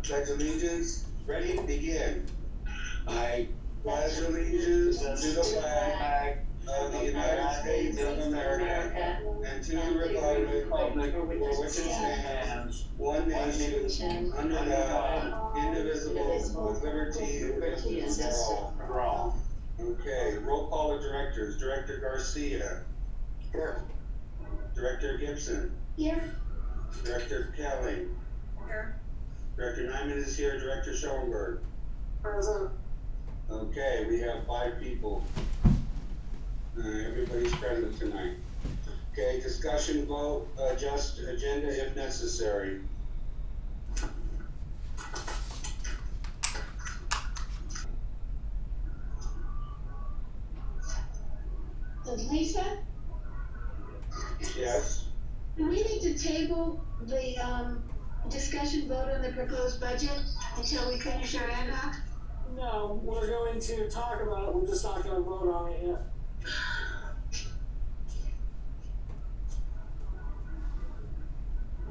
Pledge allegiance. Ready? Begin. I pledge allegiance to the flag of the United States of America and to the republic for which it stands, one nation, under God, indivisible, with liberty and justice for all. Okay, roll call of directors. Director Garcia. Here. Director Gibson. Here. Director Kelly. Here. Director Nyman is here. Director Schoenberg. Present. Okay, we have 5 people. Everybody's present tonight. Okay, discussion, vote, adjust agenda if necessary. Lisa, Yes. do we need to table the discussion vote on the proposed budget until we finish our ad hoc? No, we're going to talk about it, we're just not gonna vote on it yet.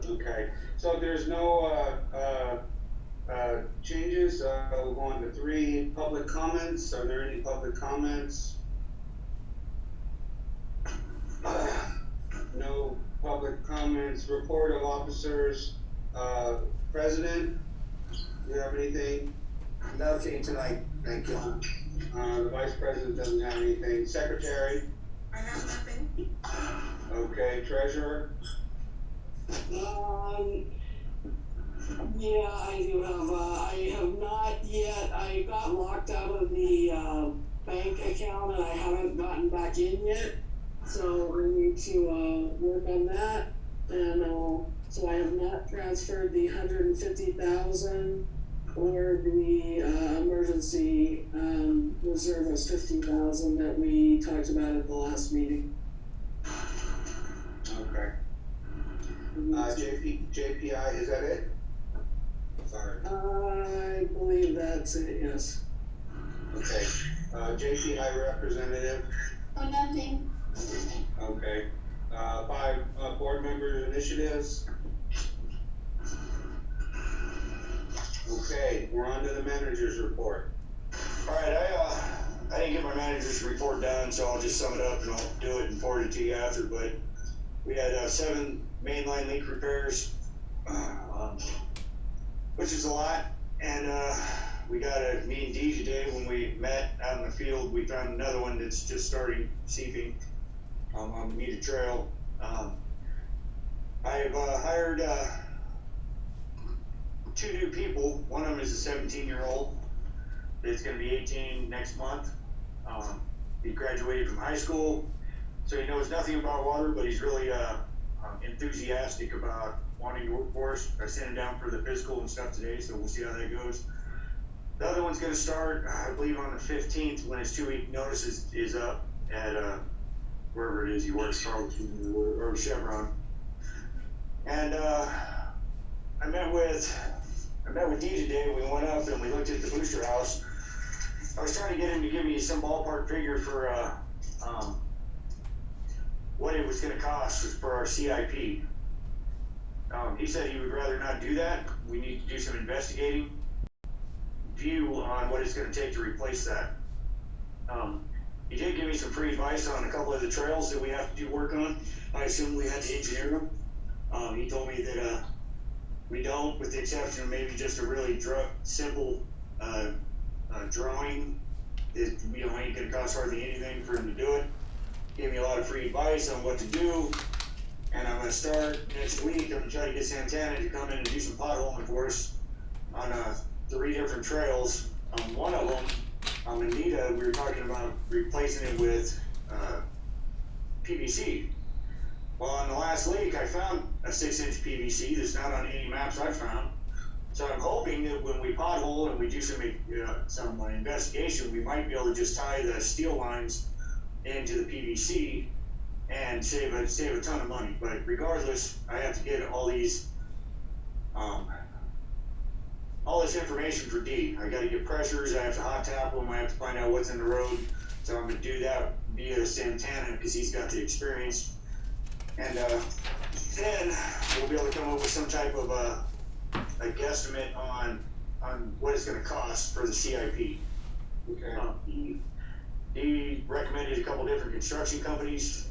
Okay, so there's no changes. We'll go on to 3 public comments. Are there any public comments? No public comments. Report of officers. President, do you have anything? Nothing tonight, thank you. The Vice President doesn't have anything. Secretary? I have nothing. Okay, Treasurer? Yeah, I do have, I have not yet, I got locked out of the, bank account and I haven't gotten back in yet. So I need to, work on that, and, so I have not transferred the 150,000 or the, emergency, reserve of 50,000 that we talked about at the last meeting. Okay. JPI, is that it? Sorry. I believe that's it, yes. Okay. JPI representative? Oh, nothing. Okay. 5 board member initiatives? Okay, we're on to the manager's report. All right, I didn't get my manager's report done, so I'll just sum it up and I'll do it and forward it to you after, but we had 7 mainline leak repairs, which is a lot, and we got a meeting D today. When we met out in the field, we found another one that's just starting seeping on the Meter Trail. I've hired 2 new people. One of them is a 17-year-old that's going to be 18 next month. He graduated from high school, so he knows nothing about water, but he's really enthusiastic about wanting to work for us. I sent him down for the physical and stuff today, so we'll see how that goes. The other one's going to start, I believe, on the 15th when his 2-week notice is up at wherever it is he works, Charleston or Chevron. And I met with Dee today. We went up and we looked at the booster house. I was trying to get him to give me some ballpark figure for what it was going to cost for our CIP. He said he would rather not do that. We need to do some investigating view on what it's going to take to replace that. He did give me some free advice on a couple of the trails that we have to do work on. I assume we had to engineer them. He told me that we don't, with the exception of maybe just a really simple drawing. It ain't going to cost hardly anything for him to do it. Gave me a lot of free advice on what to do. And I'm going to start next week. I'm going to try to get Santana to come in and do some potholing for us on 3 different trails. One of them, Anita, we were talking about replacing it with PVC. Well, on the last leak, I found a 6-inch PVC that's not on any maps I've found. So I'm hoping that when we pothole and we do some investigation, we might be able to just tie the steel lines into the PVC and save a ton of money. But regardless, I have to get all this information for D. I got to get pressures. I have to hot tap them. I have to find out what's in the road. So I'm going to do that via Santana because he's got the experience. And then we'll be able to come up with some type of a guesstimate on what it's gonna cost for the CIP. Okay. He recommended a couple different construction companies.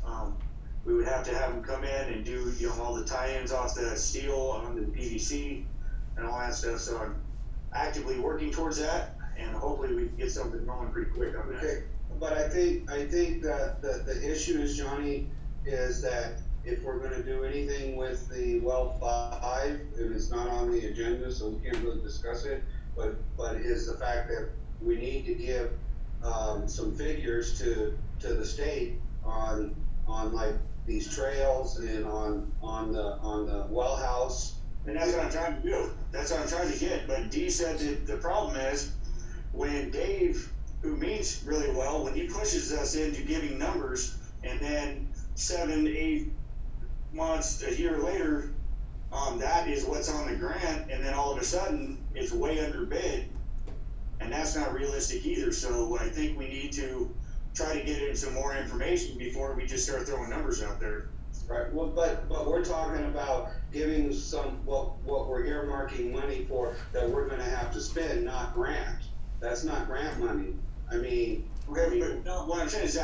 We would have to have them come in and do, all the tie-ins off the steel onto the PVC and all that stuff. So I'm actively working towards that, and hopefully we can get something going pretty quick on that. Okay, but I think that the issue is, Johnny, is that if we're gonna do anything with the well 5, and it's not on the agenda, so we can't really discuss it, but is the fact that we need to give some figures to the state on like these trails and on the well house. And that's what I'm trying to do. That's what I'm trying to get. But Dee said that the problem is when Dave, who means really well, when he pushes us into giving numbers, and then 7, 8 months, a year later, that is what's on the grant, and then all of a sudden it's way under bid, and that's not realistic either. So I think we need to try to get in some more information before we just start throwing numbers out there. Right, well, but we're talking about giving what we're earmarking money for that we're gonna have to spend, not grant. That's not grant money. I mean. Okay, but no, what I'm saying is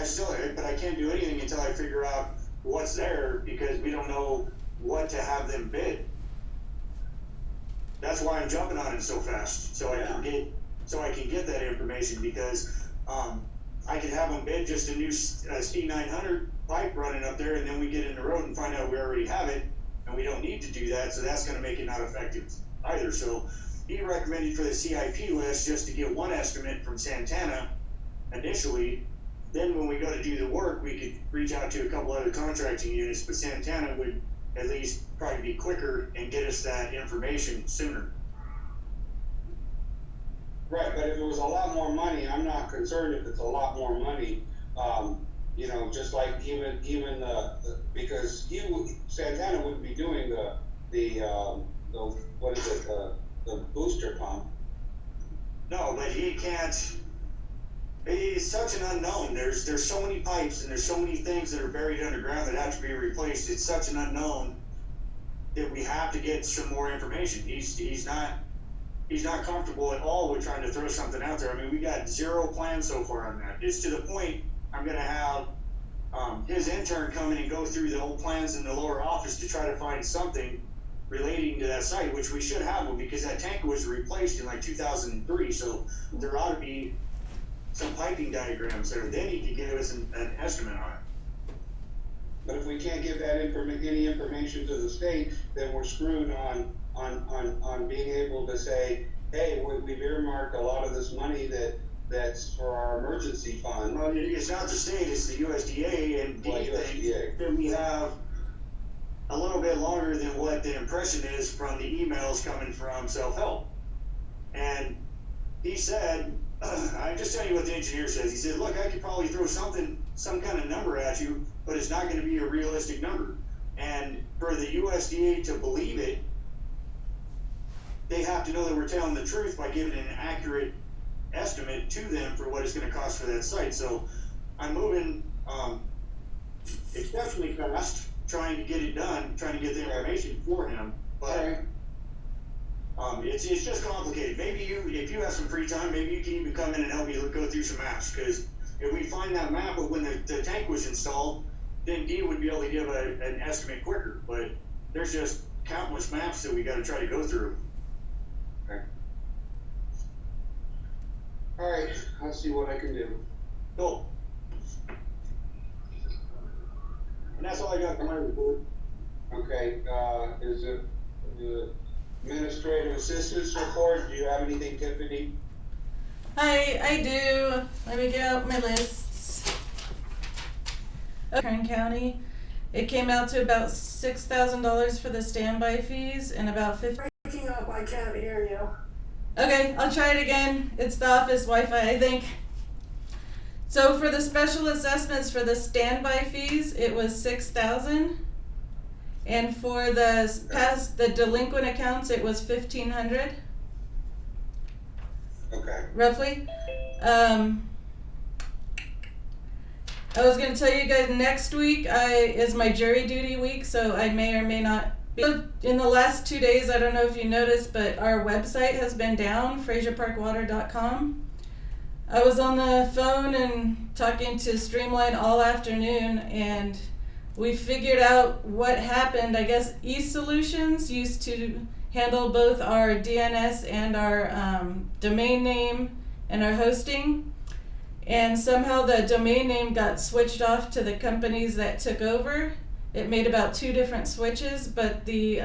but I can't do anything until I figure out what's there, because we don't know what to have them bid. That's why I'm jumping on it so fast, so I can get that information, because I can have them bid just a new C900 pipe running up there, and then we get in the road and find out we already have it, and we don't need to do that, so that's gonna make it not effective either. So he recommended for the CIP list just to get one estimate from Santana initially. Then when we go to do the work, we could reach out to a couple other contracting units, but Santana would at least probably be quicker and get us that information sooner. Right, but if it was a lot more money, I'm not concerned if it's a lot more money. Just like even because Santana wouldn't be doing the what is it, the booster pump. No, but he can't. It's such an unknown. There's so many pipes and there's so many things that are buried underground that have to be replaced. It's such an unknown that we have to get some more information. He's not comfortable at all with trying to throw something out there. I mean, we got 0 plans so far on that. It's to the point I'm gonna have his intern come in and go through the old plans in the lower office to try to find something relating to that site, which we should have one, because that tank was replaced in like 2003. So there ought to be some piping diagrams there. Then he could give us an estimate on it. But if we can't give that any information to the state, then we're screwed on being able to say, hey, we've earmarked a lot of this money that's for our emergency fund. Well, it's not the state, it's the USDA, and then we have a little bit longer than what the impression is from the emails coming from self-help. And he said, I'm just telling you what the engineer says. He said, look, I could probably throw some kind of number at you, but it's not going to be a realistic number. And for the USDA to believe it, they have to know that we're telling the truth by giving an accurate estimate to them for what it's going to cost for that site. So I'm moving exceptionally fast, trying to get it done, trying to get the information for him. But it's just complicated. Maybe if you have some free time, maybe you can even come in and help me go through some maps, because if we find that map of when the tank was installed, then Dee would be able to give an estimate quicker. But there's just countless maps that we got to try to go through. Okay. All right, I'll see what I can do. Cool. And that's all I got for my report. Okay, is it the administrative assistance report? Do you have anything, Tiffany? Hi, I do. Let me get out my lists. Kern County, it came out to about $6,000 for the standby fees and about Breaking up, I can't hear you. Okay, I'll try it again. It's the office Wi-Fi, I think. So for the special assessments for the standby fees, it was $6,000, and for the delinquent accounts, it was $1,500. Okay. Roughly. I was gonna tell you guys next week is my jury duty week, so I may or may not In the last 2 days, I don't know if you noticed, but our website has been down, FrazierParkWater.com. I was on the phone and talking to Streamline all afternoon, and we figured out what happened. I guess eSolutions used to handle both our DNS and our domain name and our hosting, and somehow the domain name got switched off to the companies that took over. It made about 2 different switches, but the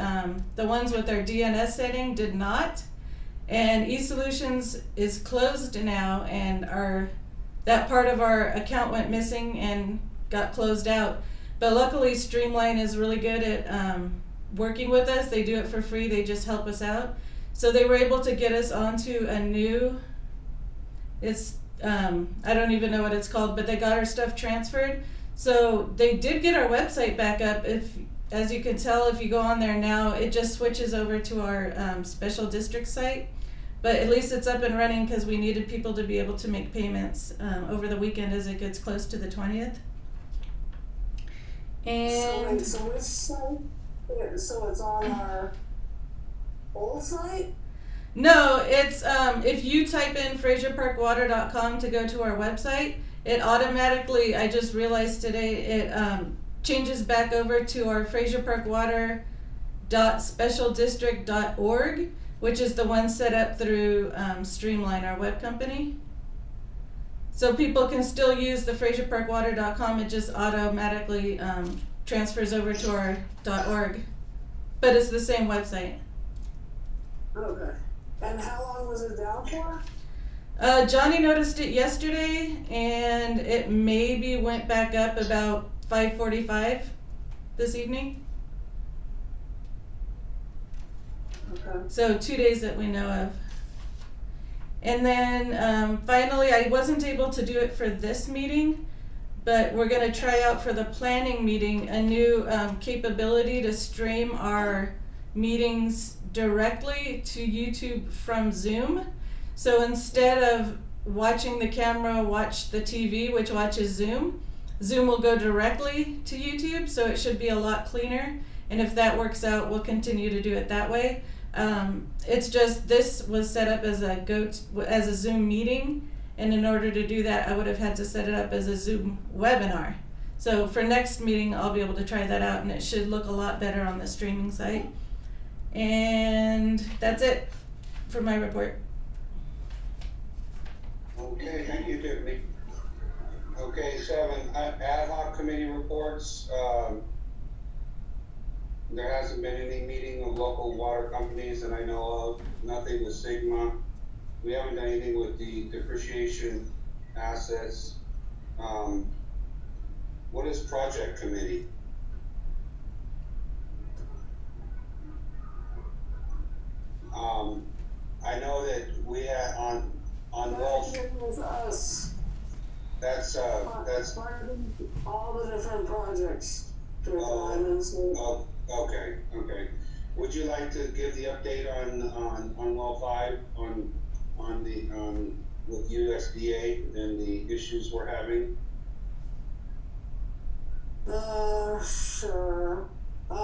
ones with our DNS setting did not. And eSolutions is closed now, and that part of our account went missing and got closed out. But luckily, Streamline is really good at working with us. They do it for free. They just help us out. So they were able to get us onto a new, I don't even know what it's called, but they got our stuff transferred. So they did get our website back up. As you can tell, if you go on there now, it just switches over to our special district site. But at least it's up and running because we needed people to be able to make payments over the weekend as it gets close to the 20th. And So which site? So it's on our old site? no, it's if you type in FrazierParkWater.com to go to our website, it automatically, I just realized today, it changes back over to our FrazierParkWater.specialdistrict.org, which is the one set up through Streamline, our web company. So people can still use the FrazierParkWater.com, it just automatically transfers over to our .org. But it's the same website. Okay. And how long was it down for? Johnny noticed it yesterday, and it maybe went back up about 5:45 this evening. Okay. So 2 days that we know of. And then finally, I wasn't able to do it for this meeting, but we're going to try out for the planning meeting a new capability to stream our meetings directly to YouTube from Zoom. So instead of watching the camera watch the TV, which watches Zoom, Zoom will go directly to YouTube, so it should be a lot cleaner. And if that works out, we'll continue to do it that way. It's just this was set up as a Zoom meeting, and in order to do that, I would have had to set it up as a Zoom webinar. So for next meeting, I'll be able to try that out, and it should look a lot better on the streaming site. And that's it for my report. Okay, thank you, Tiffany. Okay, 7, ad hoc committee reports. There hasn't been any meeting of local water companies that I know of, nothing with Sigma. We haven't done anything with the depreciation assets. What is project committee? I know that we had on well, It was us. that's Funding all the different projects. Oh, okay. Would you like to give the update on well 5 with USDA and the issues we're having? Sure. We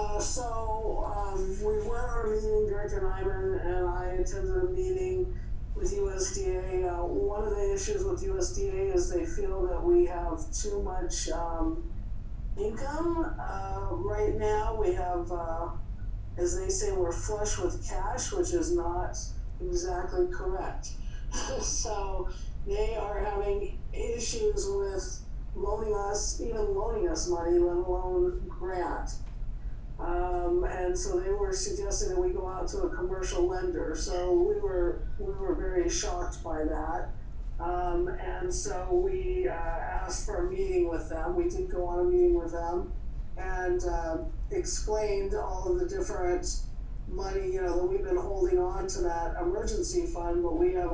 were at a meeting, Director Nyman and I attended a meeting with USDA. One of the issues with USDA is they feel that we have too much income. Right now we have, as they say, we're flush with cash, which is not exactly correct. So they are having issues with loaning us money, let alone grant. And so they were suggesting that we go out to a commercial lender. So we were very shocked by that. And so we asked for a meeting with them. We did go on a meeting with them and explained all of the different money, that we've been holding on to that emergency fund, but we have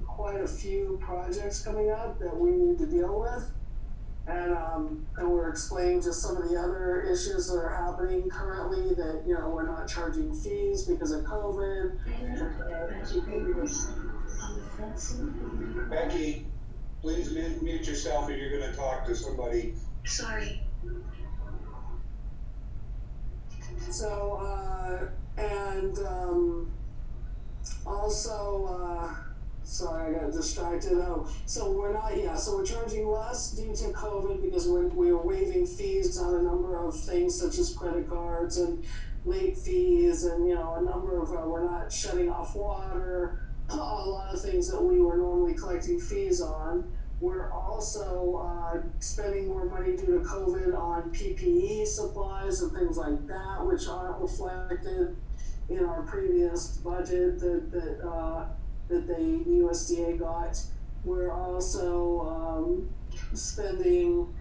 quite a few projects coming up that we need to deal with. And we're explaining just some of the other issues that are happening currently, that, we're not charging fees because of COVID. Becky, please mute yourself if you're going to talk to somebody. Sorry. So, and also, sorry, I got distracted. Oh, so we're not, yeah, so we're charging less due to COVID because we're waiving fees on a number of things such as credit cards and late fees and, you know, a number of, we're not shutting off water, a lot of things that we were normally collecting fees on. We're also spending more money due to COVID on PPE supplies and things like that, which aren't reflected in our previous budget that the USDA got. We're also spending,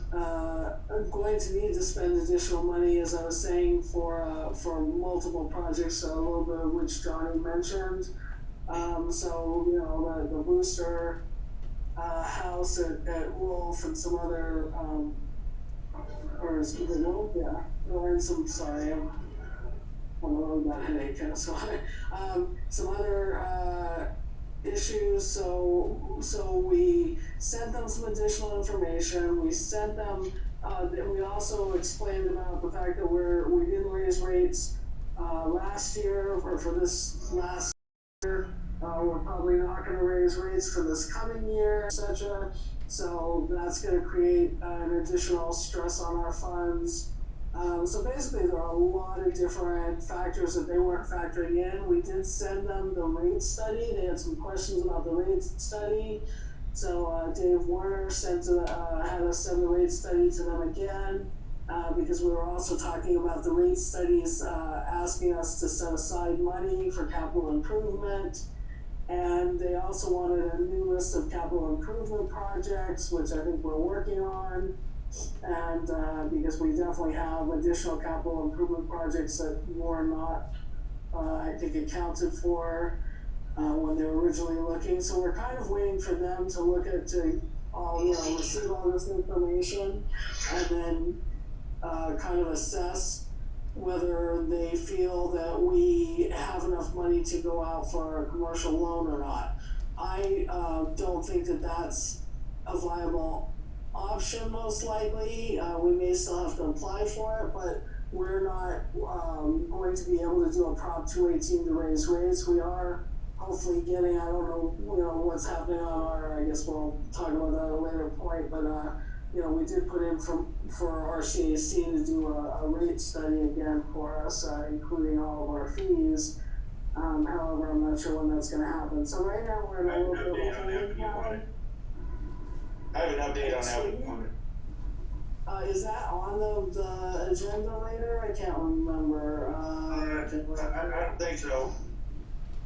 going to need to spend additional money, as I was saying, for multiple projects, a little bit of which Johnny mentioned. So, you know, the booster house at Wolf and some other, or is it Wolf? Yeah, or some, sorry, I'm on the road, got a headache, so some other issues. So we sent them some additional information. We sent them. We also explained about the fact that we didn't raise rates last year or for this last year. We're probably not going to raise rates for this coming year, etc. So that's going to create an additional stress on our funds. So basically, there are a lot of different factors that they weren't factoring in. We did send them the rate study. They had some questions about the rate study. So Dave Warner had us send the rate study to them again because we were also talking about the rate studies asking us to set aside money for capital improvement. And they also wanted a new list of capital improvement projects, which I think we're working on. And because we definitely have additional capital improvement projects that were not, I think, accounted for when they were originally looking. So we're kind of waiting for them to look at, receive all this information and then kind of assess whether they feel that we have enough money to go out for a commercial loan or not. I don't think that that's a viable option, most likely. We may still have to apply for it, but we're not going to be able to do a Prop 218 to raise rates. We are hopefully getting, I don't know, what's happening on our, I guess we'll talk about that at a later point, but we did put in for RCAC to do a rate study again for us, including all of our fees. However, I'm not sure when that's going to happen. So right now we're in a little bit of a holding pattern. I have an update on that one. Is that on the agenda later? I can't remember. I don't think so.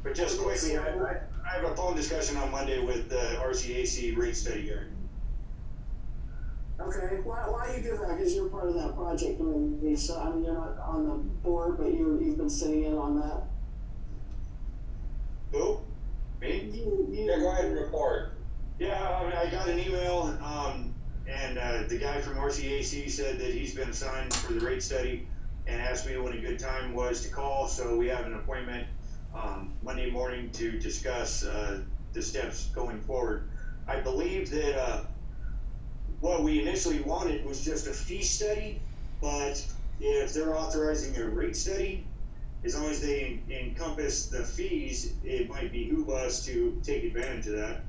But just quickly, I have a phone discussion on Monday with the RCAC rate study here. Okay, why do you do that? Because you're part of that project committee, so I mean, you're not on the board, but you've been sitting in on that. Who? Me? Yeah, go ahead and report. Yeah, I got an email, and the guy from RCAC said that he's been assigned for the rate study and asked me when a good time was to call, so we have an appointment Monday morning to discuss the steps going forward. I believe that what we initially wanted was just a fee study, but if they're authorizing a rate study, as long as they encompass the fees, it might behoove us to take advantage of that.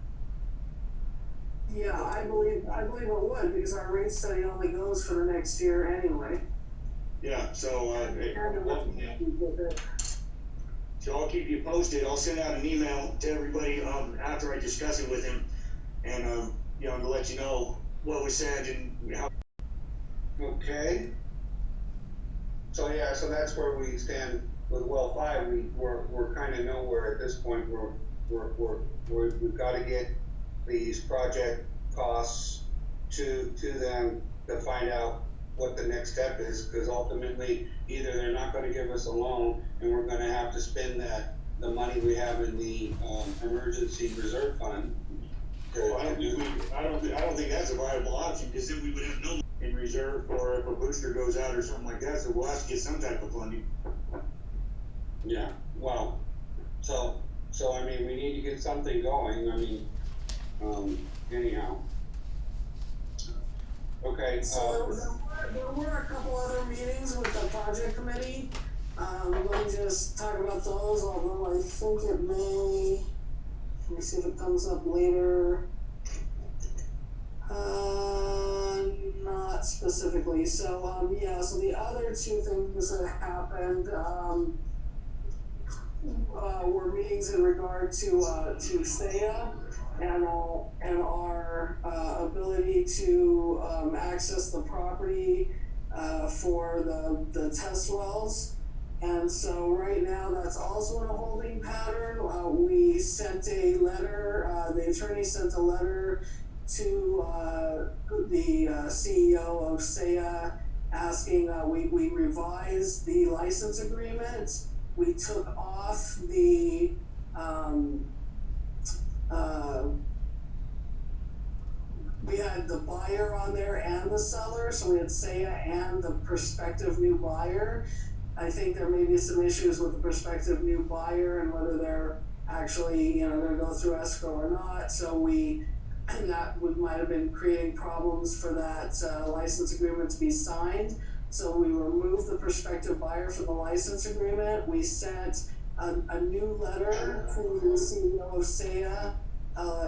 Yeah, I believe it would, because our rate study only goes for the next year anyway. Yeah, so I'll keep you posted. I'll send out an email to everybody after I discuss it with him, and to let you know what was said and how. Okay. So yeah, so that's where we stand with well 5. We're kind of nowhere at this point. We've got to get these project costs to them to find out what the next step is, because ultimately either they're not going to give us a loan and we're going to have to spend the money we have in the emergency reserve fund. Well, I don't think that's a viable option, because then we would have no in reserve for if a booster goes out or something like that. So we'll have to get some type of funding. Yeah. Well, so I mean, we need to get something going. I mean, anyhow. Okay. So were a couple other meetings with the project committee. Let me just talk about those, although I think it may, let me see if it comes up later. Not specifically. So, yeah, so the other two things that happened, were meetings in regard to SEA and our ability to access the property for the test wells. And so right now that's also in a holding pattern. We sent a letter, the attorney sent a letter to the CEO of SEA asking, we revised the license agreement. We took off the we had the buyer on there and the seller, so we had SEA and the prospective new buyer. I think there may be some issues with the prospective new buyer and whether they're actually, gonna go through escrow or not. So that might have been creating problems for that license agreement to be signed. So we removed the prospective buyer from the license agreement. We sent a new letter to the CEO of SEA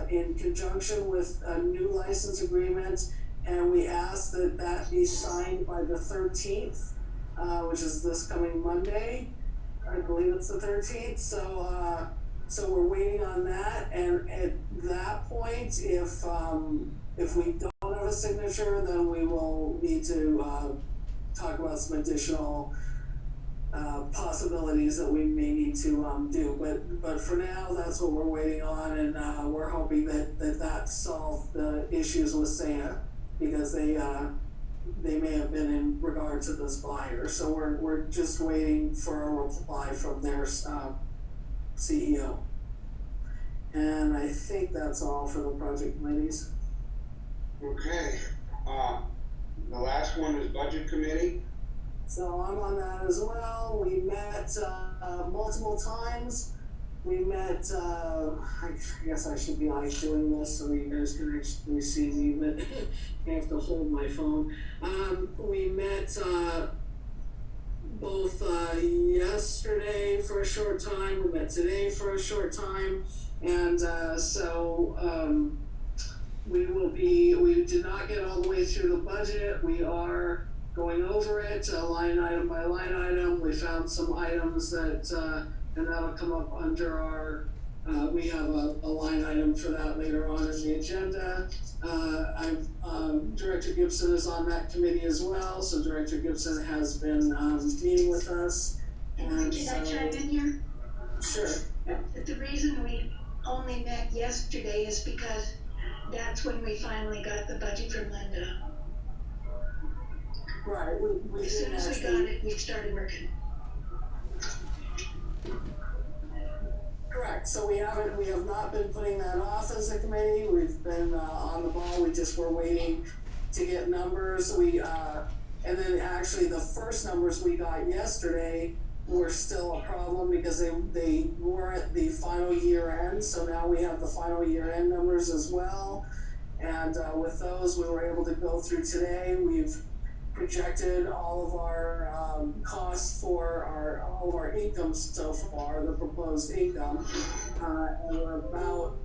in conjunction with a new license agreement, and we asked that be signed by the 13th, which is this coming Monday. I believe it's the 13th. So we're waiting on that, and at that point, if we don't have a signature, then we will need to talk about some additional possibilities that we may need to do. But for now, that's what we're waiting on, and we're hoping that solved the issues with SEA, because they may have been in regard to this buyer. So we're just waiting for a reply from their CEO. And I think that's all for the project committees. Okay, the last one is budget committee. So I'm on that as well. We met multiple times. We met, I guess I should be like doing this so you guys can actually see me, but I have to hold my phone. We met both yesterday for a short time. We met today for a short time. And we did not get all the way through the budget. We are going over it line item by line item. We found some items that, and that'll come up under our, we have a line item for that later on in the agenda. Director Gibson is on that committee as well, so Director Gibson has been meeting with us. And Can I chime in here? Sure. The reason we only met yesterday is because that's when we finally got the budget from Linda. Right, we As soon as we got it, we started working. Correct, so we have not been putting that off as a committee. We've been on the ball. We just were waiting to get numbers. And then actually the first numbers we got yesterday were still a problem because they weren't the final year end. So now we have the final year end numbers as well. And with those, we were able to go through today. We've projected all of our costs for all of our income so far, the proposed income, and we're about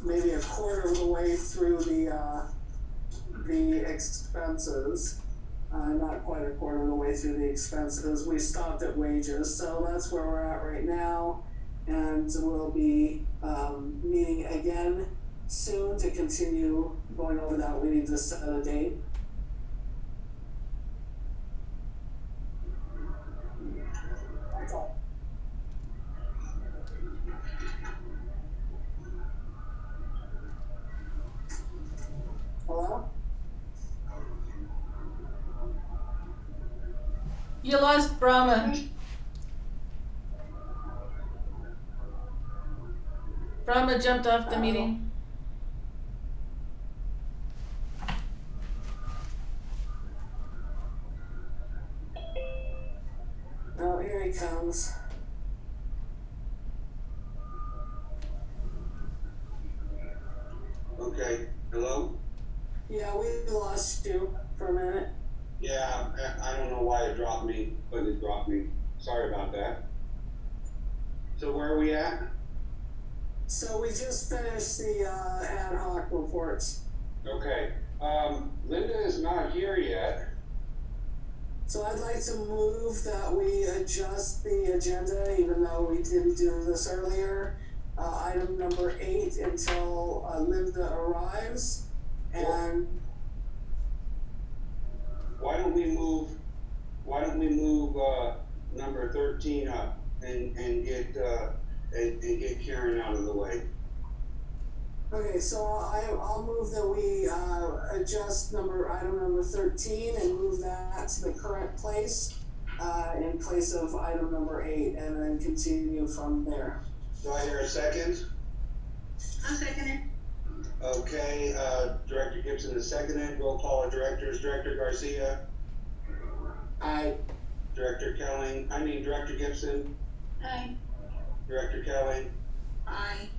maybe a quarter of the way through the expenses. Not quite a quarter of the way through the expenses. We stopped at wages, so that's where we're at right now, and we'll be meeting again soon to continue going over that. We need to set a date. That's all. Hello? You lost Brahma. Brahma jumped off the meeting. Oh, here he comes. Okay, hello? Sorry about that. So where are we at? So we just finished the ad hoc reports. Okay, Linda is not here yet. So I'd like to move that we adjust the agenda, even though we didn't do this earlier. Item number 8 until Linda arrives, and Why don't we move number 13 up and get Karen out of the way? okay, so I'll move that we adjust item number 13 and move that to the current place in place of item number 8, and then continue from there. Do I hear a second? I'll second it. Okay, Director Gibson is seconded. Roll call of directors. Director Garcia, Aye. Director Gibson, Aye. Director Kelly, Aye.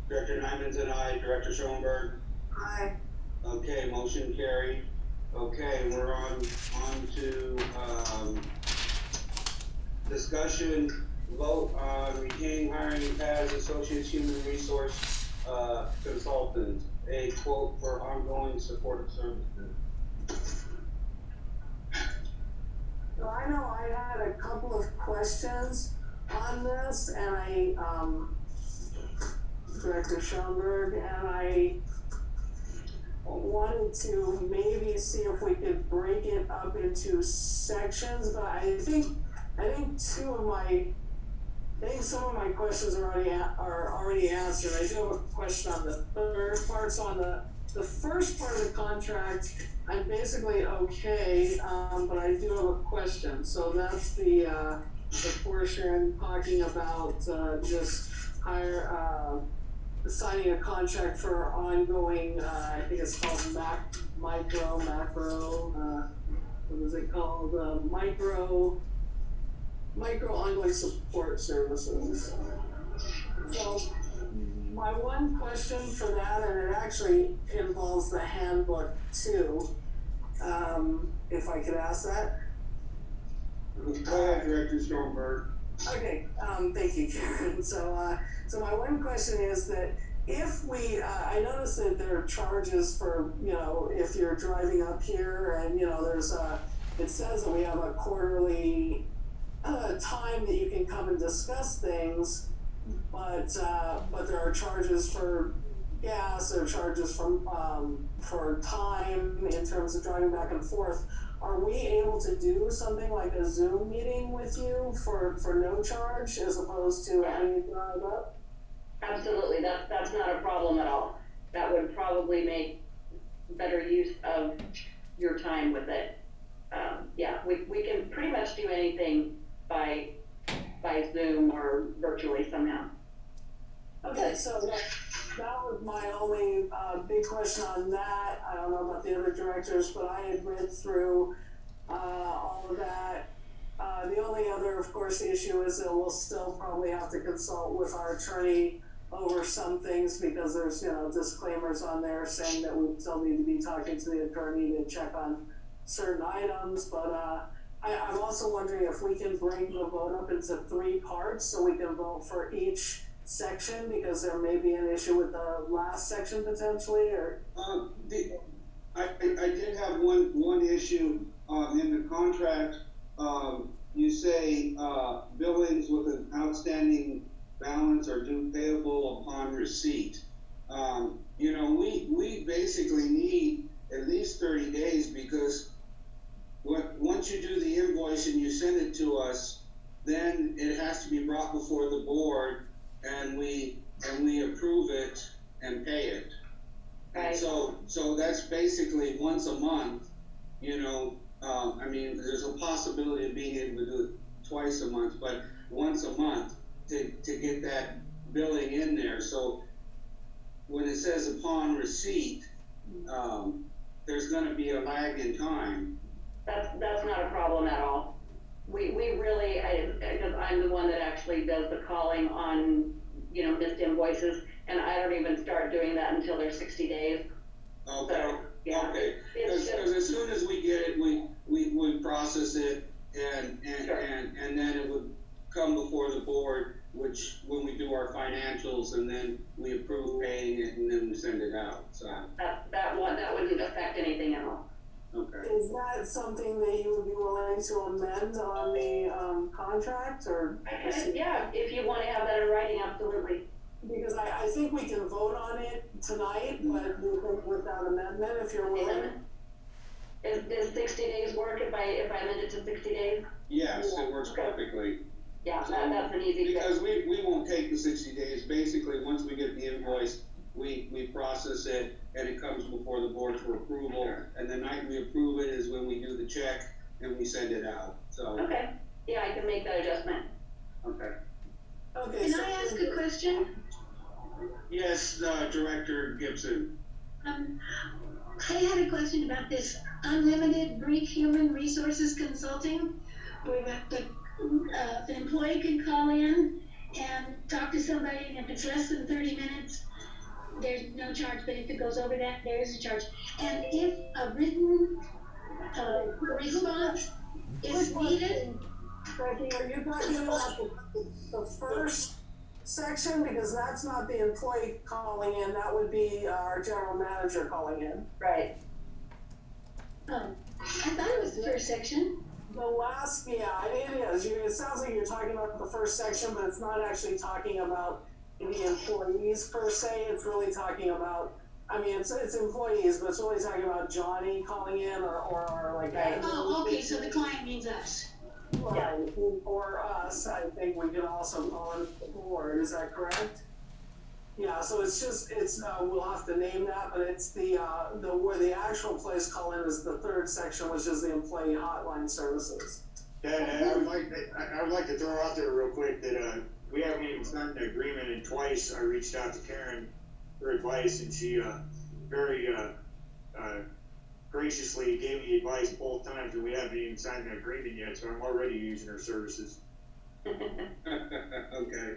Director Nyman's and I, Director Schoenberg. Aye. Okay, motion carried. Okay, we're on to, discussion, vote on retaining hiring as Associates Human Resource, Consultant, a quote for ongoing supportive services. So I know I had a couple of questions on this, and Director Schoenberg, and I wanted to maybe see if we could break it up into sections, but I think some of my questions are already answered. I do have a question on the third part. So on the first part of the contract, I'm basically okay, but I do have a question. So that's the portion talking about just signing a contract for ongoing, I think it's called macro, what is it called? Micro ongoing support services. So my one question for that, and it actually involves the handbook too, if I could ask that. Go ahead, Director Schoenberg. Okay, thank you, Karen. So my one question is that if we, I noticed that there are charges for, if you're driving up here and, it says that we have a quarterly time that you can come and discuss things, but there are charges for gas, there are charges for time in terms of driving back and forth. Are we able to do something like a Zoom meeting with you for no charge as opposed to having you drive up? Absolutely, that's not a problem at all. That would probably make better use of your time with it. Yeah, we can pretty much do anything by Zoom or virtually somehow. Okay, so that was my only big question on that. I don't know about the other directors, but I had read through all of that. The only other, of course, issue is that we'll still probably have to consult with our attorney over some things because there's, disclaimers on there saying that we still need to be talking to the attorney to check on certain items. But I'm also wondering if we can break the vote up into 3 parts so we can vote for each section, because there may be an issue with the last section potentially, or I did have one issue in the contract. You say billings with an outstanding balance are due payable upon receipt. We basically need at least 30 days because once you do the invoice and you send it to us, then it has to be brought before the board and we approve it and pay it. Right. So that's basically once a month, there's a possibility of being able to do it twice a month, but once a month to get that billing in there. So when it says upon receipt, there's gonna be a lag in time. That's not a problem at all. We really, because I'm the one that actually does the calling on, missed invoices, and I don't even start doing that until they're 60 days. Okay. So, yeah. Okay. Because as soon as we get it, we process it, and Sure. and then come before the board, which, when we do our financials, and then we approve paying it, and then we send it out, so, That wouldn't affect anything at all. okay. Is that something that you would be willing to amend on the, contract, or? Yeah, if you wanna have that in writing, absolutely. Because I think we can vote on it tonight, but we think without amendment, if you're willing. Does 60 days work if I amend it to 60 days? Yes, it works perfectly. Yeah, that's an easy fix. Because we won't take the 60 days, basically, once we get the invoice, we process it, and it comes before the board for approval, and the night we approve it is when we do the check, and we send it out, so, Okay, yeah, I can make that adjustment. okay. Okay, Can so. I ask a question? Yes, Director Gibson. I had a question about this unlimited Greek human resources consulting, where the employee can call in and talk to somebody, and if it's less than 30 minutes, there's no charge, but if it goes over that, there is a charge. And if a written response is needed, Becky, are you talking about the first section? Because that's not the employee calling in, that would be our general manager calling in. Right. I thought it was the first section. The last, yeah, it is. It sounds like you're talking about the first section, but it's not actually talking about the employees per se. It's really talking about, I mean, it's employees, but it's really talking about Johnny calling in or like. Right. Oh, okay, so the client means us. Right, or us, I think we can also call it the board, is that correct? Yeah, so we'll have to name that, but it's where the actual place call in is the third section, which is the employee hotline services. Yeah, I would like to throw out there real quick that, we haven't even signed an agreement, and twice I reached out to Karen for advice, and she, very, graciously gave me advice both times, and we haven't even signed an agreement yet, so I'm already using her services. Okay.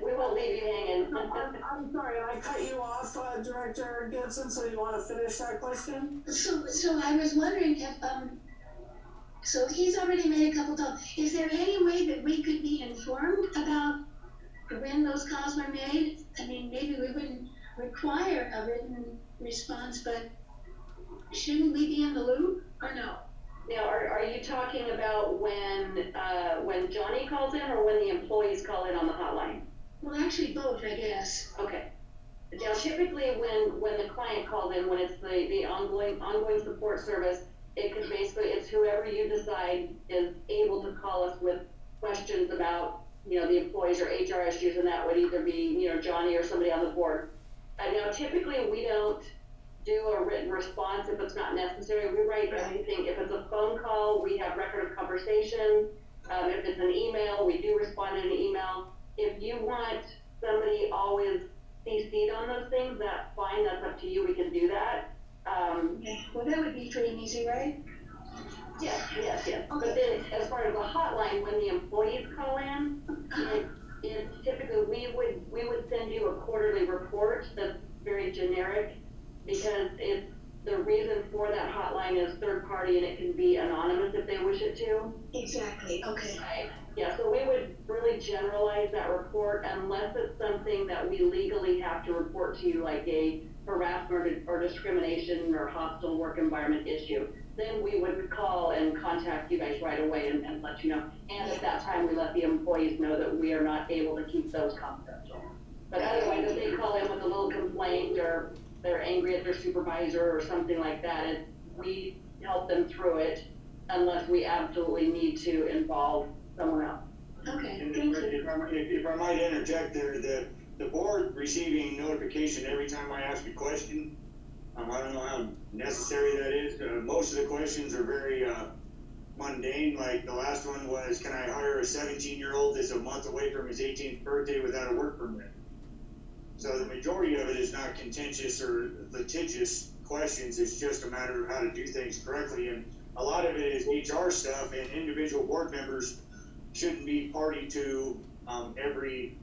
We won't leave you hanging. I'm sorry, I cut you off, Director Gibson, so you wanna finish that question? So I was wondering if, so he's already made a couple calls. Is there any way that we could be informed about when those calls were made? I mean, maybe we wouldn't require a written response, but shouldn't we be in the loop, or no? Now, are you talking about when Johnny calls in, or when the employees call in on the hotline? Well, actually both, I guess. Okay. Now, typically when the client calls in, when it's the ongoing support service, it's whoever you decide is able to call us with questions about, the employees or HR issues, and that would either be, Johnny or somebody on the board. Now, typically we don't do a written response if it's not necessary. We write everything. If it's a phone call, we have record of conversation. If it's an email, we do respond in an email. If you want somebody always CC'd on those things, that's fine. That's up to you. We can do that. Well, that would be free and easy, right? Yes. Okay. But then as far as the hotline, when the employees call in, it's typically we would send you a quarterly report that's very generic, because the reason for that hotline is third party, and it can be anonymous if they wish it to. Exactly, okay. Right. Yeah, so we would really generalize that report unless it's something that we legally have to report to you, like a harassment or discrimination or hostile work environment issue. Then we would call and contact you guys right away and let you know. And at that time, we let the employees know that we are not able to keep those confidential. But otherwise, if they call in with a little complaint, or they're angry at their supervisor or something like that, we help them through it unless we absolutely need to involve someone else. Okay, And thank you. if I might interject there, the board receiving notification every time I ask a question, I don't know how necessary that is. Most of the questions are very mundane. Like the last one was, can I hire a 17-year-old that's a month away from his 18th birthday without a work permit? So the majority of it is not contentious or litigious questions. It's just a matter of how to do things correctly. And a lot of it is HR stuff, and individual board members shouldn't be party to every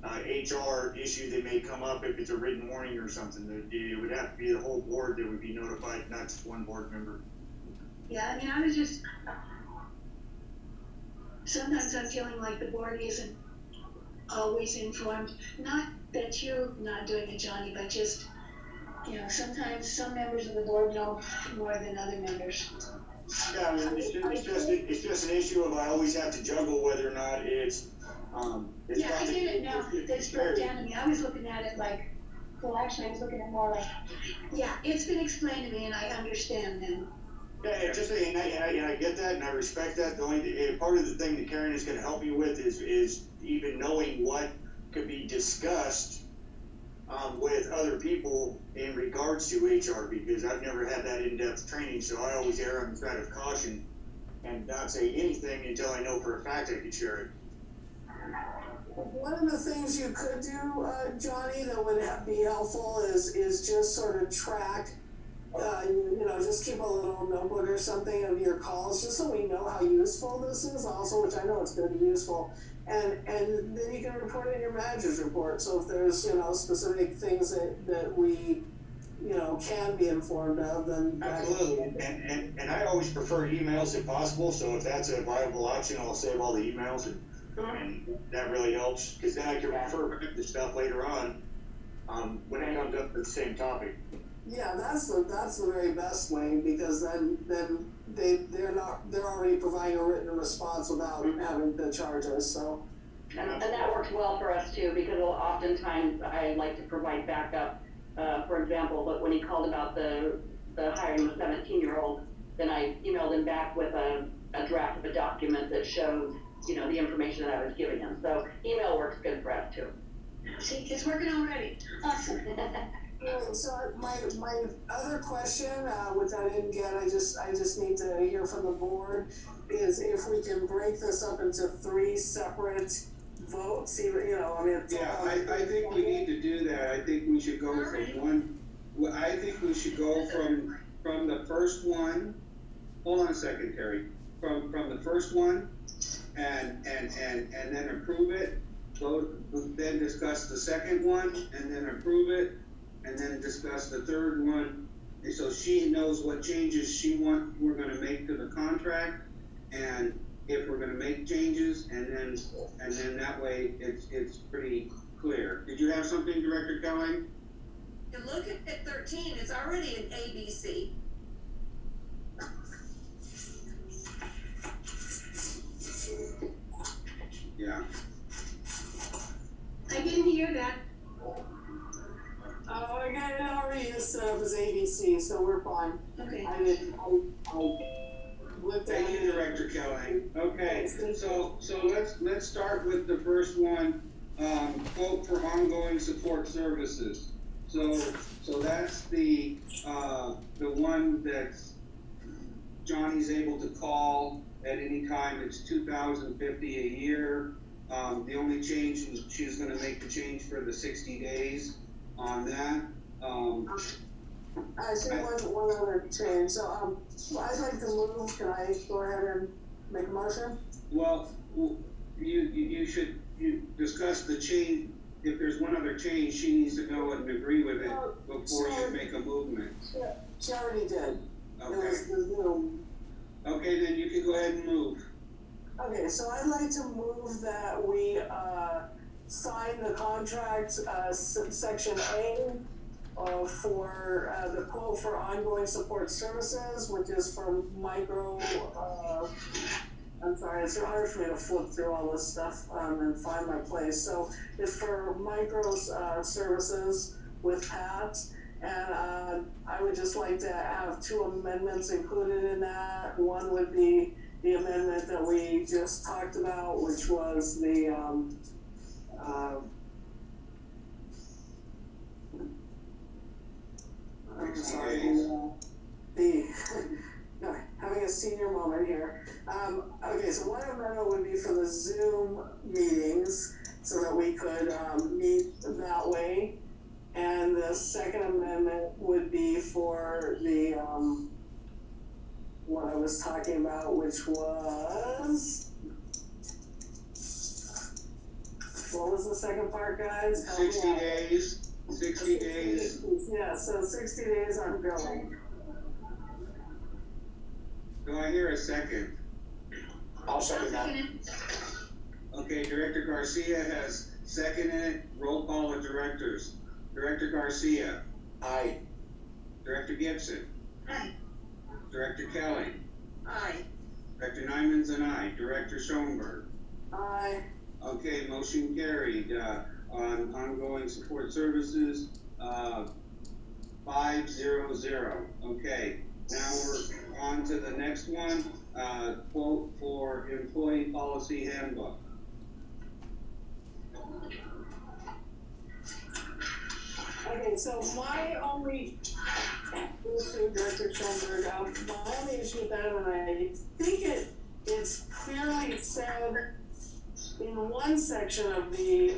HR issue that may come up if it's a written warning or something. It would have to be the whole board that would be notified, not just one board member. Yeah, I mean, I was just, sometimes I'm feeling like the board isn't always informed. Not that you're not doing it, Johnny, but just, sometimes some members of the board know more than other members. Yeah, I mean, it's just an issue of I always have to juggle whether or not it's Yeah, I get it now. It's broke down to me. I was looking at it like, well, actually, I was looking at it more like, yeah, it's been explained to me and I understand now. Yeah, just and I get that and I respect that. The only part of the thing that Karen is going to help you with is even knowing what could be discussed with other people in regards to HR, because I've never had that in-depth training, so I always err on the side of caution and not say anything until I know for a fact I can share it. One of the things you could do, Johnny, that would be helpful is just sort of track, just keep a little notebook or something of your calls, just so we know how useful this is also, which I know it's going to be useful. And then you can report it in your manager's report. So if there's, specific things that we, can be informed of, then. Absolutely. And I always prefer emails if possible. So if that's a viable option, I'll save all the emails and that really helps, because then I can refer back to stuff later on when it comes up to the same topic. Yeah, that's the very best way, because then they're already providing a written response without having to charge us. So. And that works well for us too, because oftentimes I like to provide backup. For example, but when he called about the hiring the 17-year-old, then I emailed him back with a draft of a document that shows, the information that I was giving him. So email works good for us too. See, it's working already. Awesome. So my other question, which I didn't get, I just need to hear from the board, is if we can break this up into 3 separate votes. I think we need to do that. I think we should go from one. I think we should go from the first one. Hold on a second, Terry. From the first one, and then approve it. Then discuss the second one, and then approve it, and then discuss the third one. And so she knows what changes we're going to make to the contract, and if we're going to make changes, and then that way it's pretty clear. Did you have something, Director Kelly? You look at 13, it's already an ABC. Yeah. I didn't hear that. I got it already set up as ABC, so we're fine. Okay. I looked at Thank you, it. Director Kelly. Okay, so let's start with the first one, quote for ongoing support services. So that's the one that's Johnny's able to call at any time. It's $2,050 a year. The only change is she's going to make the change for the 60 days on that. I see one other change. So I'd like to move. Can I go ahead and make a motion? Well, you should discuss the change. If there's one other change, she needs to go and agree with it before you make a movement. She already did. Okay. It was the Zoom. Okay, then you can go ahead and move. Okay, so I'd like to move that we sign the contract, section A, for the quote for ongoing support services, which is for micro. I'm sorry, it's hard for me to flip through all this stuff and find my place. So it's for micro services with Pat, and I would just like to have 2 amendments included in that. One would be the amendment that we just talked about, which was the I'm sorry, having a senior moment here. Okay, so one amendment would be for the Zoom meetings, so that we could meet that way, and the second amendment would be for the what I was talking about, which was, what was the second part, guys? 60 days. 60 days. Yeah, so 60 days I'm going. Do I hear a second? I'll second that. Okay, Director Garcia has seconded it. Roll call with directors. Director Garcia. Aye. Director Gibson. Aye. Director Kelly. Aye. Director Nyman's an aye. Director Schoenberg. Aye. Okay, motion carried, on ongoing support services, 500. Okay, now we're on to the next one, quote for employee policy handbook. Okay, so my only issue, Director Schoenberg, my only issue with that, and I think it's clearly said in one section of the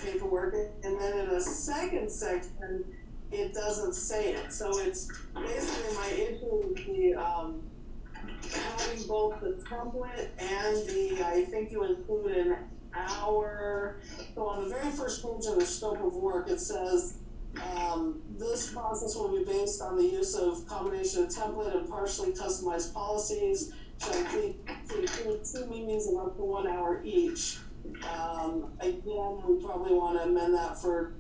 paperwork, and then in a second section, it doesn't say it. So it's basically my issue with the, having both the template and I think you include an hour. So on the very first page of the scope of work, it says, this process will be based on the use of combination of template and partially customized policies, shall include 2 meetings of up to 1 hour each. Again, we probably want to amend that for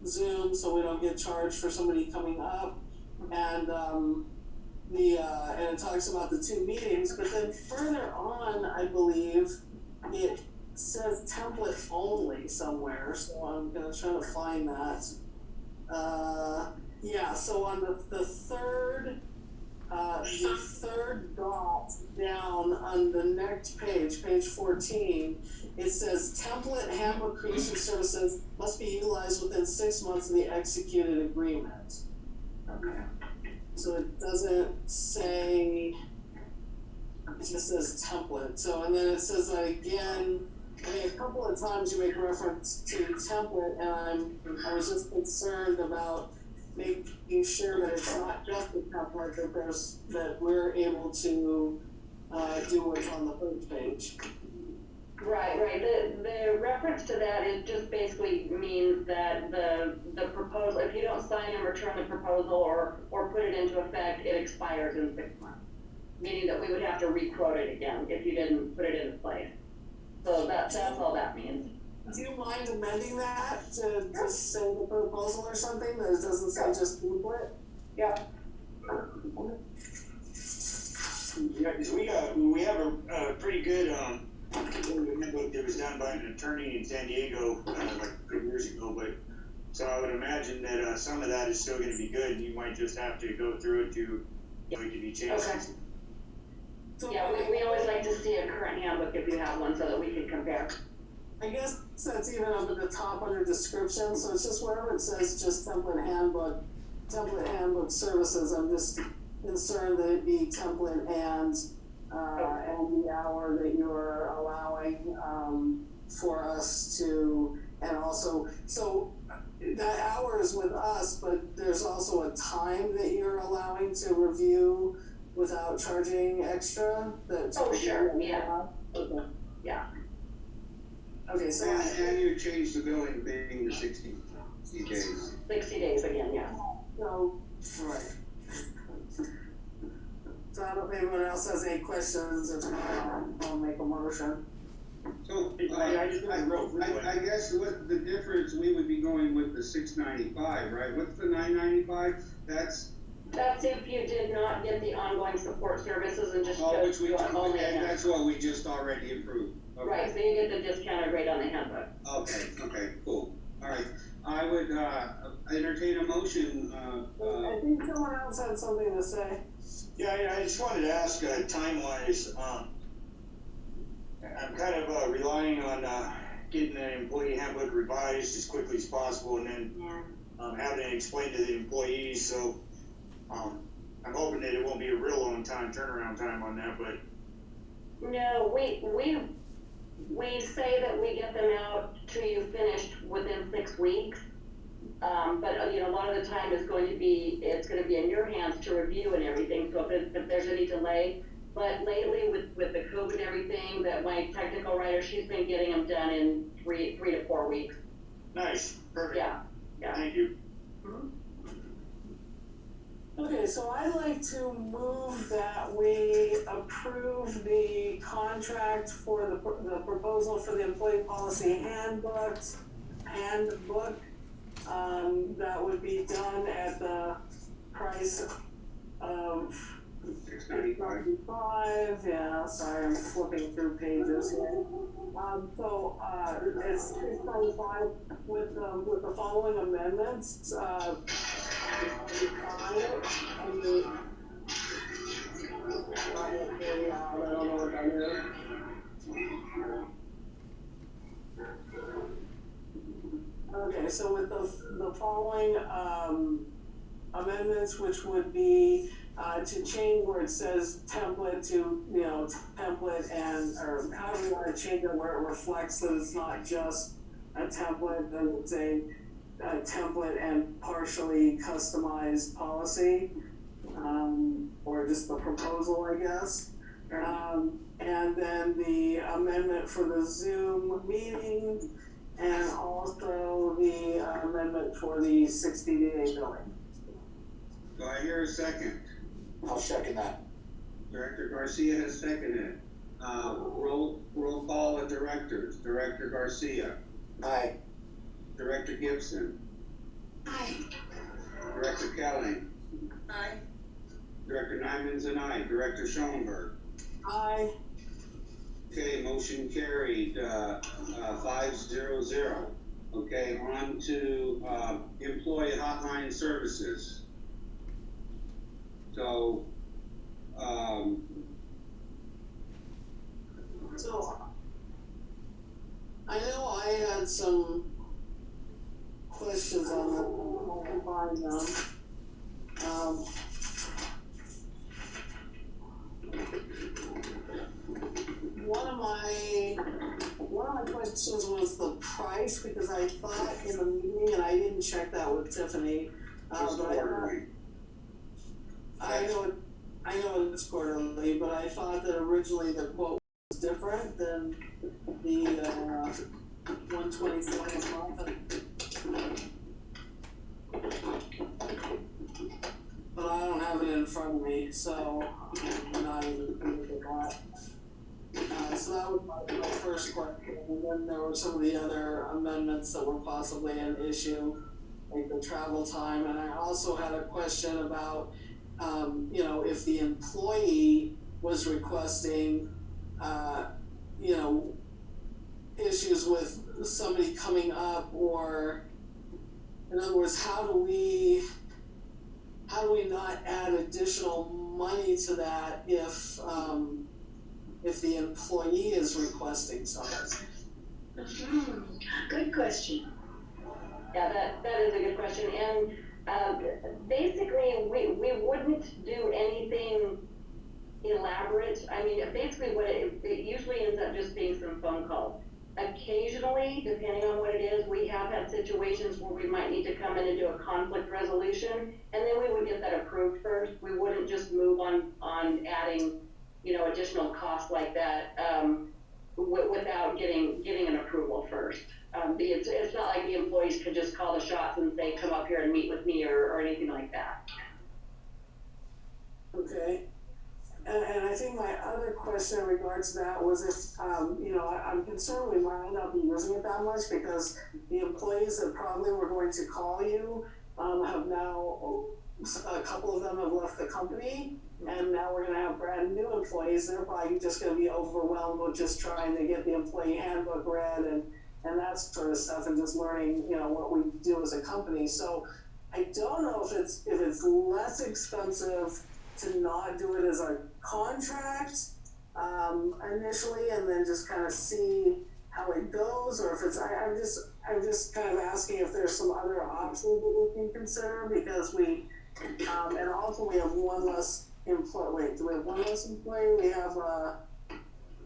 Zoom so we don't get charged for somebody coming up. And and it talks about the 2 meetings, but then further on, I believe it says template only somewhere. So I'm gonna try to find that. Yeah. So on the third dot down on the next page, page 14, it says template handbook creation services must be utilized within 6 months of the executed agreement. Okay. So it doesn't say, it just says template. So, and then it says that again, I mean, a couple of times you make reference to template, and I was just concerned about making sure that it's not just a template, that we're able to do what's on the first page. Right. The reference to that is just basically means that the proposal, if you don't sign and return the proposal or put it into effect, it expires in 6 months. Meaning that we would have to re-quote it again if you didn't put it into place. So that's all that means. Do you mind amending that to just say the proposal or something, that it doesn't say just template? Yeah. Yeah, because we have a pretty good handbook that was done by an attorney in San Diego like 3 years ago, but so I would imagine that some of that is still going to be good, and you might just have to go through it to it to be changed. Okay. So Yeah, we always like to see a current handbook if you have one so that we can compare. I guess that's even up at the top under description, so it's just wherever it says just template handbook services, I'm just concerned that it be template and the hour that you're allowing for us to, and also, so that hour is with us, but there's also a time that you're allowing to review without charging extra? Oh, sure, yeah. Okay. Yeah. Okay, so And you changed the billing being the 60 days. 60 days again, yeah. So, right. So I don't know if anyone else has any questions, if not, I'll make a motion. So, I I guess what the difference, we would be going with the 695, right? What's the 995? That's if you did not get the ongoing support services and just which chose we, to only. that's what we just already approved. Okay. Right, so you get the discounted rate on the handbook. Okay, cool. All right, I would entertain a motion. I think someone else had something to say. Yeah, I just wanted to ask, time-wise, I'm kind of relying on getting the employee handbook revised as quickly as possible, and then having it explained to the employees. So I'm hoping that it won't be a real long turnaround time on that. But No, we say that we get them out to you finished within 6 weeks. But a lot of the time it's going to be in your hands to review and everything. So if there's any delay, but lately with the COVID and everything, that my technical writer, she's been getting them done in 3 to 4 weeks. nice, perfect. Yeah. Thank you. Mm-hmm. Okay, so I'd like to move that we approve the contract for the proposal for the employee policy handbook, that would be done at the price of $695. Yeah, sorry, I'm flipping through pages here. It's $695 with the following amendments. I don't know what that is. Okay, so with the following amendments, which would be to change where it says template to, template or however you want to change it where it reflects that it's not just a template, then it's a template and partially customized policy, or just the proposal, I guess. And then the amendment for the Zoom meeting, and also the amendment for the 60-day billing. Do I hear a second? I'll second that. Director Garcia has seconded. Roll call with directors. Director Garcia. Aye. Director Gibson. Aye. Director Kelly. Aye. Director Nyman's an aye. Director Schoenberg. Aye. Okay, motion carried, 5-0-0. Okay, on to employee hotline services. So, So, I know I had some questions on that. I'll find them. One of my questions was the price, because I thought in the meeting, and I didn't check that with Tiffany, just but quarterly. I know it's quarterly, but I thought that originally the quote was different than the $124 a month. But I don't have it in front of me, so I'm not even going to look at that. So that was my first question, and then there were some of the other amendments that were possibly an issue, like the travel time, and I also had a question about if the employee was requesting, issues with somebody coming up, or in other words, how do we not add additional money to that if the employee is requesting something? Good question. Yeah, that is a good question, and basically, we wouldn't do anything elaborate. I mean, basically what it usually ends up just being some phone calls. Occasionally, depending on what it is, we have had situations where we might need to come in and do a conflict resolution, and then we would get that approved first. We wouldn't just move on adding, additional costs like that without getting an approval first. It's not like the employees could just call the shots and say, come up here and meet with me or anything like that. Okay. And I think my other question in regards to that was if, I'm concerned we might not be using it that much, because the employees that probably were going to call you have now, a couple of them have left the company, and now we're going to have brand new employees. They're probably just going to be overwhelmed with just trying to get the employee handbook read and that sort of stuff, and just learning, what we do as a company. So I don't know if it's less expensive to not do it as a contract initially, and then just kind of see how it goes, or if it's I'm just kind of asking if there's some other options that we can consider, because we and also we have one less employee. Wait, do we have one less employee? We have how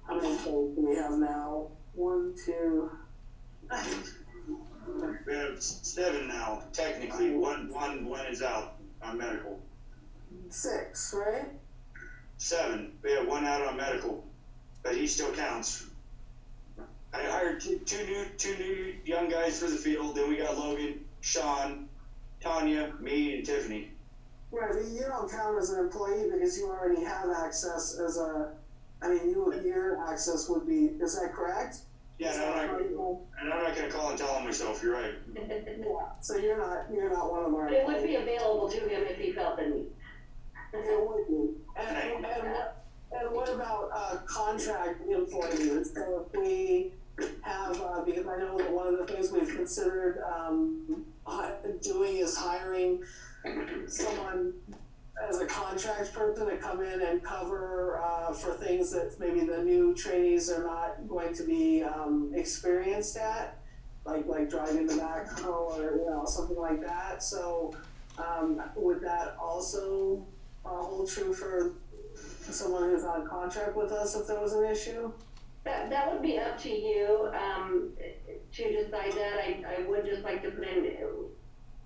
many employees do we have now? 1, 2. We have 7 now, technically. One is out on medical. 6, right? 7. We have 1 out on medical, but he still counts. I hired two new young guys for the field. Then we got Logan, Sean, Tanya, me, and Tiffany. Right, but you don't count as an employee because you already have access as your access would be, is that correct? Yeah, and I'm not gonna call and tell him myself, you're right. Yeah, so you're not one of our. But it would be available to him if he felt the need. It would be. And what about contract employees? So if we have, because I know that one of the things we've considered doing is hiring someone as a contract person to come in and cover for things that maybe the new trainees are not going to be experienced at, like driving the backhoe or something like that. So would that also hold true for someone who's on contract with us if there was an issue? That would be up to you to decide that. I would just like to put in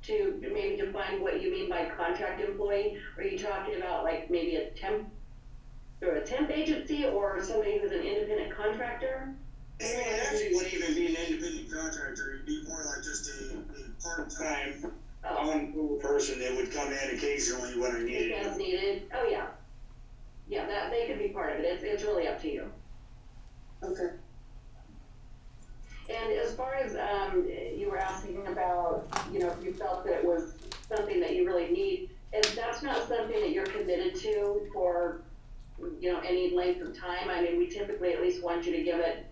to maybe define what you mean by contract employee. Are you talking about like maybe a temp agency or somebody who's an independent contractor? It actually wouldn't even be an independent contractor, it'd be more like just a part-time, on-call person that would come in occasionally when I needed it. As needed, oh yeah. Yeah, that, they could be part of it, it's really up to you. Okay. And as far as, you were asking about, if you felt that it was something that you really need, if that's not something that you're committed to for, any length of time, I mean, we typically at least want you to give it,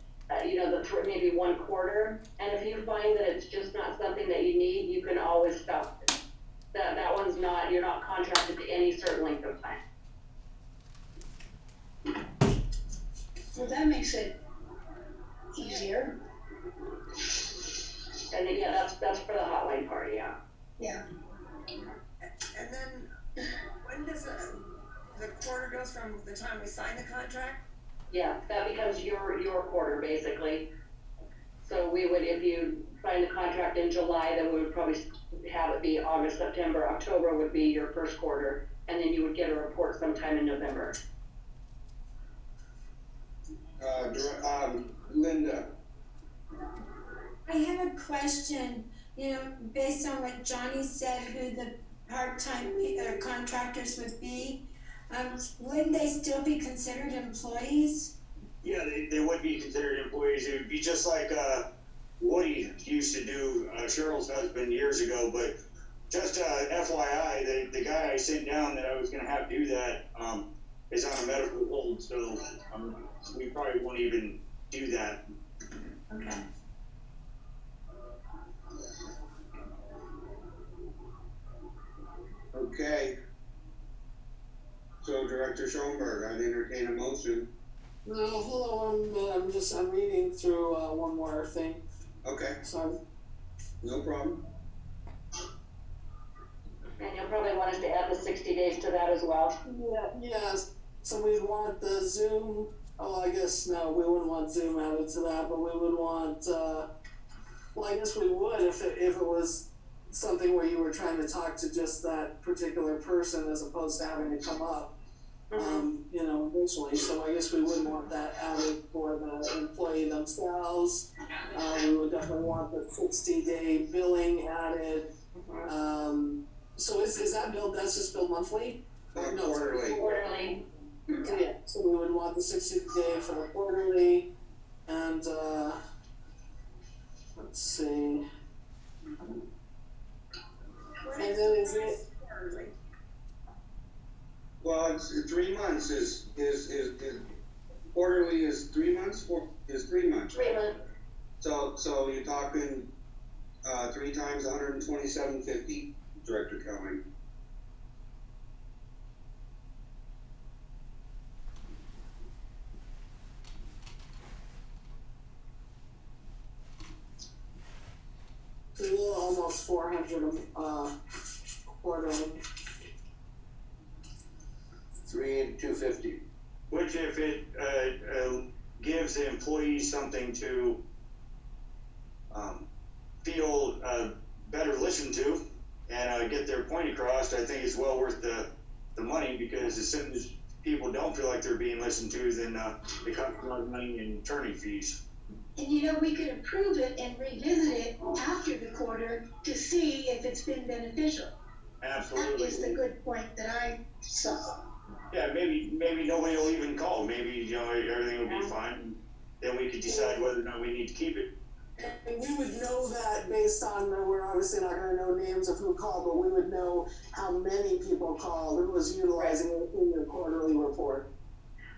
maybe 1 quarter. And if you find that it's just not something that you need, you can always stop it. That one's not, you're not contracted to any certain length of time. Well, that makes it easier. And then, yeah, that's for the hotline part, yeah. Yeah. And then, when does the quarter goes from the time we sign the contract? Yeah, that becomes your quarter, basically. So we would, if you sign the contract in July, then we would probably have it be August, September, October would be your first quarter, and then you would get a report sometime in November. Linda. I have a question, based on what Johnny said, who the part-time contractors would be. Wouldn't they still be considered employees? Yeah, they would be considered employees. It would be just like Woody used to do, Cheryl's husband years ago, but just FYI, the guy I sent down that I was gonna have do that is on a medical hold, so we probably won't even do that. Okay. Okay. So Director Schoenberg, I'd entertain a motion. No, hold on, I'm reading through one more thing. Okay, Sorry. no problem. And you'll probably want us to add the 60 days to that as well. Yeah, so we'd want the Zoom, I guess, no, we wouldn't want Zoom added to that, but we would want, I guess we would if it was something where you were trying to talk to just that particular person as opposed to having to come up, virtually. So I guess we wouldn't want that added for the employee themselves. We would definitely want the 60-day billing added. So is that billed, that's just billed monthly? No, quarterly. Quarterly. Yeah, so we would want the 60-day for the quarterly, and, let's see. And then is it? Well, it's 3 months is quarterly is 3 months, is 3 months. 3 months. So you're talking 3 times $127.50, Director Kelly. A little almost 400 quarterly. 3,250. Which if it gives the employee something to feel better listened to and get their point across, I think it's well worth the money, because as soon as people don't feel like they're being listened to, then they cost a lot of money in attorney fees. And we could approve it and revisit it after the quarter to see if it's been beneficial. That Absolutely. is the good point that I saw. Yeah, maybe nobody will even call. Maybe, you know, everything will be fine. Then we could decide whether or not we need to keep it. And we would know that based on, we're obviously not gonna know names of who called, but we would know how many people called, who was utilizing it in your quarterly report.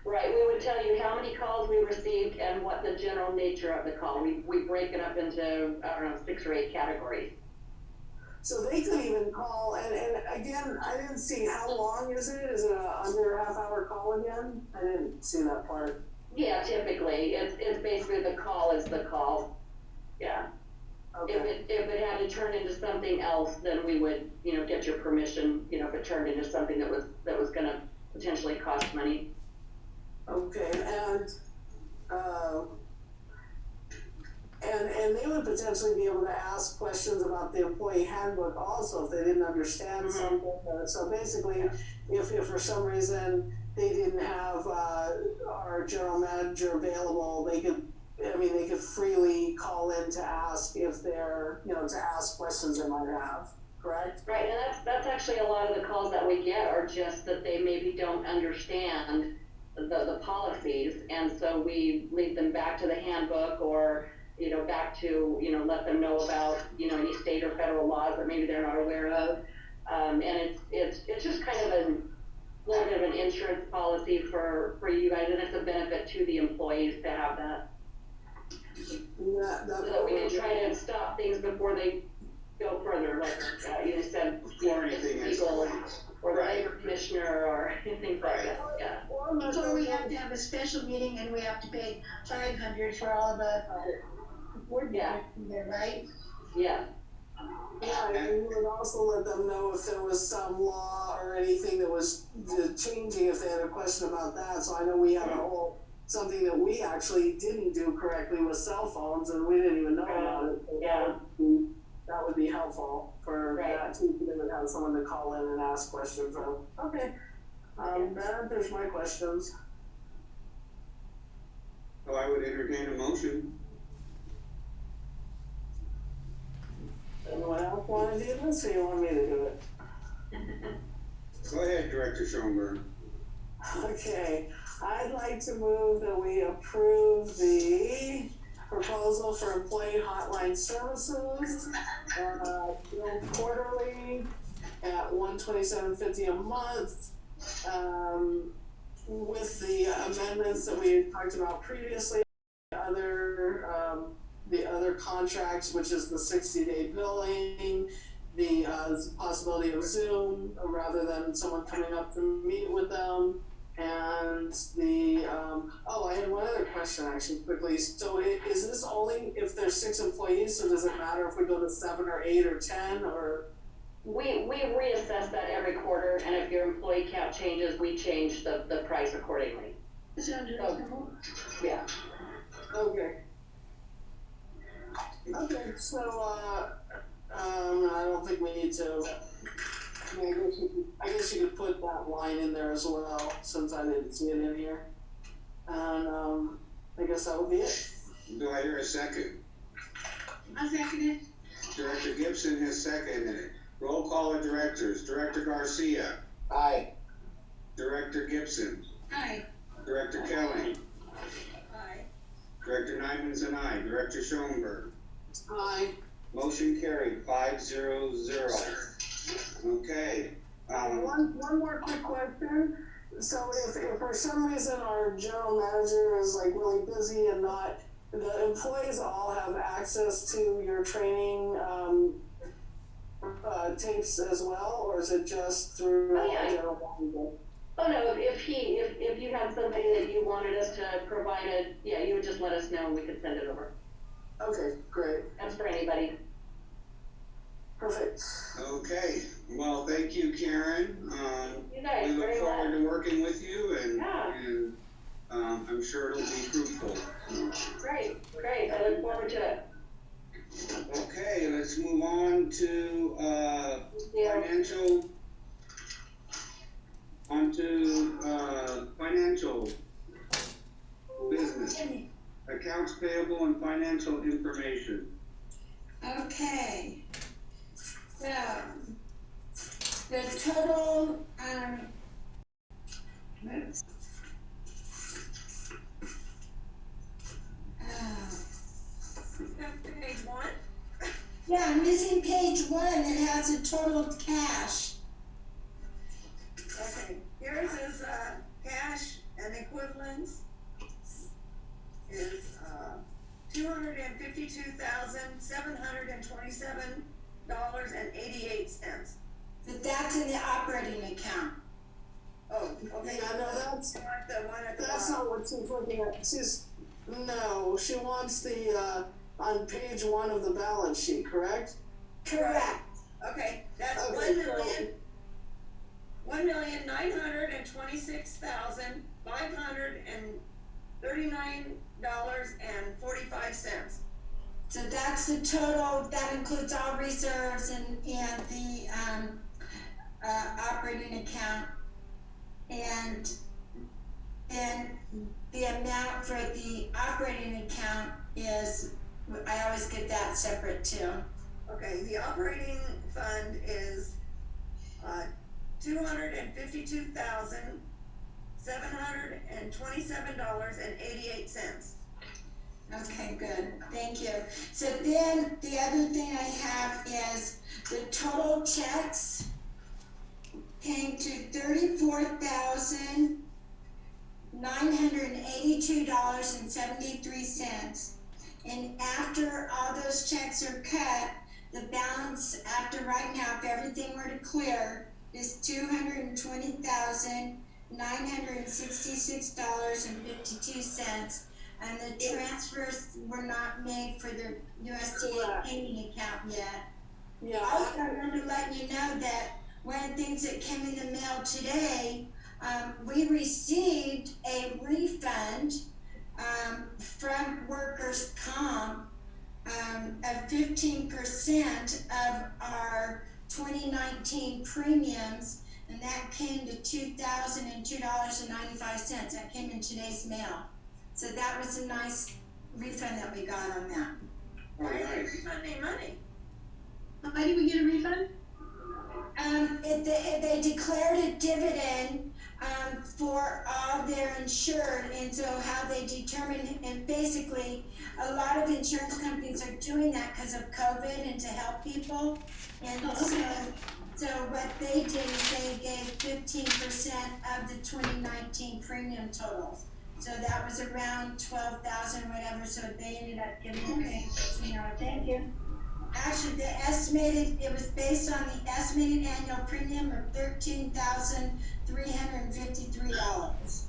Right, we would tell you how many calls we received and what the general nature of the call. We break it up into, I don't know, 6 or 8 categories. So they could even call, and again, I didn't see, how long is it? Is it a under a half-hour call again? I didn't see that part. Yeah, typically, it's basically the call is the call. Yeah. Okay. If it had to turn into something else, then we would, you know, get your permission, you know, if it turned into something that was gonna potentially cost money. Okay, and they would potentially be able to ask questions about the employee handbook also if they didn't understand something. So basically, if for some reason they didn't have our general manager available, they could freely call in to ask if they're, you know, to ask questions they might have, correct? Right, and that's actually a lot of the calls that we get are just that they maybe don't understand the policies, and so we lead them back to the handbook or, you know, back to, you know, let them know about, you know, any state or federal laws that maybe they're not aware of. And it's just kind of a little bit of an insurance policy for you guys, and it's a benefit to the employees to have that. So that we can try to stop things before they go further, like you said, Before anything escalates. or the labor commissioner or things like that, yeah. So we have to have a special meeting and we have to pay $500 for all the board members there, right? Yeah, Yeah, and we would also let them know if there was some law or anything that was changing, if they had a question about that. So I know we had something that we actually didn't do correctly with cell phones, and we didn't even know about it. So yeah. that would be helpful for that too. They would have someone to call in and ask questions. So, okay, that answers my questions. So I would entertain a motion. Anyone else want to do this, or you want me to do it? Go ahead, Director Schoenberg. Okay, I'd like to move that we approve the proposal for employee hotline services, billed quarterly at $127.50 a month, with the amendments that we had talked about previously. The other contracts, which is the 60-day billing, the possibility of Zoom rather than someone coming up to meet with them, and the I had one other question actually quickly. So is this only if there's 6 employees? So does it matter if we go to 7 or 8 or 10 or? We reassess that every quarter, and if your employee count changes, we change the price accordingly. Sounds reasonable. Yeah. Okay. Okay, so I don't think we need to. I guess you could put that line in there as well, since I didn't see it in here. And I guess that would be it. Do I hear a second? I'll second it. Director Gibson has seconded it. Roll call of directors. Director Garcia. Aye. Director Gibson. Aye. Director Kelly. Aye. Director Nyman's an aye. Director Schoenberg. Aye. Motion carried 500. Okay. One more quick question. So if for some reason our general manager is like really busy and not, the employees all have access to your training tapes as well, or is it just through general manager? Oh no, if you have something that you wanted us to provide you would just let us know and we could send it over. Okay, great. That's for anybody. Perfect. Okay. Well, thank you, Karen. You guys We look very forward much. to working with you, and Yeah. I'm sure it'll be fruitful. Great. I look forward to it. Okay, let's move on to financial business, accounts payable and financial information. Okay. So, the total, oops. Page one? Yeah, I'm missing page 1 that has a total of cash. Okay, here's his, cash and equivalents is, $252,727.88. But that's in the operating account. Oh, okay. Yeah, no, that's, You want the one at the that's bottom? not what she's looking at. No, she wants the, on page 1 of the balance sheet, correct? Correct. Okay, that's Okay, $1,926,539.45. So that's the total, that includes all reserves and the, operating account. And then the amount for the operating account is, I always get that separate too. Okay, the operating fund is, $252,727.88. Okay, good, thank you. So then the other thing I have is the total checks came to $34,982.73. And after all those checks are cut, the balance after right now, if everything were to clear, is $220,966.52. And the transfers were not made for the USDA paying account yet. Yeah. Also, I wanted to let you know that one of the things that came in the mail today, we received a refund from workers' comp of 15% of our 2019 premiums, and that came to $2,002.95. That came in today's mail. So that was a nice refund that we got on that. Why are they refunding money? Why did we get a refund? They declared a dividend for all their insured, and so how they determine, and basically a lot of insurance companies are doing that because of COVID and to help people. And so what they did is they gave 15% of the 2019 premium total. So that was around 12,000 or whatever, so they ended up giving me, thank you. Actually, it was based on the estimated annual premium of $13,353.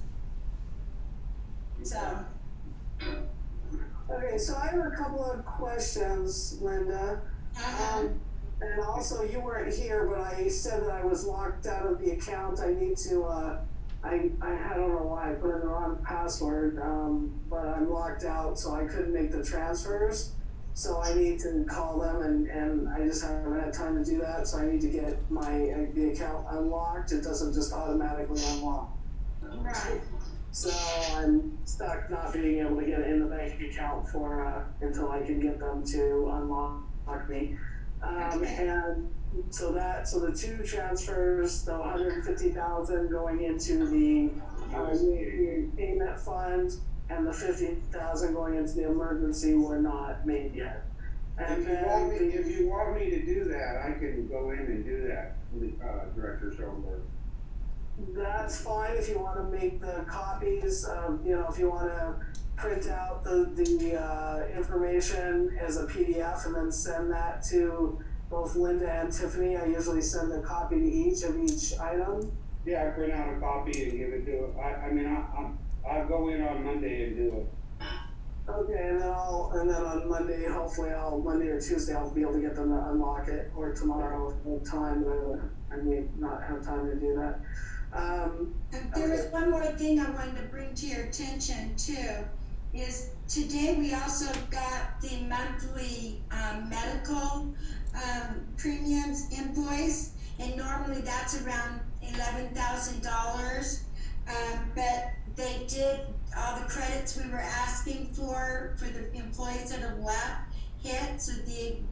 So. Okay, so I have a couple of questions, Linda. And also, you weren't here, but I said that I was locked out of the account. I need to, I don't know why I put in the wrong password, but I'm locked out, so I couldn't make the transfers. So I need to call them, and I just haven't had time to do that. So I need to get the account unlocked. It doesn't just automatically unlock. Right. So I'm stuck not being able to get in the bank account until I can get them to unlock me. And so the two transfers, the $150,000 going into the payment fund, and the $50,000 going into the emergency were not made yet. And if you want me to do that, I can go in and do that, Director Schoenberg. That's fine if you want to make the copies. If you want to print out the information as a PDF and then send that to both Linda and Tiffany. I usually send a copy to each item. Yeah, I print out a copy and give it to I'll go in on Monday and do it. Okay, and then on Monday, hopefully Monday or Tuesday, I'll be able to get them to unlock it, or tomorrow with time, but I may not have time to do that. There was one more thing I wanted to bring to your attention too, is today we also got the monthly medical premiums invoice, and normally that's around $11,000, but they did all the credits we were asking for the employees that have left, hit, so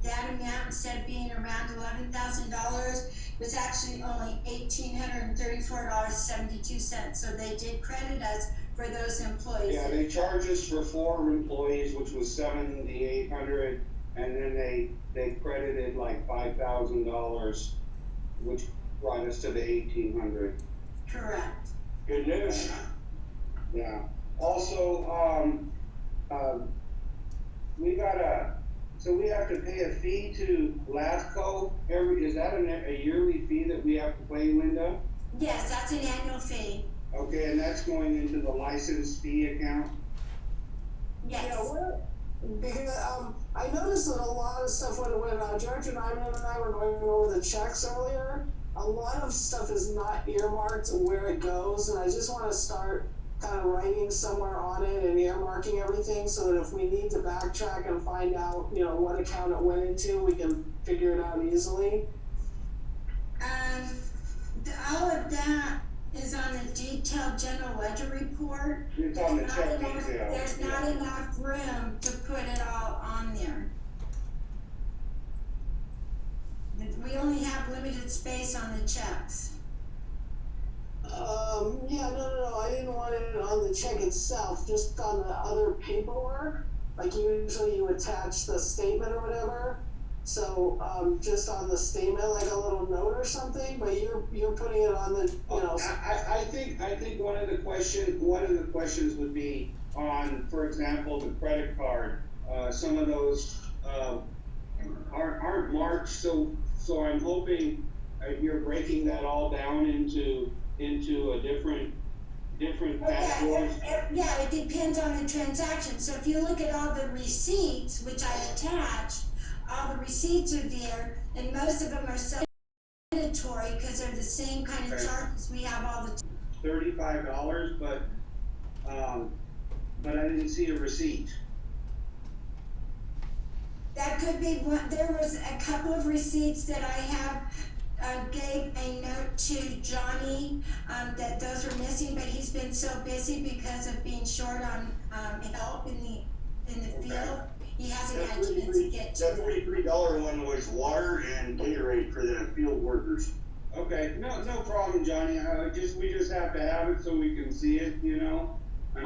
that amount, instead of being around $11,000, was actually only $1,834.72. So they did credit us for those employees. Yeah, they charged us for 4 employees, which was $7,800, and then they credited like $5,000, which brought us to the 1,800. Correct. Good news. Yeah. Also, we have to pay a fee to LAFCO is that a yearly fee that we have to pay, Linda? Yes, that's an annual fee. Okay, and that's going into the license fee account? Yes. Yeah, because I noticed that a lot of stuff when George and I were going over the checks earlier, a lot of stuff is not earmarked where it goes, and I just want to start kind of writing somewhere on it and earmarking everything so that if we need to backtrack and find out, what account it went into, we can figure it out easily. All of that is on the detailed general ledger report. It's on the check detail. There's not enough room to put it all on there. We only have limited space on the checks. Yeah, no, I didn't want it on the check itself, just on the other paperwork. Like usually you attach the statement or whatever. So, just on the statement, like a little note or something, but you're putting it on the, I think one of the questions would be on, for example, the credit card. Some of those, aren't marked, so I'm hoping you're breaking that all down into a different categories. Yeah, it depends on the transaction. So if you look at all the receipts, which I attached, all the receipts are there, and most of them are self-explanatory because they're the same kind of charges we have all the time. $35, but I didn't see a receipt. That could be one. There was a couple of receipts that I have gave a note to Johnny that those were missing, but he's been so busy because of being short on help in the field. He hasn't had a chance to get to that. that. $43 one was water and Gatorade for the field workers. Okay, no problem, Johnny. We just have to have it so we can see it, I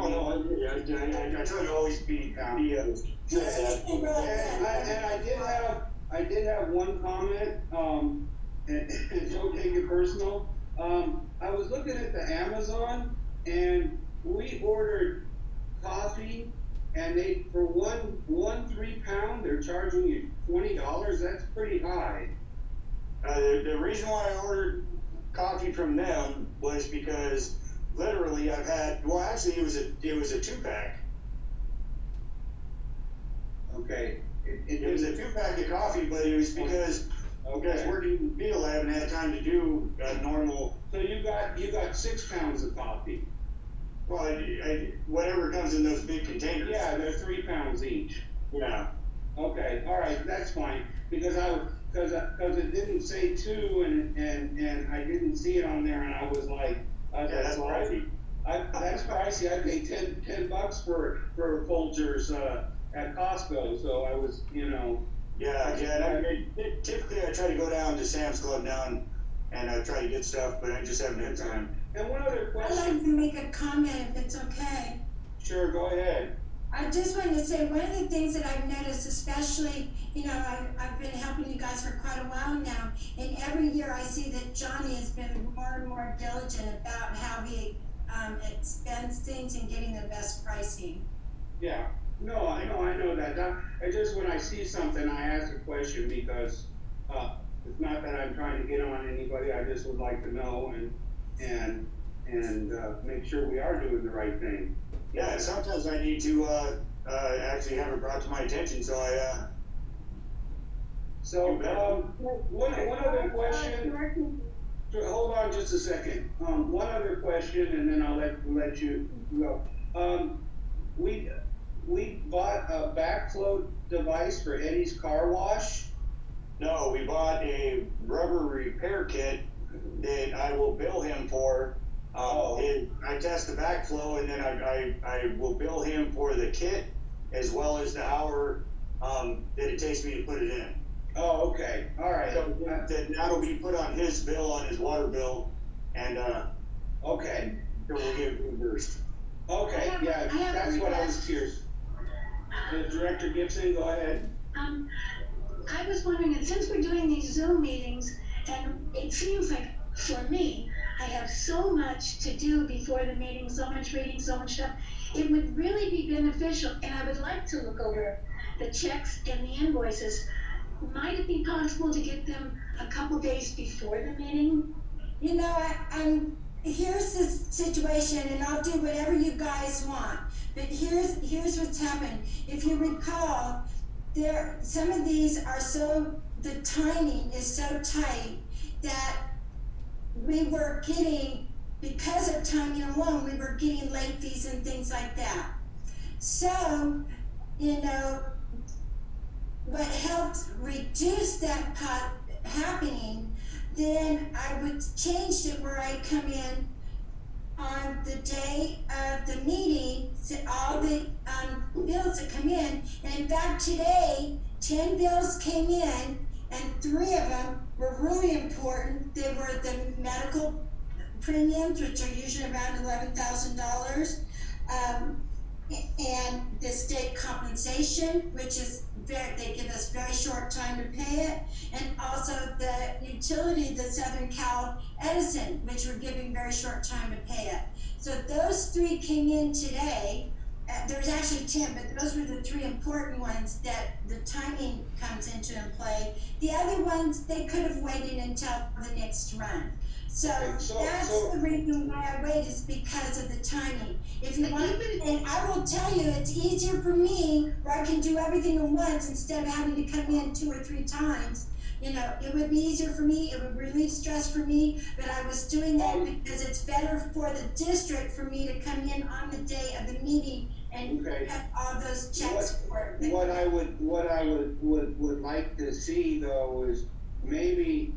try to always be and I did have one comment, and don't take it personal. I was looking at the Amazon, and we ordered coffee, and they, for one 3-pound, they're charging you $20. That's pretty high. The reason why I ordered coffee from them was because literally I've had, well, actually it was a 2-pack. Okay. It was a 2-pack of coffee, but it was because I was working in the field. I haven't had time to do a normal. So you got 6 pounds of coffee. Well, whatever comes in those big containers. Yeah, they're 3 pounds each. Yeah. Okay, all right, that's fine, because it didn't say 2, and I didn't see it on there, and I was like, that's pricey. That's pricey. I paid $10 for Folgers at Costco, so I was, Yeah. Typically I try to go down to Sam's Club now and try to get stuff, but I just haven't had time. And one other I'd question. like to make a comment if it's okay. Sure, go ahead. I just wanted to say, one of the things that I've noticed, especially, I've been helping you guys for quite a while now, and every year I see that Johnny has been more and more diligent about how he expends things and getting the best pricing. Yeah, no, I know that. I just, when I see something, I ask a question, because it's not that I'm trying to get on anybody. I just would like to know and make sure we are doing the right thing. Yeah, sometimes I need to actually have it brought to my attention, so I. So one other question. Hold on just a second. One other question, and then I'll let you go. We bought a backflow device for Eddie's car wash. No, we bought a rubber repair kit that I will bill him for. I test the backflow, and then I will bill him for the kit as well as the hour that it takes me to put it in. Oh, okay, all right. So that that'll be put on his bill, on his water bill, and, Okay, it will get reimbursed. okay, yeah, I have a that's what I was request. curious. Director Gibson, go ahead. I was wondering, and since we're doing these Zoom meetings, and it seems like, for me, I have so much to do before the meeting, so much reading, so much stuff, it would really be beneficial, and I would like to look over the checks and the invoices. Might it be possible to get them a couple days before the meeting? You know, here's the situation, and I'll do whatever you guys want. But here's what's happened. If you recall, some of these are the timing is so tight that we were getting, because of timing alone, we were getting late fees and things like that. So, you know, what helped reduce that pot happening, then I would change it where I come in on the day of the meeting, so all the bills that come in. And in fact, today, 10 bills came in, and 3 of them were really important. They were the medical premiums, which are usually around $11,000, and the state compensation, which is they give us very short time to pay it, and also the utility, the Southern Cal Edison, which we're giving very short time to pay it. So those 3 came in today. There's actually 10, but those were the 3 important ones that the timing comes into play. The other ones, they could have waited until the next run. So that's the reason why I wait, is because of the timing. If you want, and I will tell you, it's easier for me where I can do everything at once instead of having to come in 2 or 3 times. You know, it would be easier for me, it would relieve stress for me, but I was doing that because it's better for the district for me to come in on the day of the meeting and have all those checks for it. What I would like to see though is maybe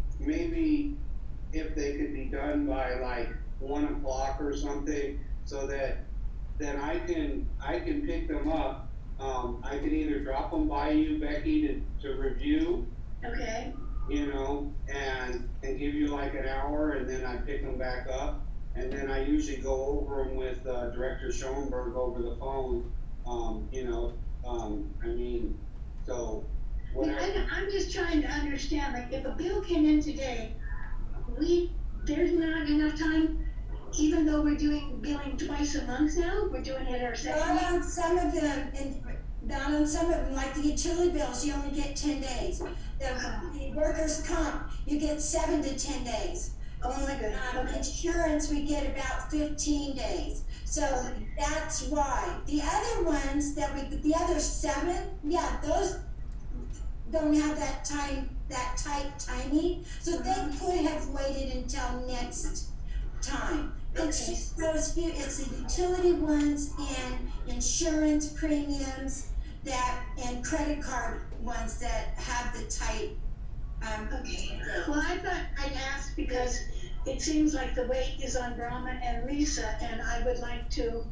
if they could be done by like 1 o'clock or something, so that then I can pick them up. I can either drop them by you, Becky, to review. Okay. You know, and give you like an hour, and then I pick them back up, and then I usually go over them with Director Schoenberg over the phone. You know, I mean, so whatever. I'm just trying to understand, like, if a bill came in today, there's not enough time, even though we're doing billing twice a month now, we're doing it our second week. Not on some of them, like the utility bills, you only get 10 days. The workers' comp, you get 7 to 10 days. Oh my goodness. Insurance, we get about 15 days. So that's why. The other ones the other 7, yeah, those don't have that tight timing. So they could have waited until next time. It's just those few, it's the utility ones and insurance premiums and credit card ones that have the tight, Okay. Well, I thought I'd ask because it seems like the weight is on Brahma and Lisa, and I would like to,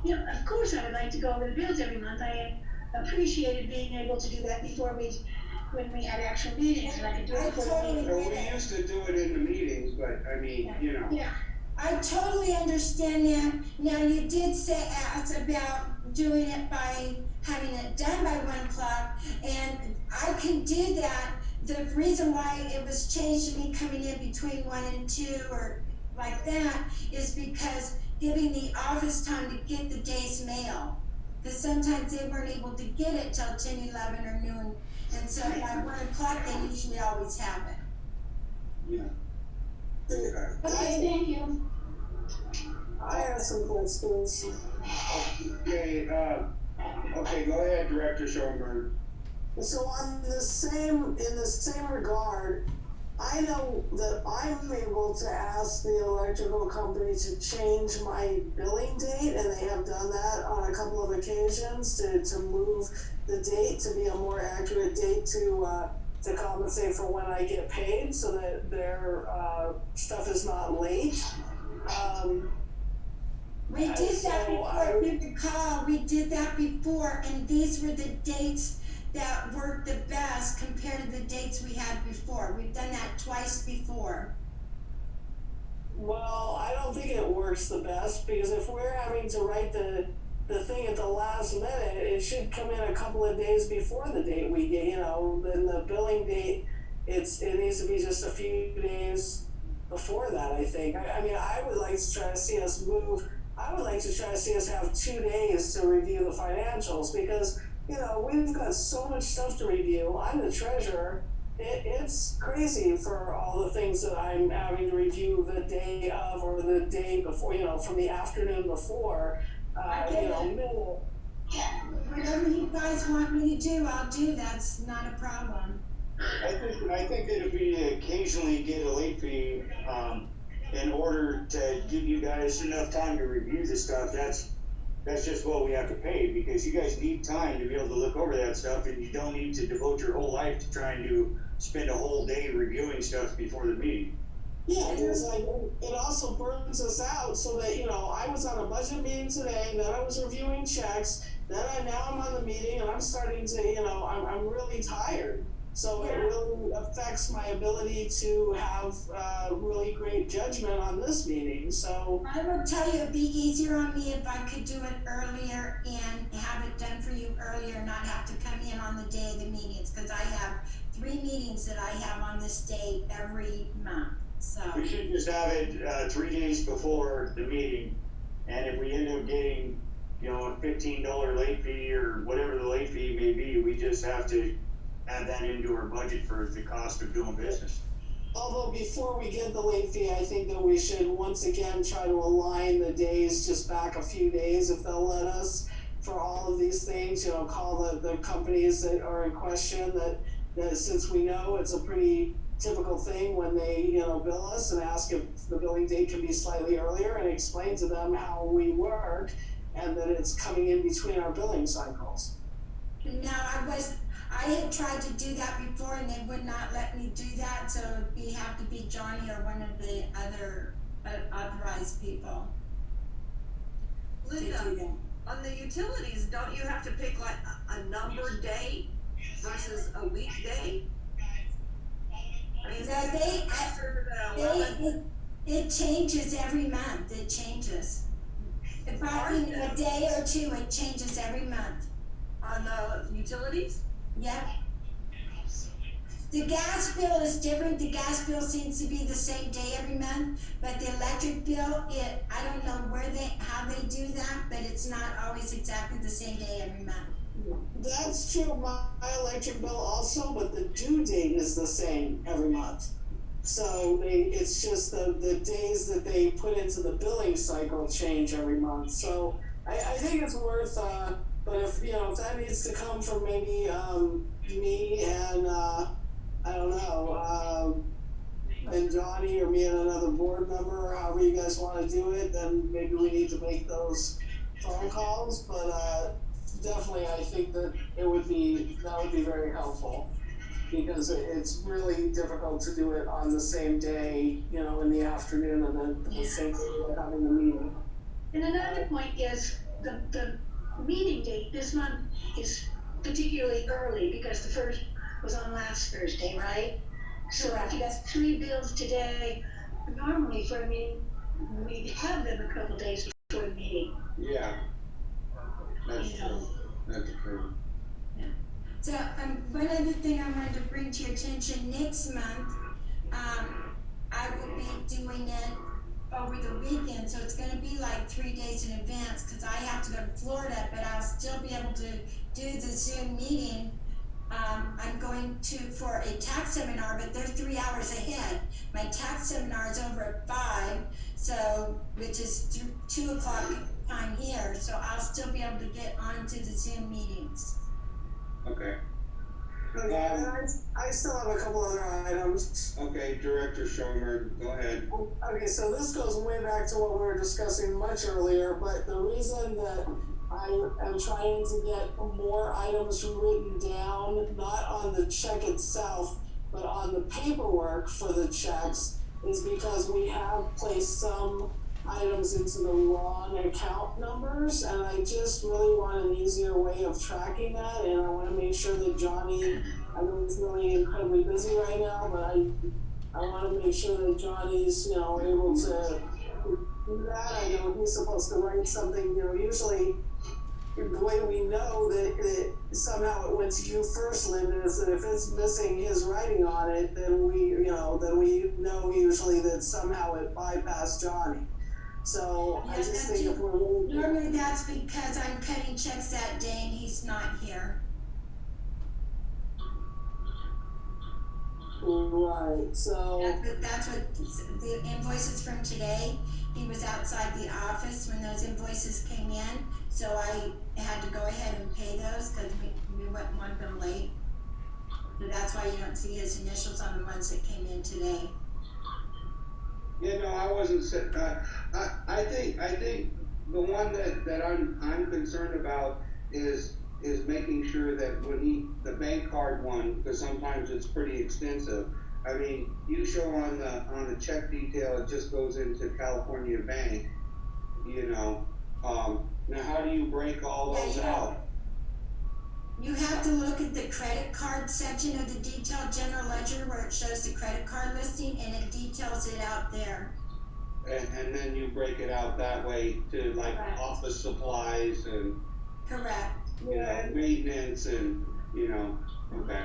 you know, of course I would like to go over the bills every month. I appreciated being able to do that when we had actual meetings, and I could do it before the meeting. So we used to do it in the meetings, but I mean, you know. Yeah. I totally understand that. Now, you did ask about doing it by having it done by 1 o'clock, and I can do that. The reason why it was changed to me coming in between 1 and 2 or like that is because giving the office time to get the day's mail. Because sometimes they weren't able to get it till 10, 11 or noon. And so by 1 o'clock, they usually always have it. Yeah. Okay, thank you. I have some questions. Okay, go ahead, Director Schoenberg. So in the same regard, I know that I'm able to ask the electrical company to change my billing date, and they have done that on a couple of occasions to move the date to be a more accurate date to compensate for when I get paid, so that their stuff is not late. We did that before, if you recall, we did that before, and these were the dates that work the best compared to the dates we had before? We've done that twice before. Well, I don't think it works the best, because if we're having to write the thing at the last minute, it should come in a couple of days before the date we get, then the billing date, it needs to be just a few days before that, I think. I mean, I would like to try to see us have 2 days to review the financials, because, we've got so much stuff to review. I'm the treasurer. It's crazy for all the things that I'm having to review the day of or the day before, from the afternoon before. Whatever you guys want me to do, I'll do. That's not a problem. I think that if we occasionally get a late fee, in order to give you guys enough time to review the stuff, that's just what we have to pay, because you guys need time to be able to look over that stuff, and you don't need to devote your whole life to trying to spend a whole day reviewing stuff before the meeting. Yeah, because it also burns us out, so that, I was on a budget meeting today, then I was reviewing checks, now I'm on the meeting, and I'm starting to, I'm really tired. So it really affects my ability to have really great judgment on this meeting. So I will tell you, it'd be easier on me if I could do it earlier and have it done for you earlier, not have to come in on the day of the meetings, because I have 3 meetings that I have on this day every month. So we should just have it 3 days before the meeting, and if we end up getting, a $15 late fee or whatever the late fee may be, we just have to add that into our budget for the cost of doing business. Although before we get the late fee, I think that we should once again try to align the days just back a few days, if they'll let us, for all of these things. Call the companies that are in question, that since we know it's a pretty typical thing when they bill us, and ask if the billing date can be slightly earlier, and explain to them how we work and that it's coming in between our billing cycles. now I had tried to do that before, and they would not let me do that, so it'd have to be Johnny or one of the other authorized people. Linda, on the utilities, don't you have to pick like a numbered day versus a weekday? I mean, it changes every month. It changes. Probably in a day or two, it changes every month. On the utilities? Yep. The gas bill is different. The gas bill seems to be the same day every month, but the electric bill, I don't know how they do that, but it's not always exactly the same day every month. That's true of my electric bill also, but the due date is the same every month. So it's just the days that they put into the billing cycle change every month. So I think it's worth, but if that needs to come from maybe me and I don't know, and Johnny, or me and another board member, or however you guys want to do it, then maybe we need to make those phone calls. But definitely, I think that would be very helpful, because it's really difficult to do it on the same day, in the afternoon, and then the same day we're having the meeting. And another point is the meeting date this month is particularly early, because the first was on last Thursday, right? So if you got 3 bills today, normally for a meeting, we have them a couple days before the meeting. Yeah. That's true. That's true. So one other thing I wanted to bring to your attention, next month, I will be doing it over the weekend, so it's going to be like 3 days in advance, because I have to go to Florida, but I'll still be able to do the Zoom meeting. I'm going for a tax seminar, but they're 3 hours ahead. My tax seminar is over at 5, so which is 2 o'clock time here, so I'll still be able to get onto the Zoom meetings. Okay. I still have a couple other items. Okay, Director Schomer, go ahead. Okay, so this goes way back to what we were discussing much earlier, but the reason that I am trying to get more items written down, not on the check itself, but on the paperwork for the checks, is because we have placed some items into the wrong account numbers, and I just really want an easier way of tracking that, and I wanna make sure that Johnny, I know he's really incredibly busy right now, but I wanna make sure that Johnny's, able to do that. I know he's supposed to write something, usually the way we know that somehow it went to you first, Linda, is that if it's missing his writing on it, then we know usually that somehow it bypassed Johnny. So I just think if we're really. Normally that's because I'm cutting checks that day and he's not here. Right, so. That's what the invoices from today, he was outside the office when those invoices came in, so I had to go ahead and pay those because we wouldn't want them late. So that's why you don't see his initials on the ones that came in today. Yeah, no, I wasn't, I think the one that I'm concerned about is making sure that when the bank card one, because sometimes it's pretty extensive. I mean, you show on the check detail, it just goes into California Bank, now how do you break all those out? You have to look at the credit card section of the detailed general ledger where it shows the credit card listing and it details it out there. And then you break it out that way to like Correct. Office supplies and Correct. maintenance and okay.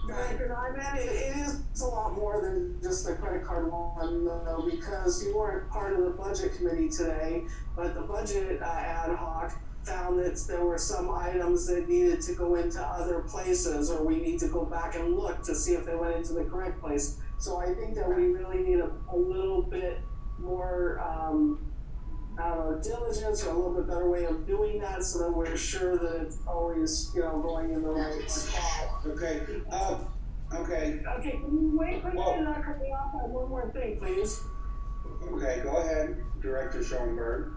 Right, but I meant it is a lot more than just the credit card one, though, because you weren't part of the budget committee today, but the budget ad hoc found that there were some items that needed to go into other places, or we need to go back and look to see if they went into the correct place. So I think that we really need a little bit more, diligence, or a little bit better way of doing that, so that we're sure that it's always, going in the right spot. Okay, okay. Okay, can you wait for Well, me to not cut me off on one more thing, please? Okay, go ahead, Director Schoenberg.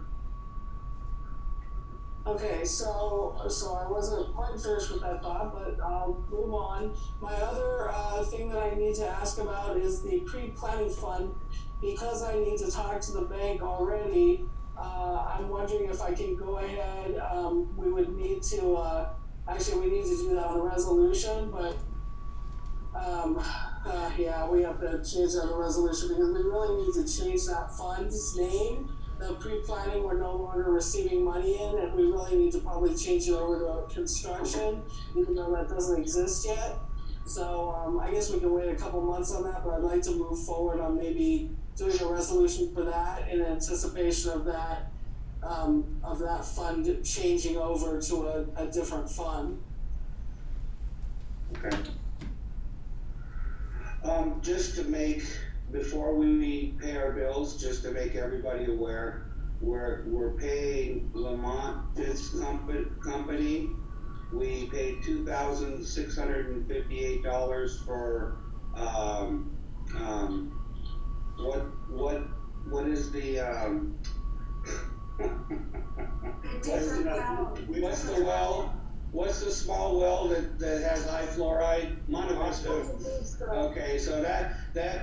Okay, so I wasn't quite finished with that thought, but I'll move on. My other thing that I need to ask about is the pre-planning fund. Because I need to talk to the bank already, I'm wondering if I can go ahead, we would need to, actually we need to do that on the resolution, but we have to change that on the resolution because we really need to change that fund's name. The pre-planning, we're no longer receiving money in, and we really need to probably change it over to construction, even though that doesn't exist yet. So I guess we can wait a couple months on that, but I'd like to move forward on maybe doing a resolution for that in anticipation of that fund changing over to a different fund. Okay. Just to make, before we pay our bills, just to make everybody aware, we're paying Lamont Fitz Company. We paid $2,658 for, what is the, what's the well? What's the small well that has high fluoride? Monte Vista. Okay, so that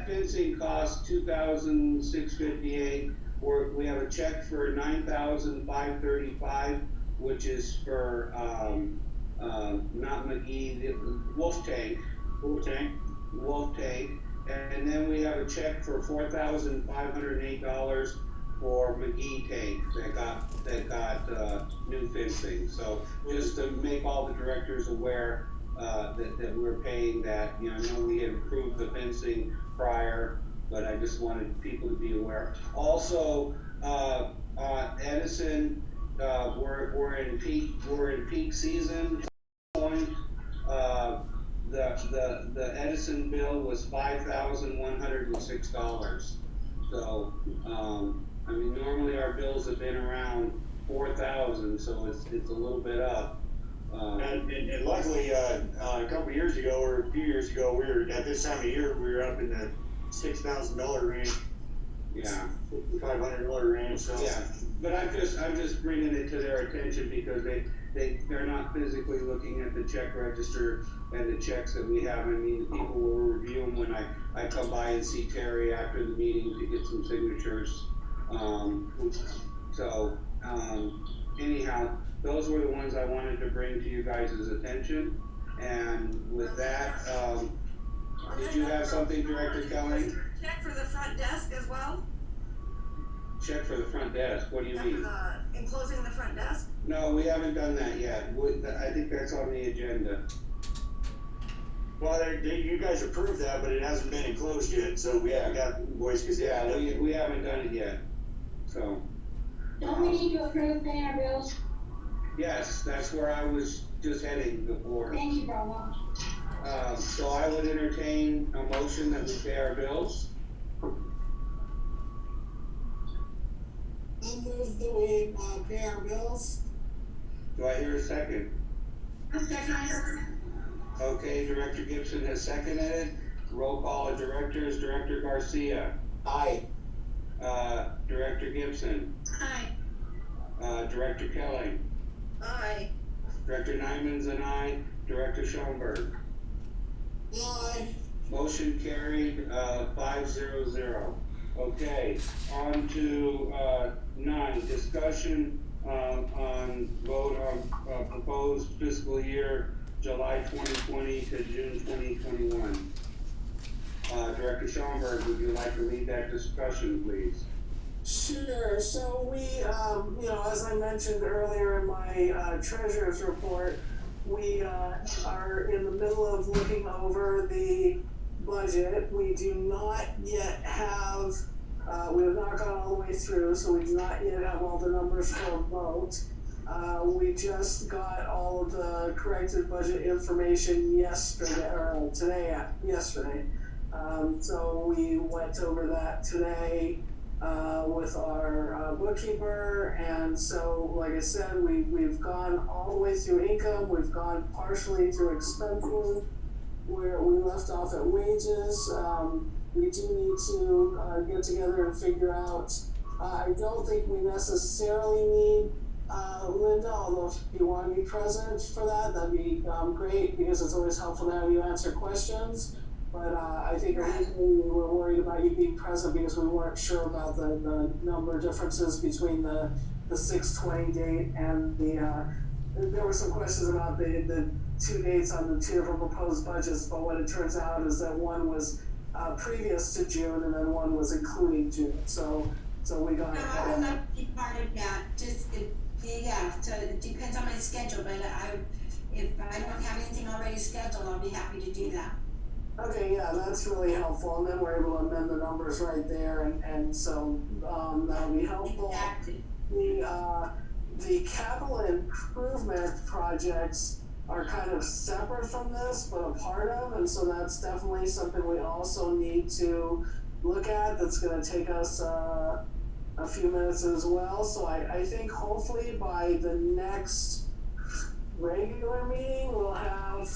fencing costs $2,658. We have a check for $9,535, which is for not McGee, the Wolf Tank. And then we have a check for $4,508 for McGee Tank that got new fencing. So just to make all the directors aware that we're paying that. I know we had approved the fencing prior, but I just wanted people to be aware. Also, Edison, we're in peak season. The Edison bill was $5,106. So normally our bills have been around 4,000, so it's a little bit up. And luckily, a couple of years ago, or a few years ago, we were at this time of year, we were up in the $6,000 range. Yeah. $500 range. So. Yeah, but I'm just bringing it to their attention because they're not physically looking at the check register and the checks that we have. The people will review them when I come by and see Terry after the meeting to get some signatures. Anyhow, those were the ones I wanted to bring to you guys' attention. And with that, did you have something, Director Kelly? Check for the front desk as well? Check for the front desk, what do you mean? Enclosing the front desk? No, we haven't done that yet. I think that's on the agenda. Well, you guys approved that, but it hasn't been enclosed yet, so we haven't got invoice, because we haven't done it yet, so. Don't we need to approve paying our bills? Yes, that's where I was just heading before. Thank you, Bravo. So I would entertain a motion that we pay our bills. I'll move that we, pay our bills. Do I hear a second? Second. Okay, Director Gibson has seconded it. Roll call of directors, Director Garcia. Aye. Director Gibson. Aye. Director Kelly. Aye. Director Nyman's an aye. Director Schoenberg. Aye. Motion carried, 5-0-0. Okay, on to 9, discussion on vote on proposed fiscal year July 2020 to June 2021. Director Schoenberg, would you like to lead that discussion, please? Sure, so we, as I mentioned earlier in my treasurer's report, we are in the middle of looking over the budget. We do not yet have, we have not gone all the way through, so we do not yet have all the numbers for a vote. We just got all of the corrected budget information yesterday. So we went over that today with our bookkeeper, and so like I said, we've gone all the way through income, we've gone partially through expenses, where we left off at wages. We do need to get together and figure out, I don't think we necessarily need Linda, although if you want to be present for that, that'd be great, because it's always helpful to have you answer questions. But I think originally we were worried about you being present because we weren't sure about the number differences between the 6/20 date and there were some questions about the 2 dates on the 2 different proposed budgets, but what it turns out is that one was previous to June and then one was including June, so we got. No, I would love to be part of that, so it depends on my schedule, but if I don't have anything already scheduled, I'll be happy to do that. Okay, yeah, that's really helpful, and then we're able to amend the numbers right there, and so, that'll be helpful. Exactly. The capital improvement projects are kind of separate from this, but a part of, and so that's definitely something we also need to look at. That's gonna take us, a few minutes as well, so I think hopefully by the next regular meeting, we'll have,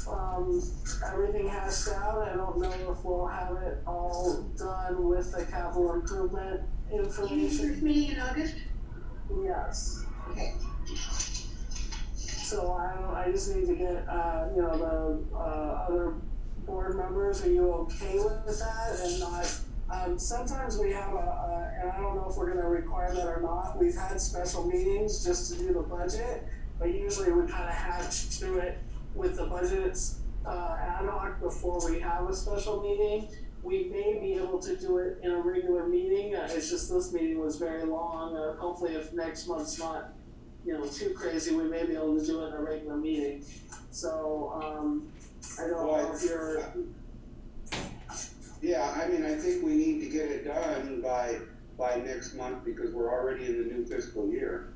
everything hashed out. I don't know if we'll have it all done with the capital improvement information. First meeting in August? Yes. Okay. So I just need to get, the, other board members, are you okay with that and not, sometimes we have and I don't know if we're gonna require that or not, we've had special meetings just to do the budget, but usually we kind of hatch through it with the budgets ad hoc before we have a special meeting. We may be able to do it in a regular meeting, it's just this meeting was very long, hopefully if next month's not, too crazy, we may be able to do it in a regular meeting. So, I don't know if you're. Yeah, I mean, I think we need to get it done by next month because we're already in the new fiscal year.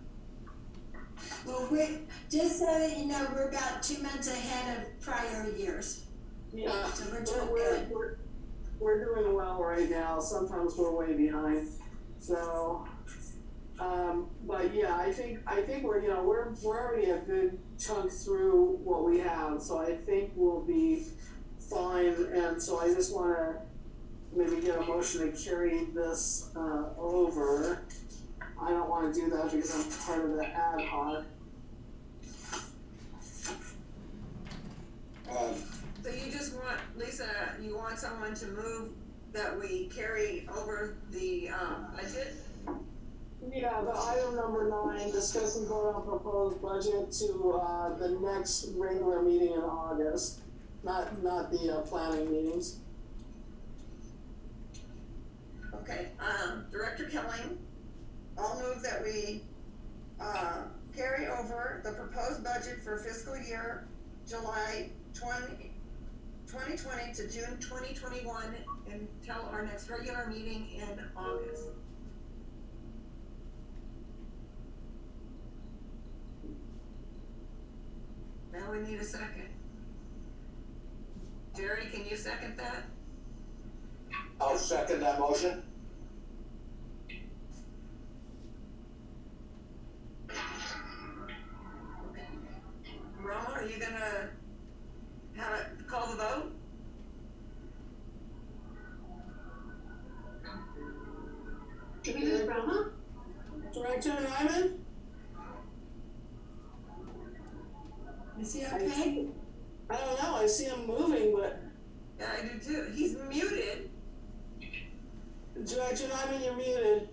Well, just so that you know, we're about 2 months ahead of prior years. Yeah, So we're doing good. We're doing well right now. Sometimes we're way behind. So, but yeah, I think we're already a good chunk through what we have. So I think we'll be fine. And so I just want to maybe get a motion to carry this over. I don't want to do that because I'm part of the ad hoc. So you just want, Lisa, you want someone to move that we carry over the budget? Yeah, the item number 9, discuss and vote on proposed budget to, the next regular meeting in August, not the, planning meetings. Okay, Director Kelling, I'll move that we, carry over the proposed budget for fiscal year July 2020 to June 2021 until our next regular meeting in August. Now we need a second. Jerry, can you second that? I'll second that motion. Roma, are you gonna have it, call the vote? Did we lose Brahma? Director Nyman? Is he okay? I don't know, I see him moving, but Yeah, I do too. He's muted. Director Nyman, you're muted.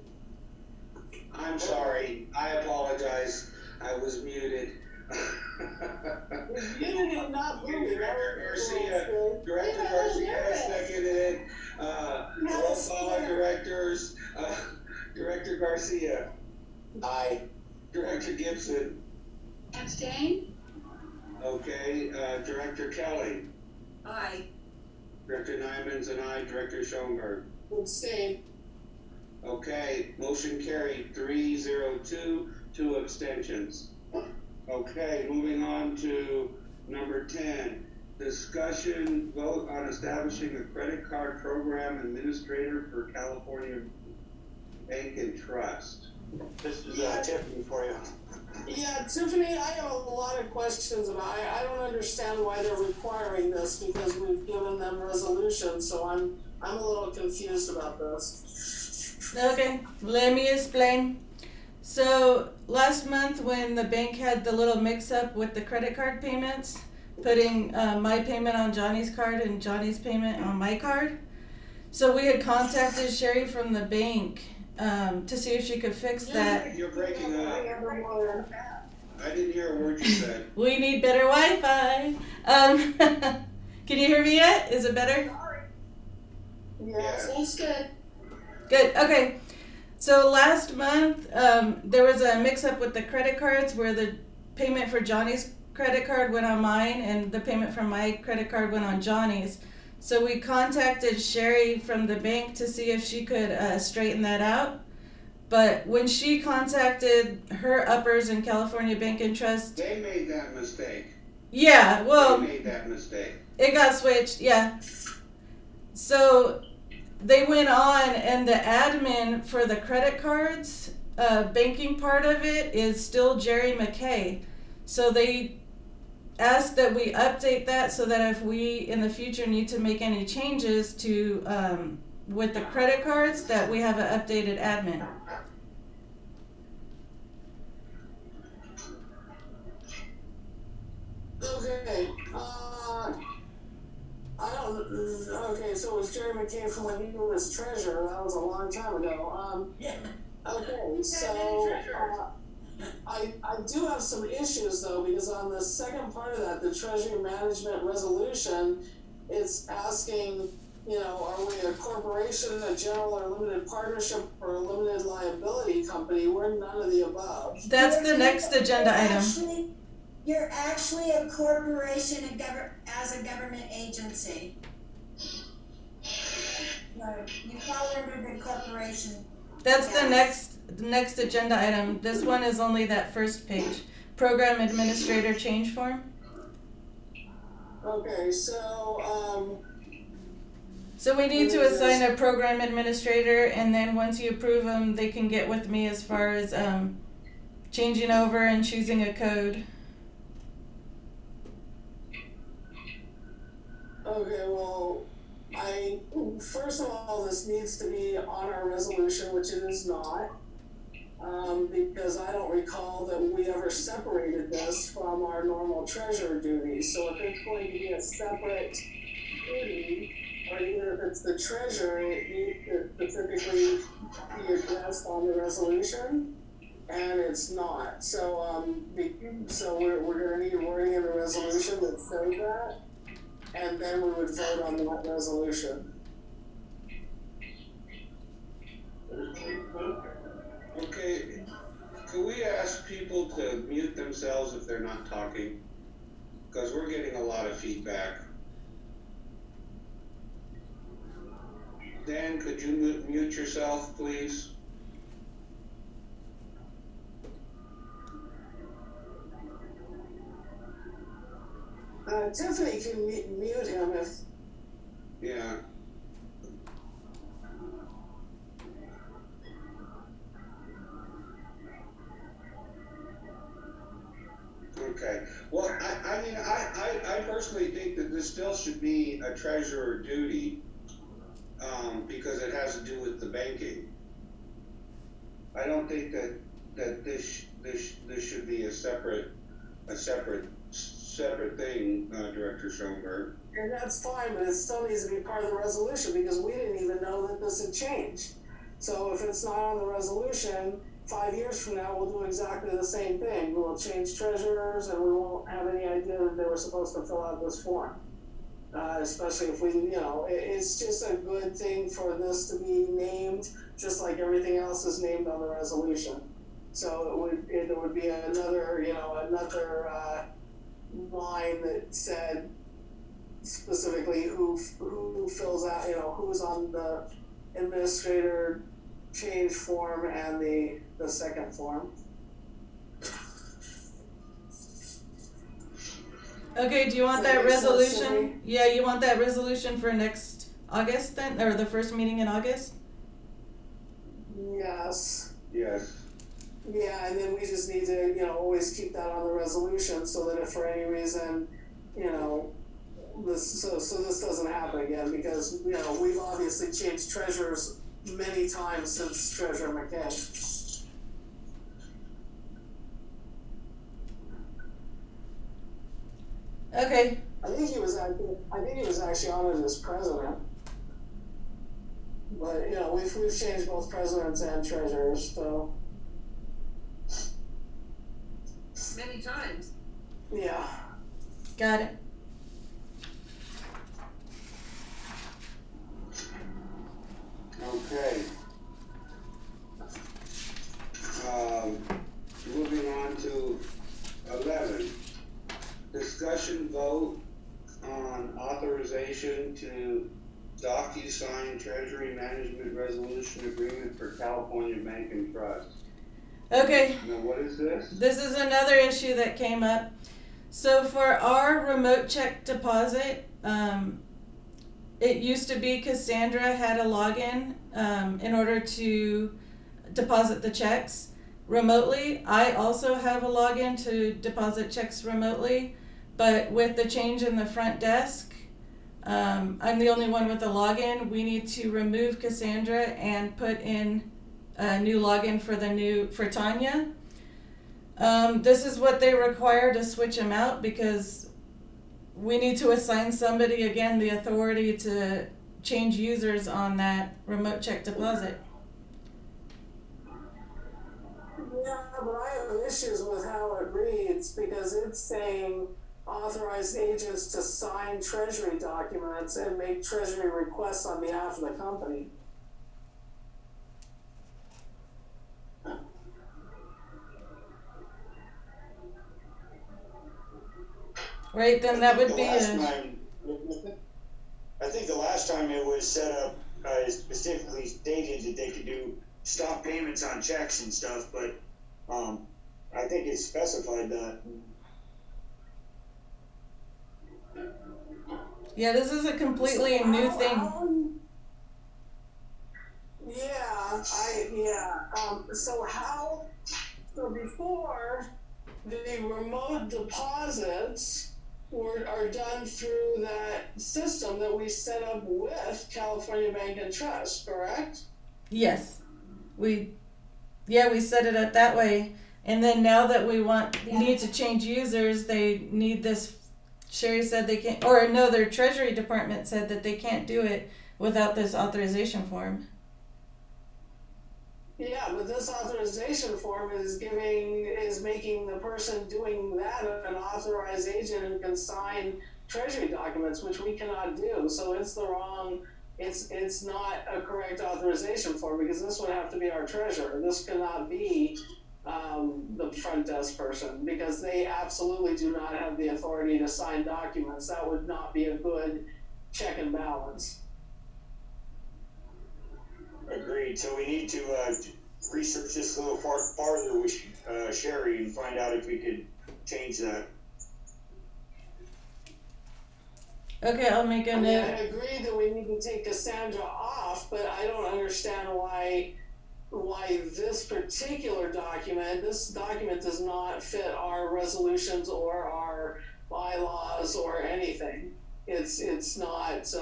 I'm sorry, I apologize, I was muted. You're muted and not moving. Director Garcia seconded it, roll call on directors, Director Garcia, Aye. Director Gibson, Abstain? okay, Director Kelly, Aye. Director Nyman's and I, Director Schoenberg. Abstain. Okay, motion carried, 302, 2 abstentions. Okay, moving on to number 10, discussion, vote on establishing a credit card program administrator for California Bank and Trust. This is Tiffany for you. Yeah, Tiffany, I have a lot of questions about, I don't understand why they're requiring this, because we've given them resolutions, so I'm a little confused about this. Okay, let me explain. So last month when the bank had the little mix-up with the credit card payments, putting my payment on Johnny's card and Johnny's payment on my card, so we had contacted Sherry from the bank to see if she could fix that. You're breaking up. I didn't hear a word you said. We need better Wi-Fi. Can you hear me yet? Is it better? Yes. That's good. Good, okay. So last month, there was a mix-up with the credit cards where the payment for Johnny's credit card went on mine and the payment from my credit card went on Johnny's. So we contacted Sherry from the bank to see if she could straighten that out. But when she contacted her uppers in California Bank and Trust, They made that mistake. yeah, well, They made that mistake. it got switched, yeah. So they went on, and the admin for the credit cards, banking part of it is still Jerry McKay. So they asked that we update that so that if we in the future need to make any changes to with the credit cards, that we have an updated admin. Okay, okay, so it was Jerry McKay from when he was treasurer, that was a long time ago, okay, so, I do have some issues though, because on the second part of that, the treasury management resolution, it's asking, are we a corporation, a general or limited partnership, or a limited liability company? We're none of the above. That's the next agenda item. You're actually a corporation as a government agency. No, you fall under the corporation. That's the next agenda item. This one is only that first page. Program administrator change form. Okay, so, So we need to assign a program administrator, and then once you approve them, they can get with me as far as changing over and choosing a code. okay, well, first of all, this needs to be on our resolution, which it is not. Because I don't recall that we ever separated this from our normal treasurer duties. So if it's going to be a separate duty, but even if it's the treasurer, it needs to specifically be addressed on the resolution, and it's not. So, so we're gonna need wording in the resolution that says that, and then we would vote on that resolution. Okay, could we ask people to mute themselves if they're not talking? Because we're getting a lot of feedback. Dan, could you mute yourself, please? Tiffany can mute him if. Yeah. Okay, well, I mean, I personally think that this still should be a treasurer duty, because it has to do with the banking. I don't think that this should be a separate thing, Director Schoenberg. And that's fine, but it still needs to be part of the resolution, because we didn't even know that this had changed. So if it's not on the resolution, 5 years from now, we'll do exactly the same thing. We'll change treasurers, and we won't have any idea that they were supposed to fill out this form. Especially if we, it's just a good thing for this to be named, just like everything else is named on the resolution. So there would be another line that said specifically who fills out, who's on the administrator change form and the second form. Okay, do you want that resolution? Yeah, you want that resolution for next August then, or the first meeting in August? Yes. Yes. Yeah, and then we just need to, always keep that on the resolution so that if for any reason, this doesn't happen again, because, we've obviously changed treasurers many times since Treasurer McKay. Okay. I think he was actually honored as president. But, we've changed both presidents and treasurers, so. Many times. Yeah. Got it. Okay. Moving on to 11. Discussion vote on authorization to DocuSign Treasury Management Resolution Agreement for California Bank and Trust. Okay. Now, what is this? This is another issue that came up. So for our remote check deposit, it used to be Cassandra had a login in order to deposit the checks remotely. I also have a login to deposit checks remotely, but with the change in the front desk, I'm the only one with a login. We need to remove Cassandra and put in a new login for Tanya. This is what they require to switch them out, because we need to assign somebody again the authority to change users on that remote check deposit. Yeah, but I have issues with how it reads, because it's saying authorized agents to sign treasury documents and make treasury requests on behalf of the company. Right, then that would be I think the last time it was set up, specifically stated that they could do stop payments on checks and stuff, but I think it specified that. Yeah, this is a completely new thing. So before, the remote deposits are done through that system that we set up with California Bank and Trust, correct? Yes. We set it up that way. And then now that we need to change users, they need this Sherry said they can't, or no, their Treasury Department said that they can't do it without this authorization form. Yeah, but this authorization form is making the person doing that an authorized agent who can sign treasury documents, which we cannot do. So it's the wrong, it's not a correct authorization form, because this would have to be our treasurer. This cannot be the front desk person, because they absolutely do not have the authority to sign documents. That would not be a good check and balance. Agreed. So we need to research this a little farther with Sherry and find out if we could change that. Okay, I'll make a I mean, I note. agree that we need to take Cassandra off, but I don't understand why this particular document, does not fit our resolutions or our bylaws or anything. It's not,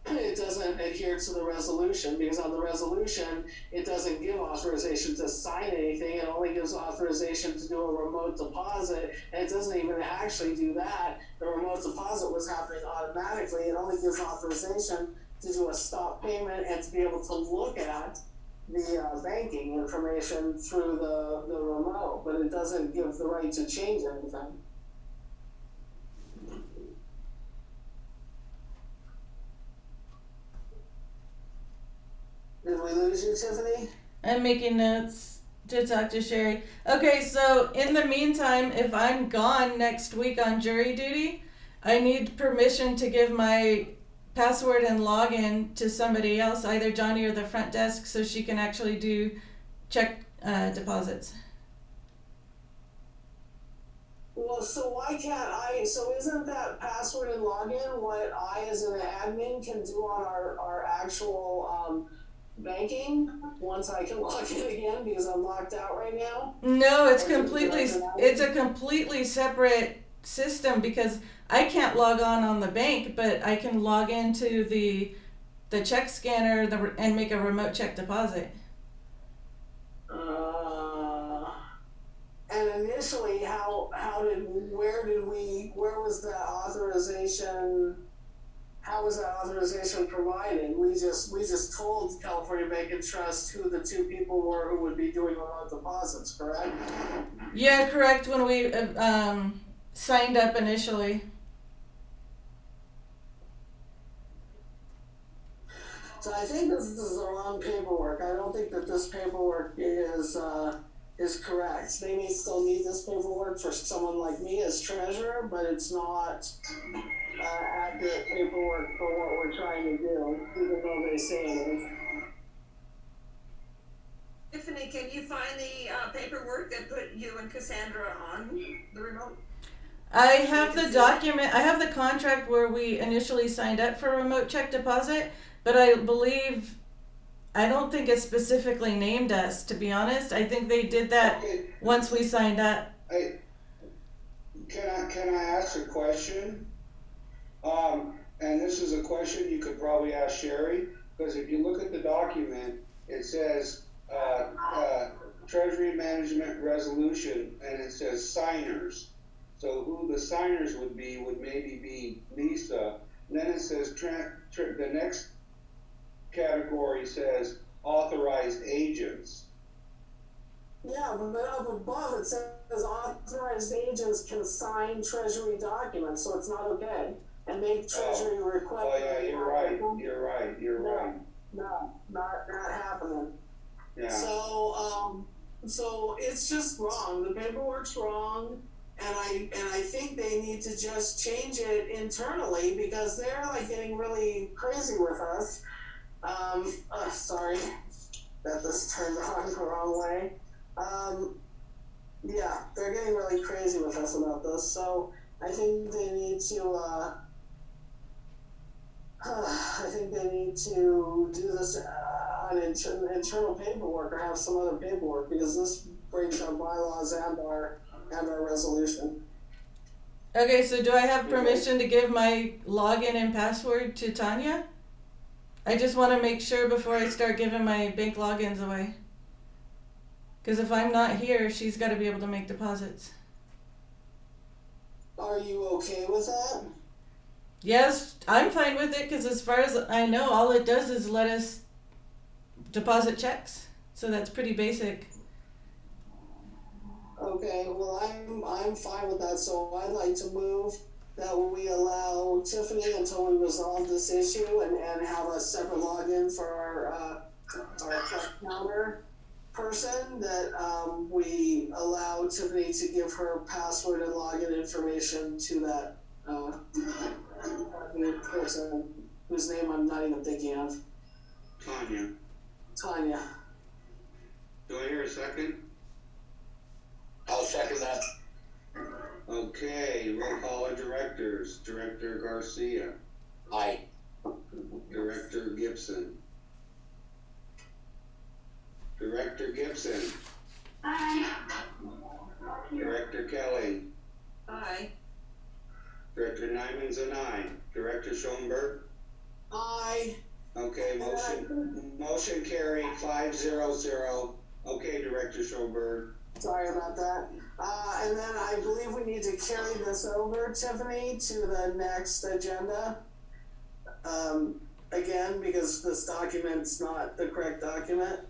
it doesn't adhere to the resolution, because on the resolution, it doesn't give authorization to sign anything. It only gives authorization to do a remote deposit, and it doesn't even actually do that. The remote deposit was happening automatically. It only gives authorization to do a stop payment and to be able to look at the banking information through the remote, but it doesn't give the right to change anything. Did we lose you, Tiffany? I'm making notes to talk to Sherry. Okay, so in the meantime, if I'm gone next week on jury duty, I need permission to give my password and login to somebody else, either Johnny or the front desk, so she can actually do check deposits. Well, so why can't I, so isn't that password and login what I as an admin can do on our actual banking once I can log in again, because I'm locked out right now? No, it's a completely separate system, because I can't log on the bank, but I can log into the check scanner and make a remote check deposit. And initially, where was that authorization? How was that authorization provided? We just told California Bank and Trust who the two people were who would be doing remote deposits, correct? Yeah, correct. When we signed up initially. So I think this is the wrong paperwork. I don't think that this paperwork is correct. They still need this paperwork for someone like me as treasurer, but it's not accurate paperwork for what we're trying to do, even though they say it is. Tiffany, can you find the paperwork that put you and Cassandra on the remote? I have the document. I have the contract where we initially signed up for remote check deposit, but I don't think it specifically named us, to be honest. I think they did that once we signed up. Can I ask a question? And this is a question you could probably ask Sherry, because if you look at the document, it says Treasury Management Resolution, and it says signers. So who the signers would maybe be Lisa. And then it says the next category says authorized agents. Yeah, but up above it says authorized agents can sign treasury documents, so it's not okay. And make treasury requests. Oh yeah, you're right. No, not happening. Yeah. So it's just wrong. The paperwork's wrong, and I think they need to just change it internally, because they're like getting really crazy with us. Sorry that this turned on the wrong way. Yeah, they're getting really crazy with us about this. So I think they need to. I think they need to do this on internal paperwork, or have some other paperwork, because this breaks our bylaws and our resolution. Okay, so do I have permission to give my login and password to Tanya? I just want to make sure before I start giving my bank logins away. Because if I'm not here, she's got to be able to make deposits. Are you okay with that? Yes, I'm fine with it because as far as I know, all it does is let us deposit checks. So that's pretty basic. Okay, well, I'm fine with that, so I'd like to move that we allow Tiffany until we resolve this issue and have a separate login for our check counter person, that, we allow Tiffany to give her password and login information to that, new person whose name I'm not even thinking of. Tanya. Do I hear a second? I'll second that. Okay, roll call of directors. Director Garcia, Aye. Director Gibson. Director Gibson, Aye. Director Kelly, Aye. Director Nyman's an aye. Director Schoenberg. Aye. Okay, motion carried 5-0-0. Okay, Director Schoenberg. Sorry about that. And then I believe we need to carry this over, Tiffany, to the next agenda. Again, because this document's not the correct document.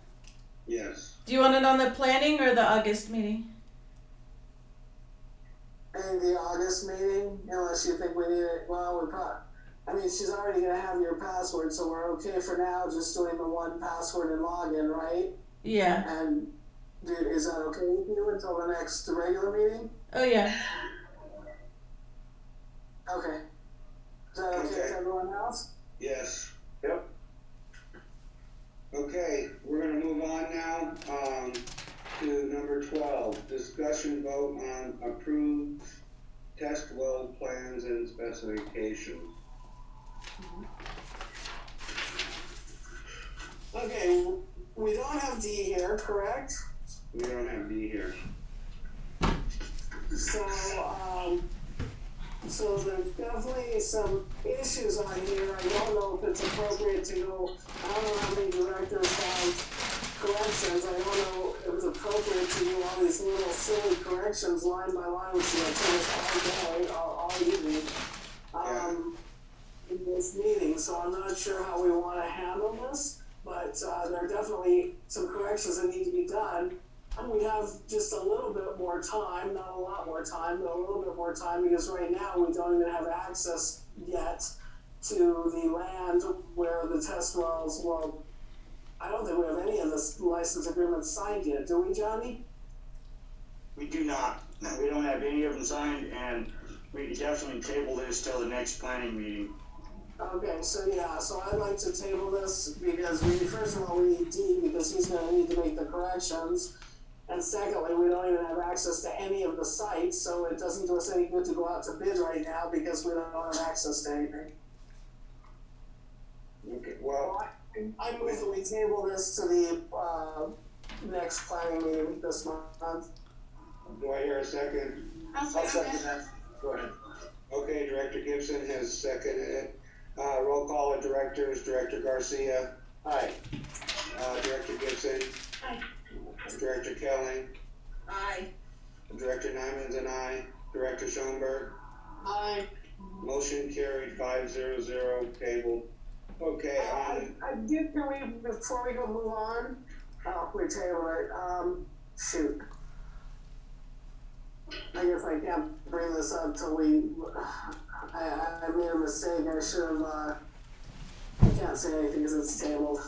Yes. Do you want it on the planning or the August meeting? And the August meeting, unless you think we need it, well, I mean, she's already gonna have your password, so we're okay for now, just doing the one password and login, right? Yeah. And is that okay with you until the next regular meeting? Oh, yeah. Okay. Is that okay with everyone else? Yes. Yep. Okay, we're gonna move on now, to number 12, discussion vote on approved test well plans and specifications. Okay, we don't have D here, correct? We don't have D here. So there's definitely some issues on here. I don't know if it's appropriate to go, I don't know how many directors have corrections. I don't know if it's appropriate to do all these little silly corrections line by line, which is like take us all evening, in this meeting. So I'm not sure how we want to handle this, but there are definitely some corrections that need to be done. And we have just a little bit more time, not a lot more time, but a little bit more time, because right now we don't even have access yet to the land where the test wells, well, I don't think we have any of the license agreements signed yet, do we, Johnny? We do not. We don't have any of them signed, and we can definitely table this till the next planning meeting. Okay, so I'd like to table this because first of all, we need D because he's gonna need to make the corrections. And secondly, we don't even have access to any of the sites, so it doesn't do us any good to go out to bid right now because we don't have access to anything. Okay, well, I move that we table this to the next planning meeting this month. do I hear a second? I'll second that. Go ahead. Okay, Director Gibson has seconded it. Roll call of directors, Director Garcia. Aye. Director Gibson. Aye. Director Kelly. Aye. Director Nyman's an aye. Director Schoenberg. Aye. Motion carried 5-0-0, tabled. Okay, I did, can we, before we go move on, we table it, shoot. I guess I can't bring this up till I made a mistake, I should have, I can't say anything because it's tabled.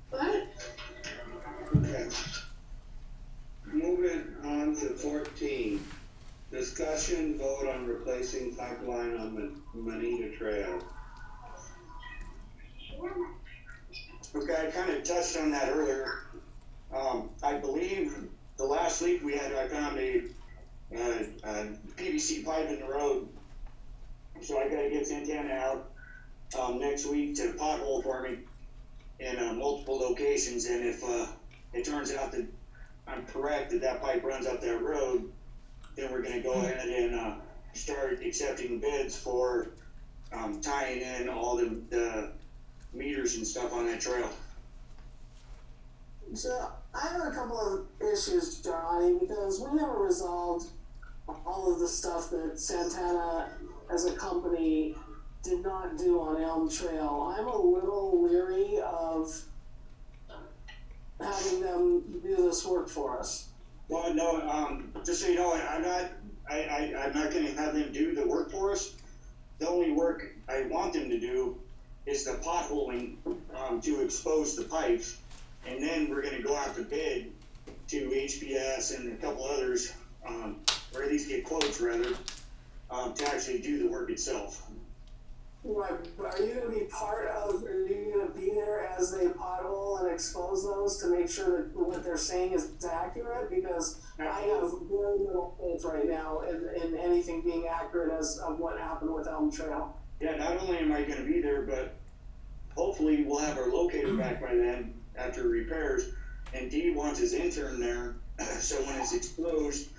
What? okay. Moving on to 14. Discussion vote on replacing pipeline on the Manita Trail. Okay, I kind of touched on that earlier. I believe the last week we had, I found a PVC pipe in the road. So I gotta get Santana out, next week to pothole for me in multiple locations. And if, it turns out that I'm correct that pipe runs up that road, then we're gonna go ahead and, start accepting bids for, tying in all the meters and stuff on that trail. So I have a couple of issues, Johnny, because we never resolved all of the stuff that Santana as a company did not do on Elm Trail. I'm a little leery of having them do this work for us. Well, no, just so you know, I'm not gonna have them do the work for us. The only work I want them to do is the potholing, to expose the pipes. And then we're gonna go out to bid to HPS and a couple others, or at least get quotes rather, to actually do the work itself. Right, but are you gonna be are you gonna be there as they pothole and expose those to make sure that what they're saying is accurate? Because I have very little faith right now in anything being accurate as of what happened with Elm Trail. Yeah, not only am I gonna be there, but hopefully we'll have our locator back by then after repairs. And Dee wants his intern there, so when it's exposed,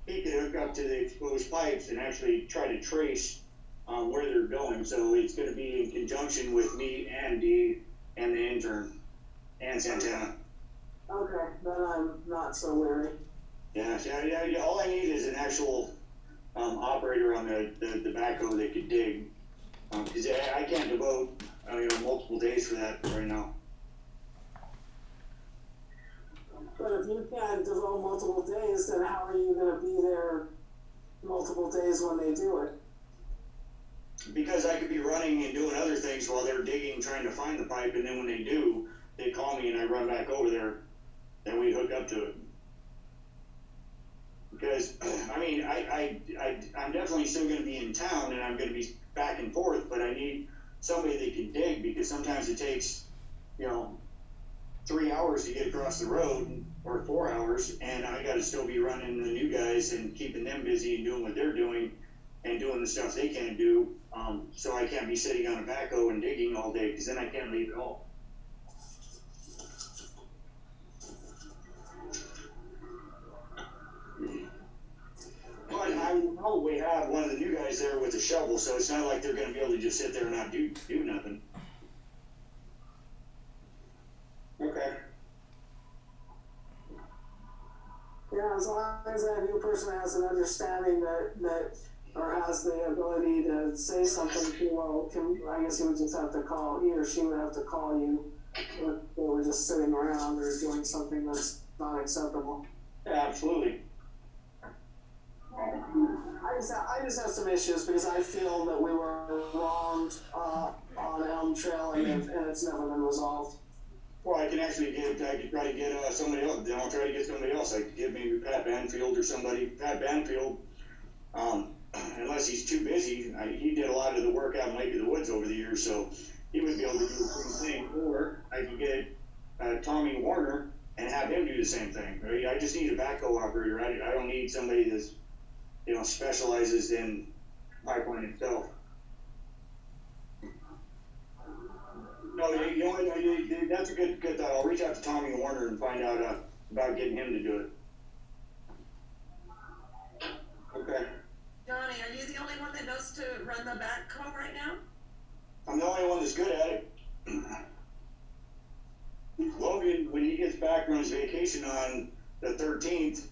he can hook up to the exposed pipes and actually try to trace where they're going. So it's going to be in conjunction with me and Dee and the intern and Santana. Okay, then I'm not so leery. Yeah. All I need is an actual operator on the backhoe that could dig, because I can't devote multiple days for that right now. But if you can't devote multiple days, then how are you going to be there multiple days when they do it? Because I could be running and doing other things while they're digging, trying to find the pipe, and then when they do, they call me and I run back over there, and we hook up to it. Because, I mean, I'm definitely still going to be in town, and I'm going to be back and forth, but I need somebody that can dig, because sometimes it takes, 3 hours to get across the road, or 4 hours, and I got to still be running the new guys and keeping them busy and doing what they're doing and doing the stuff they can't do. So I can't be sitting on a backhoe and digging all day, because then I can't leave at all. But I will probably have one of the new guys there with a shovel, so it's not like they're going to be able to just sit there and not do nothing. Okay. Yeah, as long as that new person has an understanding that or has the ability to say something to you, I guess he would just have to call, he or she would have to call you if they were just sitting around or doing something that's not acceptable. Yeah, absolutely. I just have some issues because I feel that we were wronged on Elm Trail and it's never been resolved. Well, I could try to get somebody else. Then I'll try to get somebody else. I could get maybe Pat Banfield or somebody. Pat Banfield, unless he's too busy, he did a lot of the work out in Lake of the Woods over the years, so he would be able to do the same thing. Or I could get Tommy Warner and have him do the same thing. Right? I just need a backhoe operator. I don't need somebody that's specializes in pipeline itself. No, that's a good thought. I'll reach out to Tommy Warner and find out about getting him to do it. Okay. Johnny, are you the only one that knows to run the backhoe right now? I'm the only one that's good at it. Logan, when he gets back from his vacation on the 13th,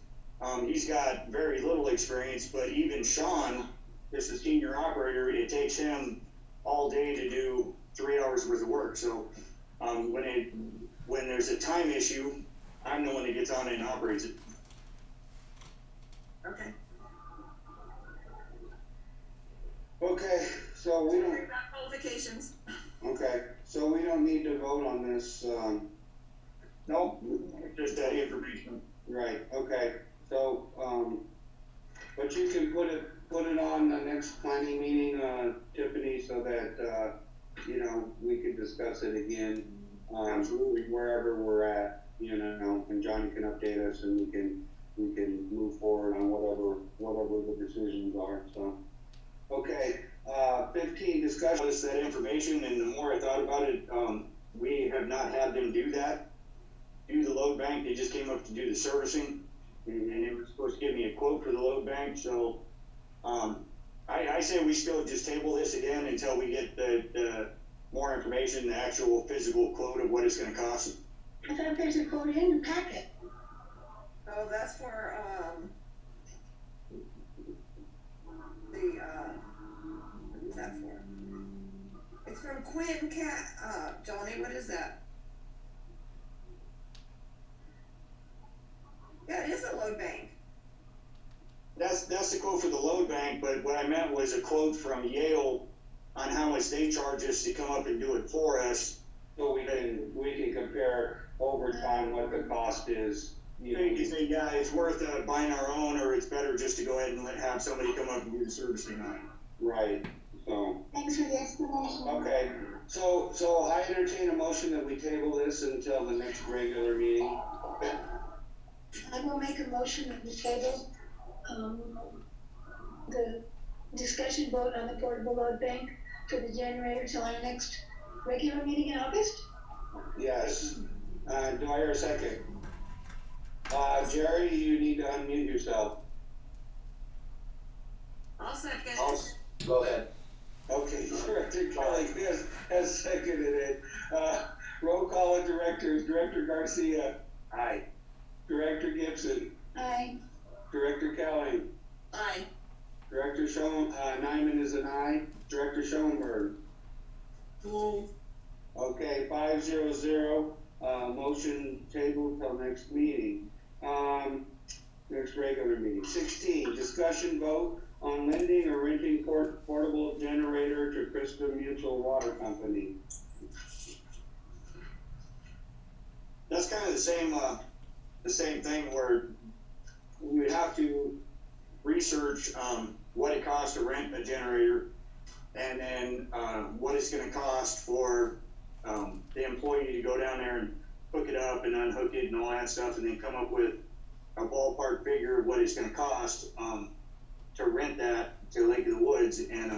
he's got very little experience, but even Sean, this is senior operator, it takes him all day to do 3 hours worth of work. So when there's a time issue, I'm the one that gets on it and operates it. Okay. Okay, so we don't. Qualifications. Okay, so we don't need to vote on this. Nope, just that information. Right. Okay. So, but you can put it on the next planning meeting, Tiffany, so that we could discuss it again. Absolutely. Wherever we're at, and Johnny can update us, and we can move forward on whatever the decisions are. So, okay. 15 discussion. That information, and the more I thought about it, we have not had them do the load bank. They just came up to do the servicing, and they were supposed to give me a quote for the load bank. So I say we still just table this again until we get the more information, the actual physical quote of what it's going to cost. I thought there's a quote in the packet. Oh, that's for, what is that for? It's from Quinn Johnny, what is that? Yeah, it is a load bank. That's the quote for the load bank, but what I meant was a quote from Yale on how much they charge us to come up and do it for us. So we can compare over time what the cost is. You know, you can say, yeah, it's worth buying our own, or it's better just to go ahead and have somebody come up and do the servicing on it. Right, so, Thanks for the explanation. okay, so I entertain a motion that we table this until the next regular meeting. I will make a motion that we table, the discussion vote on the portable load bank for the generator till our next regular meeting in August. Yes, do I hear a second? Jerry, you need to unmute yourself. I'll second. Go ahead. Okay, Director Kelly has seconded it. Roll call of directors, Director Garcia. Aye. Director Gibson. Aye. Director Kelly. Aye. Director Nyman is an aye. Director Schoenberg. Aye. Okay, 5-0-0, motion tabled till next meeting. Next regular meeting. 16, discussion vote on lending or renting portable generator to Krista Mutual Water Company. That's kind of the same thing where we would have to research what it costs to rent a generator, and then what it's going to cost for the employee to go down there and hook it up and unhook it and all that stuff, and then come up with a ballpark figure of what it's going to cost to rent that to Lake of the Woods. And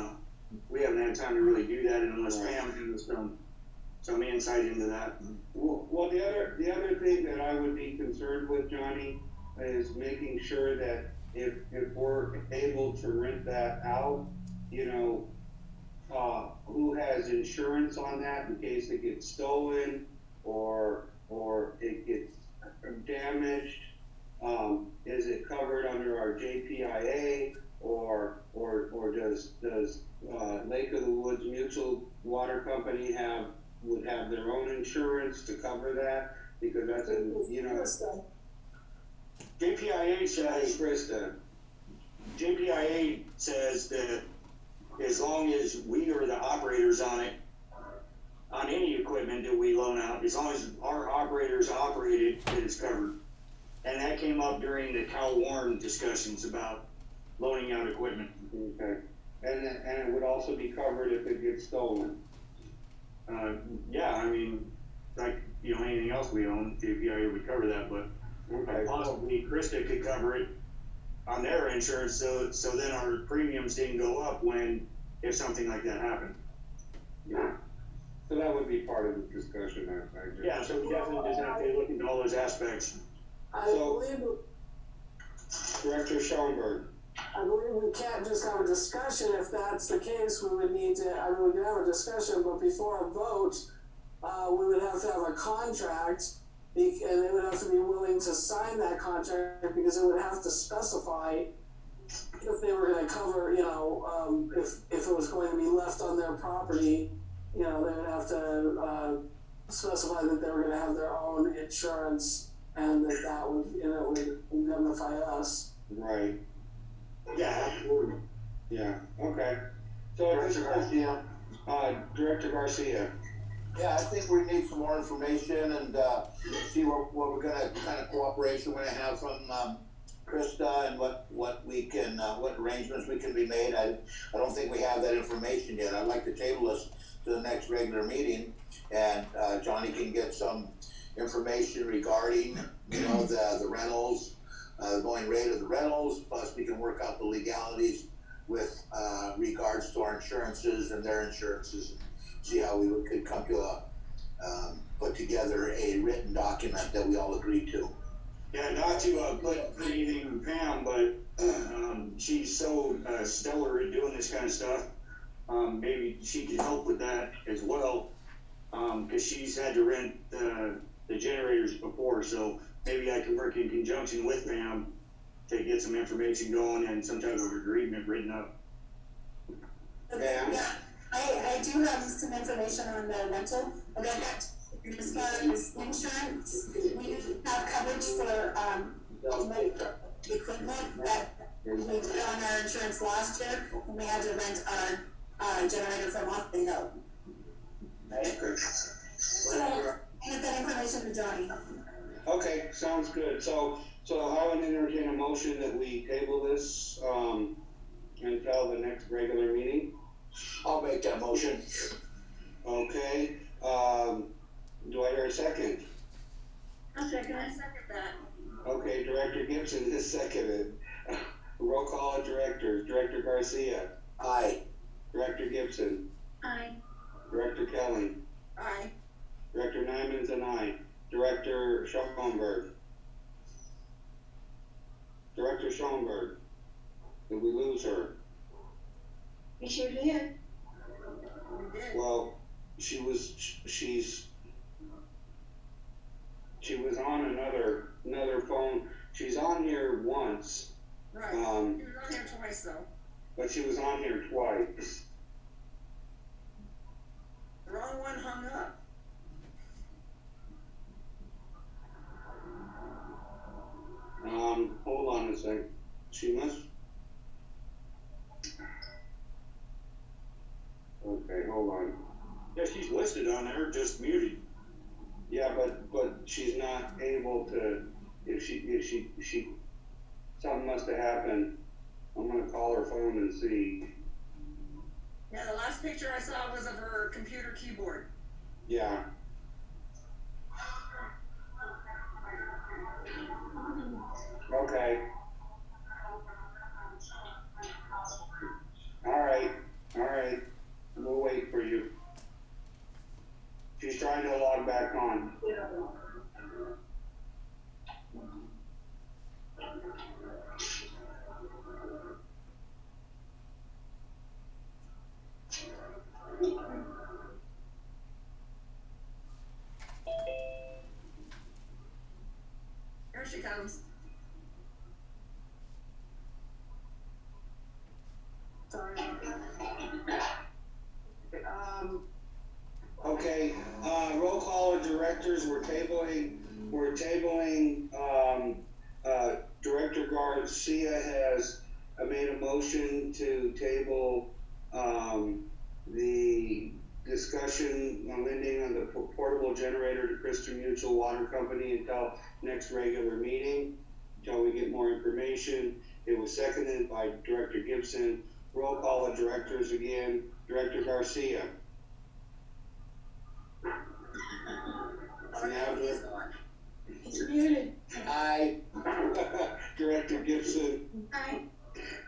we haven't had time to really do that unless Pam has some insight into that. Well, the other thing that I would be concerned with, Johnny, is making sure that if we're able to rent that out, you know, who has insurance on that in case it gets stolen or it gets damaged? Is it covered under our JPIA or does Lake of the Woods Mutual Water Company would have their own insurance to cover that? Because that's JPIA says Krista. JPIA says that as long as we are the operators on it, on any equipment that we loan out, as long as our operators operate it, it is covered. And that came up during the Cal Warren discussions about loaning out equipment. Okay, and it would also be covered if it gets stolen. Yeah, I mean, like, you know, anything else we own, JPIA would cover that, but possibly Krista could cover it on their insurance, so then our premiums didn't go up if something like that happened. Yeah. So that would be part of the discussion. Yeah, so we definitely just have to look into all those aspects. I believe Director Schoenberg. we can't just have a discussion. If that's the case, we would need to, we can have a discussion, but before a vote, we would have to have a contract, and they would have to be willing to sign that contract because it would have to specify if they were going to cover, you know, if it was going to be left on their property, you know, they would have to specify that they were going to have their own insurance and that would, you know, would indemnify us. Right. Yeah, absolutely. Yeah, okay. So Director Garcia. Director Garcia. Yeah, I think we need some more information and see what we're gonna, kind of cooperation we're gonna have from Krista and what we can, what arrangements we can be made. I don't think we have that information yet. I'd like to table this to the next regular meeting, and Johnny can get some information regarding, you know, the rentals, the going rate of the rentals, plus we can work out the legalities with regards to our insurances and their insurances, and see how we could come to put together a written document that we all agree to. Yeah, not to put anything in Pam, but she's so stellar at doing this kind of stuff. Maybe she could help with that as well, because she's had to rent the the generators before, so maybe I can work in conjunction with Pam to get some information going and some type of agreement written up. Pam? Yeah, I do have some information on the rental, but as far as insurance, we have coverage for, like, equipment that we put on our insurance last year, and we had to rent our generator from off the hill. So, I get that information to Johnny. Okay, sounds good. So I would entertain a motion that we table this, until the next regular meeting. I'll make that motion. Okay, do I hear a second? I'll second I it. second that. Okay, Director Gibson is seconded. Roll call of directors. Director Garcia, Aye. Director Gibson, Aye. Director Kelly, Aye. Director Nyman's an aye. Director Schoenberg. Director Schoenberg. Did we lose her? We sure did. We did. Well, she was on another phone. She's on here once, Right. You were on here twice though. but she was on here twice. The wrong one hung up. Hold on a sec. She must. Okay, hold on. Yeah, she's listed on there, just muted. Yeah, but she's not able to, if she, something must have happened. I'm gonna call her phone and see. Yeah, the last picture I saw was of her computer keyboard. Yeah. Okay. All right. We'll wait for you. She's trying to log back on. Here she comes. Sorry. Okay, roll call of directors, we're tabling, Director Garcia has made a motion to table, the discussion on lending on the portable generator to Christian Mutual Water Company until next regular meeting, until we get more information. It was seconded by Director Gibson. Roll call of directors again. Director Garcia. Oh, no, he's on. He's muted. Aye. Director Gibson. Aye.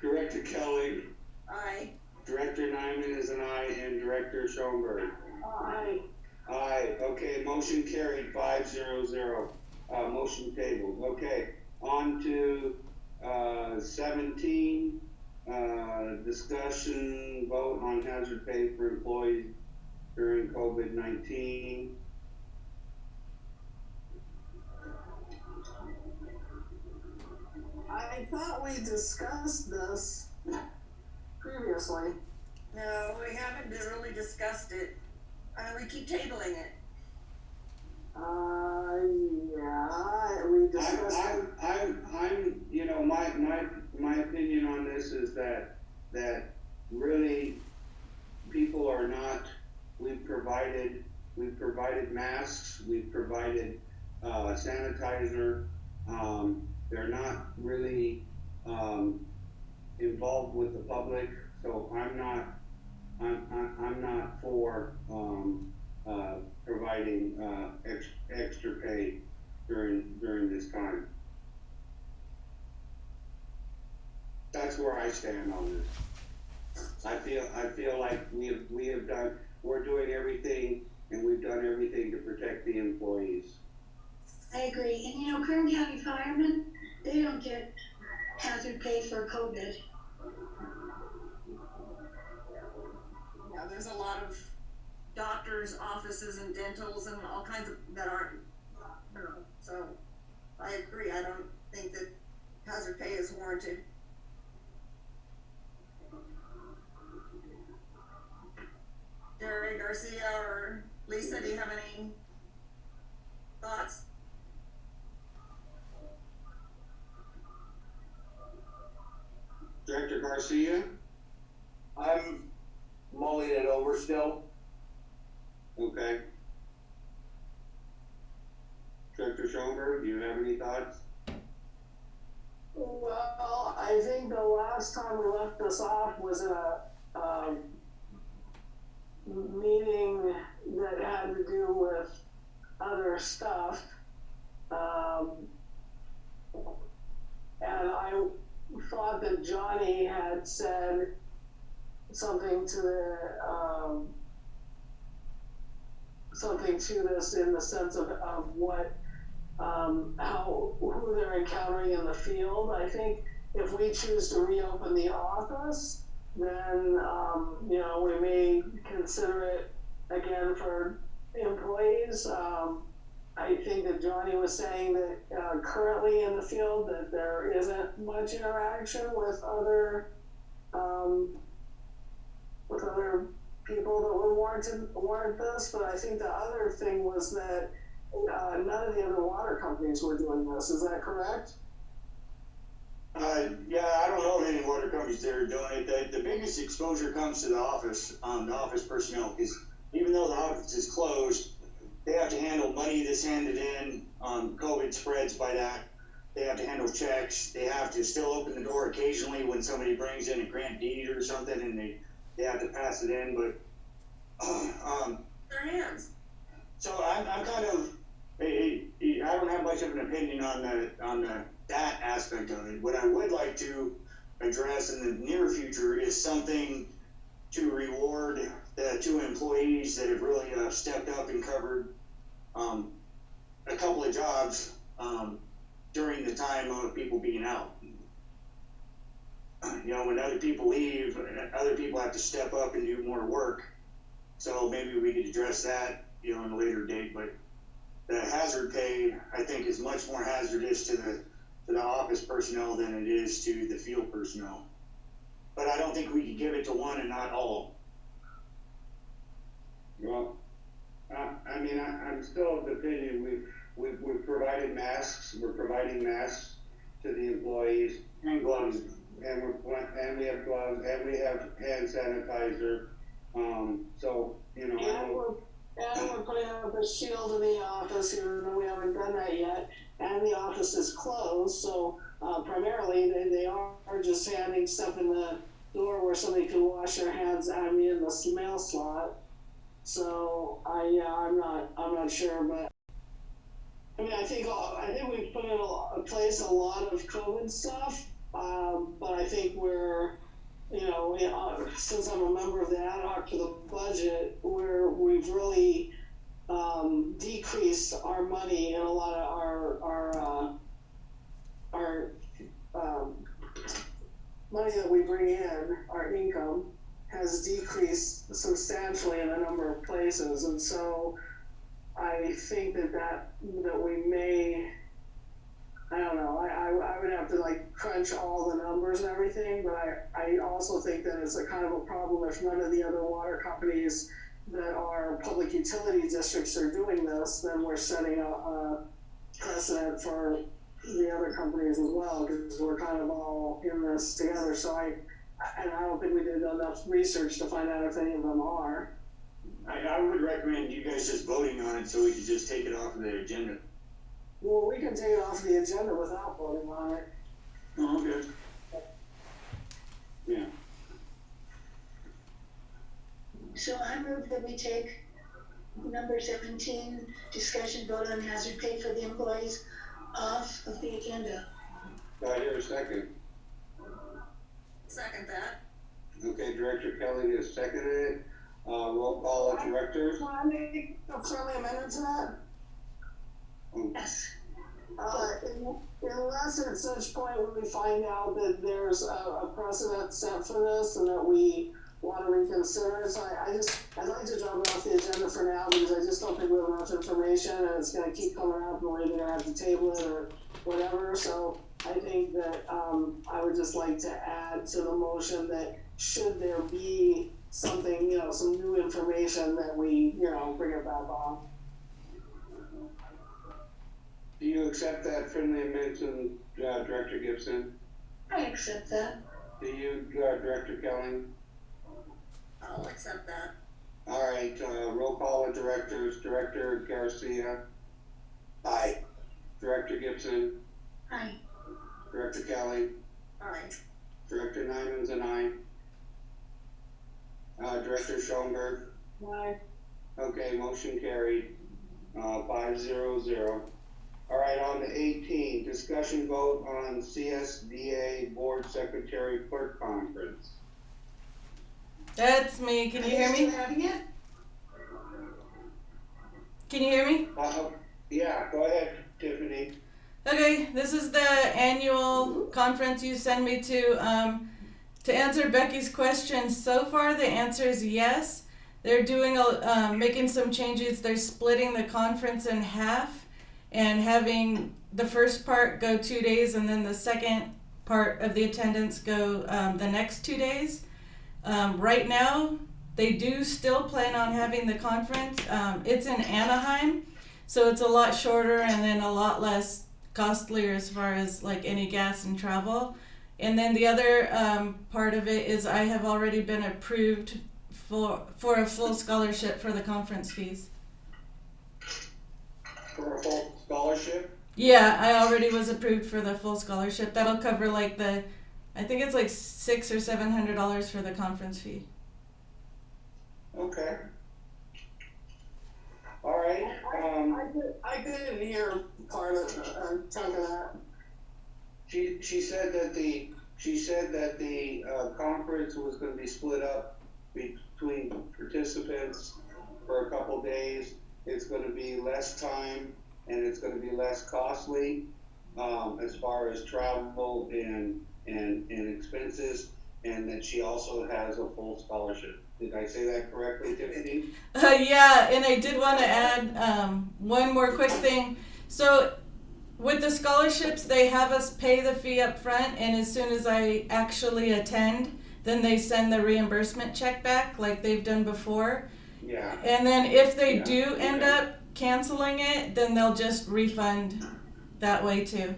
Director Kelly. Aye. Director Nyman is an aye, and Director Schoenberg. Aye. Aye. Okay, motion carried 5-0-0. Motion tabled. Okay, on to 17. Discussion vote on hazard pay for employees during COVID-19. I thought we discussed this previously. No, we haven't really discussed it. I mean, we keep tabling it. Yeah, we discussed it. I'm, you know, my opinion on this is that really people are not, we've provided masks, we've provided, sanitizer, they're not really, involved with the public, so I'm not for, providing, extra pay during this time. That's where I stand on this. I feel like we're doing everything, and we've done everything to protect the employees. I agree. And you know, Kern County firemen, they don't get hazard pay for COVID. Yeah, there's a lot of doctors' offices and dentals and all kinds of, that aren't So I agree, I don't think that hazard pay is warranted. Jerry Garcia or Lisa, do you have any thoughts? Director Garcia? I'm mulling it over still. Okay. Director Schoenberg, do you have any thoughts? Well, I think the last time we left this off was in a, meeting that had to do with other stuff. And I thought that Johnny had said something to the, something to this in the sense of what, who they're encountering in the field. I think if we choose to reopen the office, then, you know, we may consider it again for employees. I think that Johnny was saying that currently in the field that there isn't much interaction with other people that would warrant this, but I think the other thing was that none of the other water companies were doing this. Is that correct? Yeah, I don't know of any water companies that are doing it. The biggest exposure comes to the office personnel, because even though the office is closed, they have to handle money that's handed in. COVID spreads by that. They have to handle checks. They have to still open the door occasionally when somebody brings in a grant deed or something, and they have to pass it in. But Their hands. so I'm kind of I don't have much of an opinion on that aspect of it. What I would like to address in the near future is something to reward the two employees that have really stepped up and covered a couple of jobs during the time of people being out. You know, when other people leave, other people have to step up and do more work. So maybe we could address that, you know, in a later date. But the hazard pay, I think, is much more hazardous to the office personnel than it is to the field personnel. But I don't think we could give it to one and not all. Well, I mean, I'm still of the opinion we've provided masks. We're providing masks to the employees And gloves. and we have gloves and we have hand sanitizer. So you know. And we're putting up a shield in the office, even though we haven't done that yet. And the office is closed, so primarily they are just handing stuff in the door where somebody can wash their hands. I mean, in the mail slot. So I'm not sure, but I mean, I think we've put in place a lot of COVID stuff, but I think we're, you know, since I'm a member of the ad hoc to the budget, we've really decreased our money in a lot of our money that we bring in, our income has decreased substantially in a number of places, and so I think that we may, I don't know, I would have to like crunch all the numbers and everything, but I also think that it's a kind of a problem if none of the other water companies that are public utility districts are doing this, then we're setting a precedent for the other companies as well, because we're kind of all in this together. So I don't think we did enough research to find out if any of them are. I would recommend you guys just voting on it so we could just take it off of the agenda. Well, we can take it off the agenda without voting on it. Oh, okay. Yeah. So I move that we take number 17, discussion vote on hazard pay for the employees, off of the agenda. Do I hear a second? Second that. Okay, Director Kelly has seconded it. Roll call of directors. Can I make a friendly amendment to that? Yes. Unless at such point when we find out that there's a precedent set for this and that we want to reconsider consider it, so I'd like to drop it off the agenda for now, because I just don't think we have enough information, and it's gonna keep coming up, and we're either gonna have to table it or whatever, so I think that, I would just like to add to the motion that should there be something, you know, some new information, that we, you know, bring it back on. Do you accept that friendly amendment, Director Gibson? I accept that. Do you, Director Kelly? I'll accept that. All right, roll call of directors. Director Garcia, Aye. Director Gibson, Aye. Director Kelly, Aye. Director Nyman's an aye. Director Schoenberg. Aye. Okay, motion carried, 5-0-0. All right, on to 18, discussion vote on CSDA Board Secretary Clerk Conference. That's me. Can you hear me? Having it? Can you hear me? Yeah, go ahead, Tiffany. Okay, this is the annual conference you send me to answer Becky's questions. So far, the answer is yes. They're doing making some changes. They're splitting the conference in half and having the first part go 2 days, and then the second part of the attendance go the next 2 days. Right now, they do still plan on having the conference. It's in Anaheim, so it's a lot shorter and then a lot less costlier as far as like any gas and travel. And then the other part of it is I have already been approved for a full scholarship for the conference fees. For a full scholarship? Yeah, I already was approved for the full scholarship. That'll cover like I think it's like $600 or $700 for the conference fee. Okay. All right. I didn't hear part of, chunk of that. She said that the conference was going to be split up between participants for a couple days. It's going to be less time and it's going to be less costly as far as travel and expenses, and that she also has a full scholarship. Did I say that correctly, Tiffany? Yeah, and I did want to add one more quick thing. So with the scholarships, they have us pay the fee up front, and as soon as I actually attend, then they send the reimbursement check back like they've done before. Yeah. And then if they do end up canceling it, then they'll just refund that way too.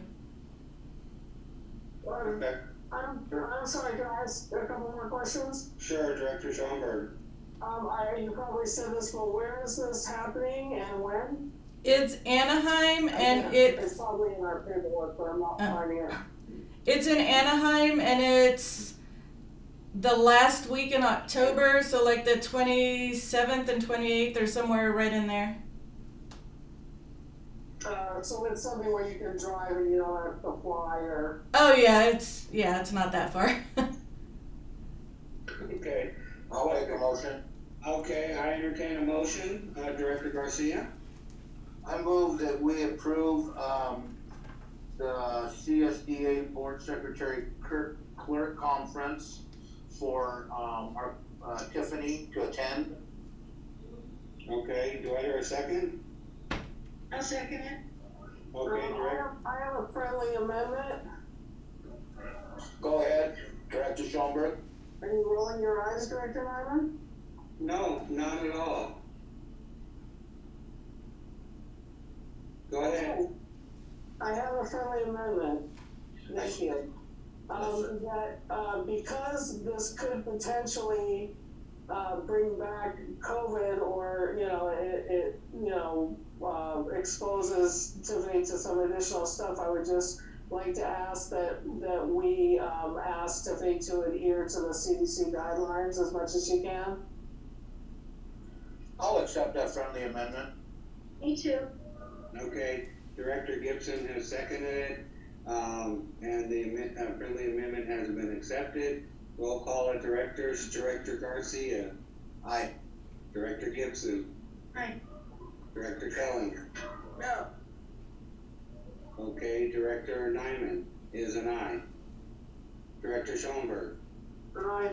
Okay. I'm sorry, can I ask a couple more questions? Sure, Director Schoenberg. You probably said this, but where is this happening and when? It's Anaheim, and It's probably in our paperwork, but I'm not finding it. It's in Anaheim, and it's the last week in October, so like the 27th and 28th or somewhere right in there. So it's something where you can drive and you don't have to fly or... Oh yeah, it's not that far. Okay. I'll make a motion. Okay, I entertain a motion. Director Garcia? I move that we approve, the CSDA Board Secretary Clerk Conference for, our, Tiffany to attend. Okay, do I hear a second? I'll second it. Okay, Director. I have a friendly amendment. Go ahead, Director Schoenberg. Are you rolling your eyes, Director Nyman? No, not at all. Go ahead. I have a friendly amendment. Thank you. Because this could potentially bring back COVID, or it exposes Tiffany to some additional stuff, I would just like to ask that we ask Tiffany to adhere to the CDC guidelines as much as she can. I'll accept that friendly amendment. Me too. Okay, Director Gibson has seconded it, and the friendly amendment has been accepted. Roll call of directors. Director Garcia. Aye. Director Gibson. Aye. Director Kelly. No. Okay, Director Nyman is an aye. Director Schoenberg. Aye.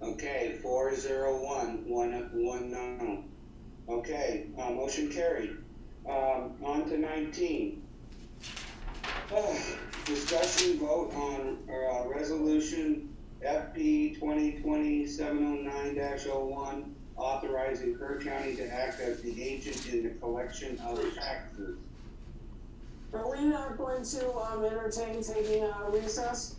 Okay, 401, one no. Okay, motion carried. On to 19. Discussion vote on, resolution FP 2020-709-01, authorizing Kerr County to act as the agent in the collection of taxes. Are we not going to, entertain taking a recess?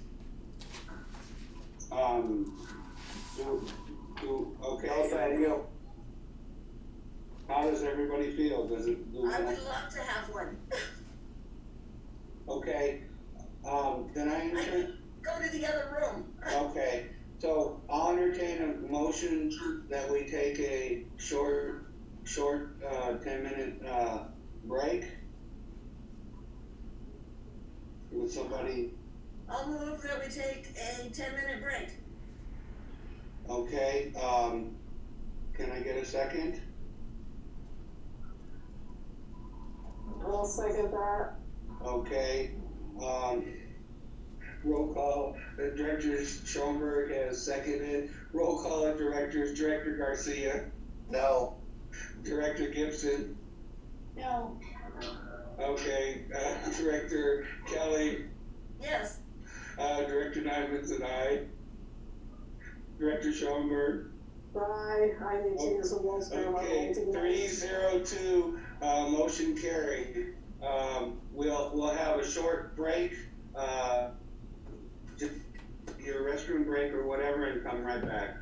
Okay. Thank you. How does everybody feel? Does it? I would love to have one. Okay, then I entertain, Go to the other room. okay, so I'll entertain a motion that we take a short, 10-minute, break with somebody, I'll move that we take a 10-minute break. okay, can I get a second? I'll second that. Okay, roll call, Director Schoenberg has seconded, roll call of directors, Director Garcia, No. Director Gibson, No, okay, Director Kelly, Yes. Director Nyman's and I, Director Schoenberg, Bye, I need to use a wheelchair. okay, 302, motion carried. We'll have a short break, just your restroom break or whatever, and come right back.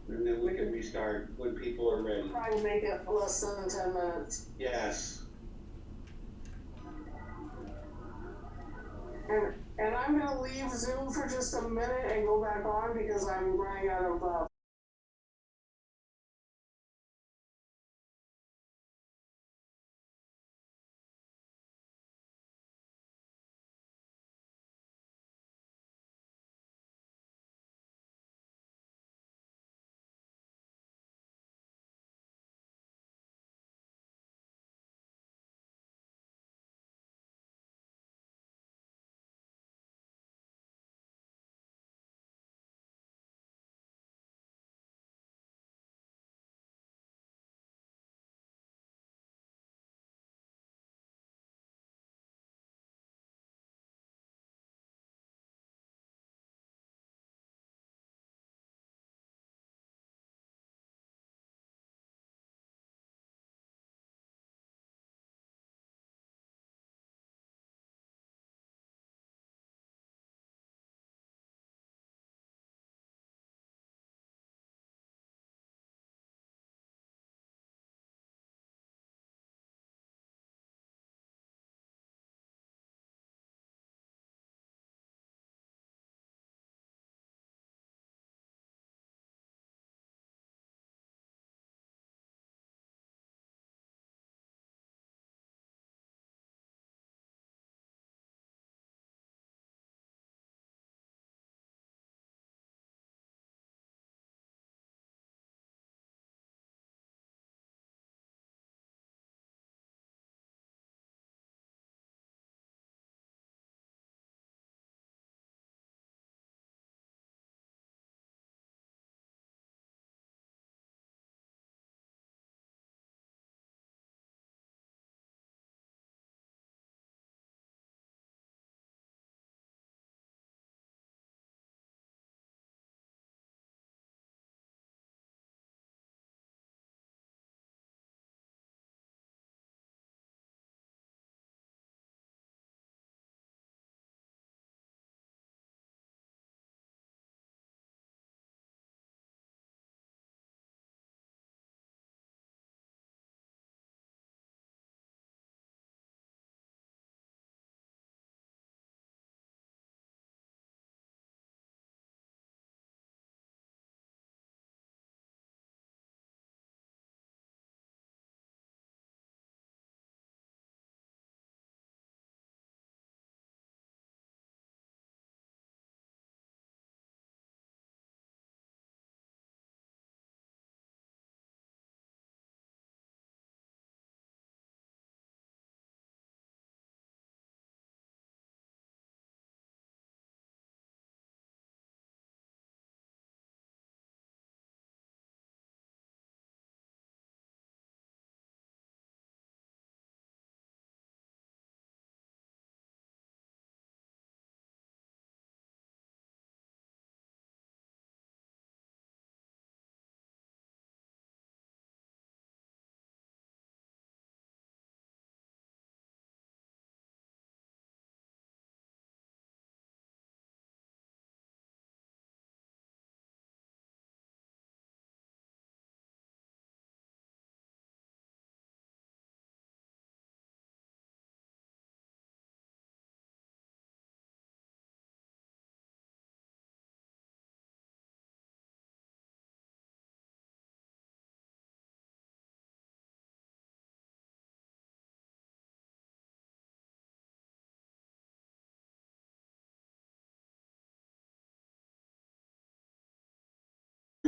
And then we can restart when people are ready. Try to make it less than 10 minutes. Yes. And I'm gonna leave Zoom for just a minute and go back on because I'm running out of,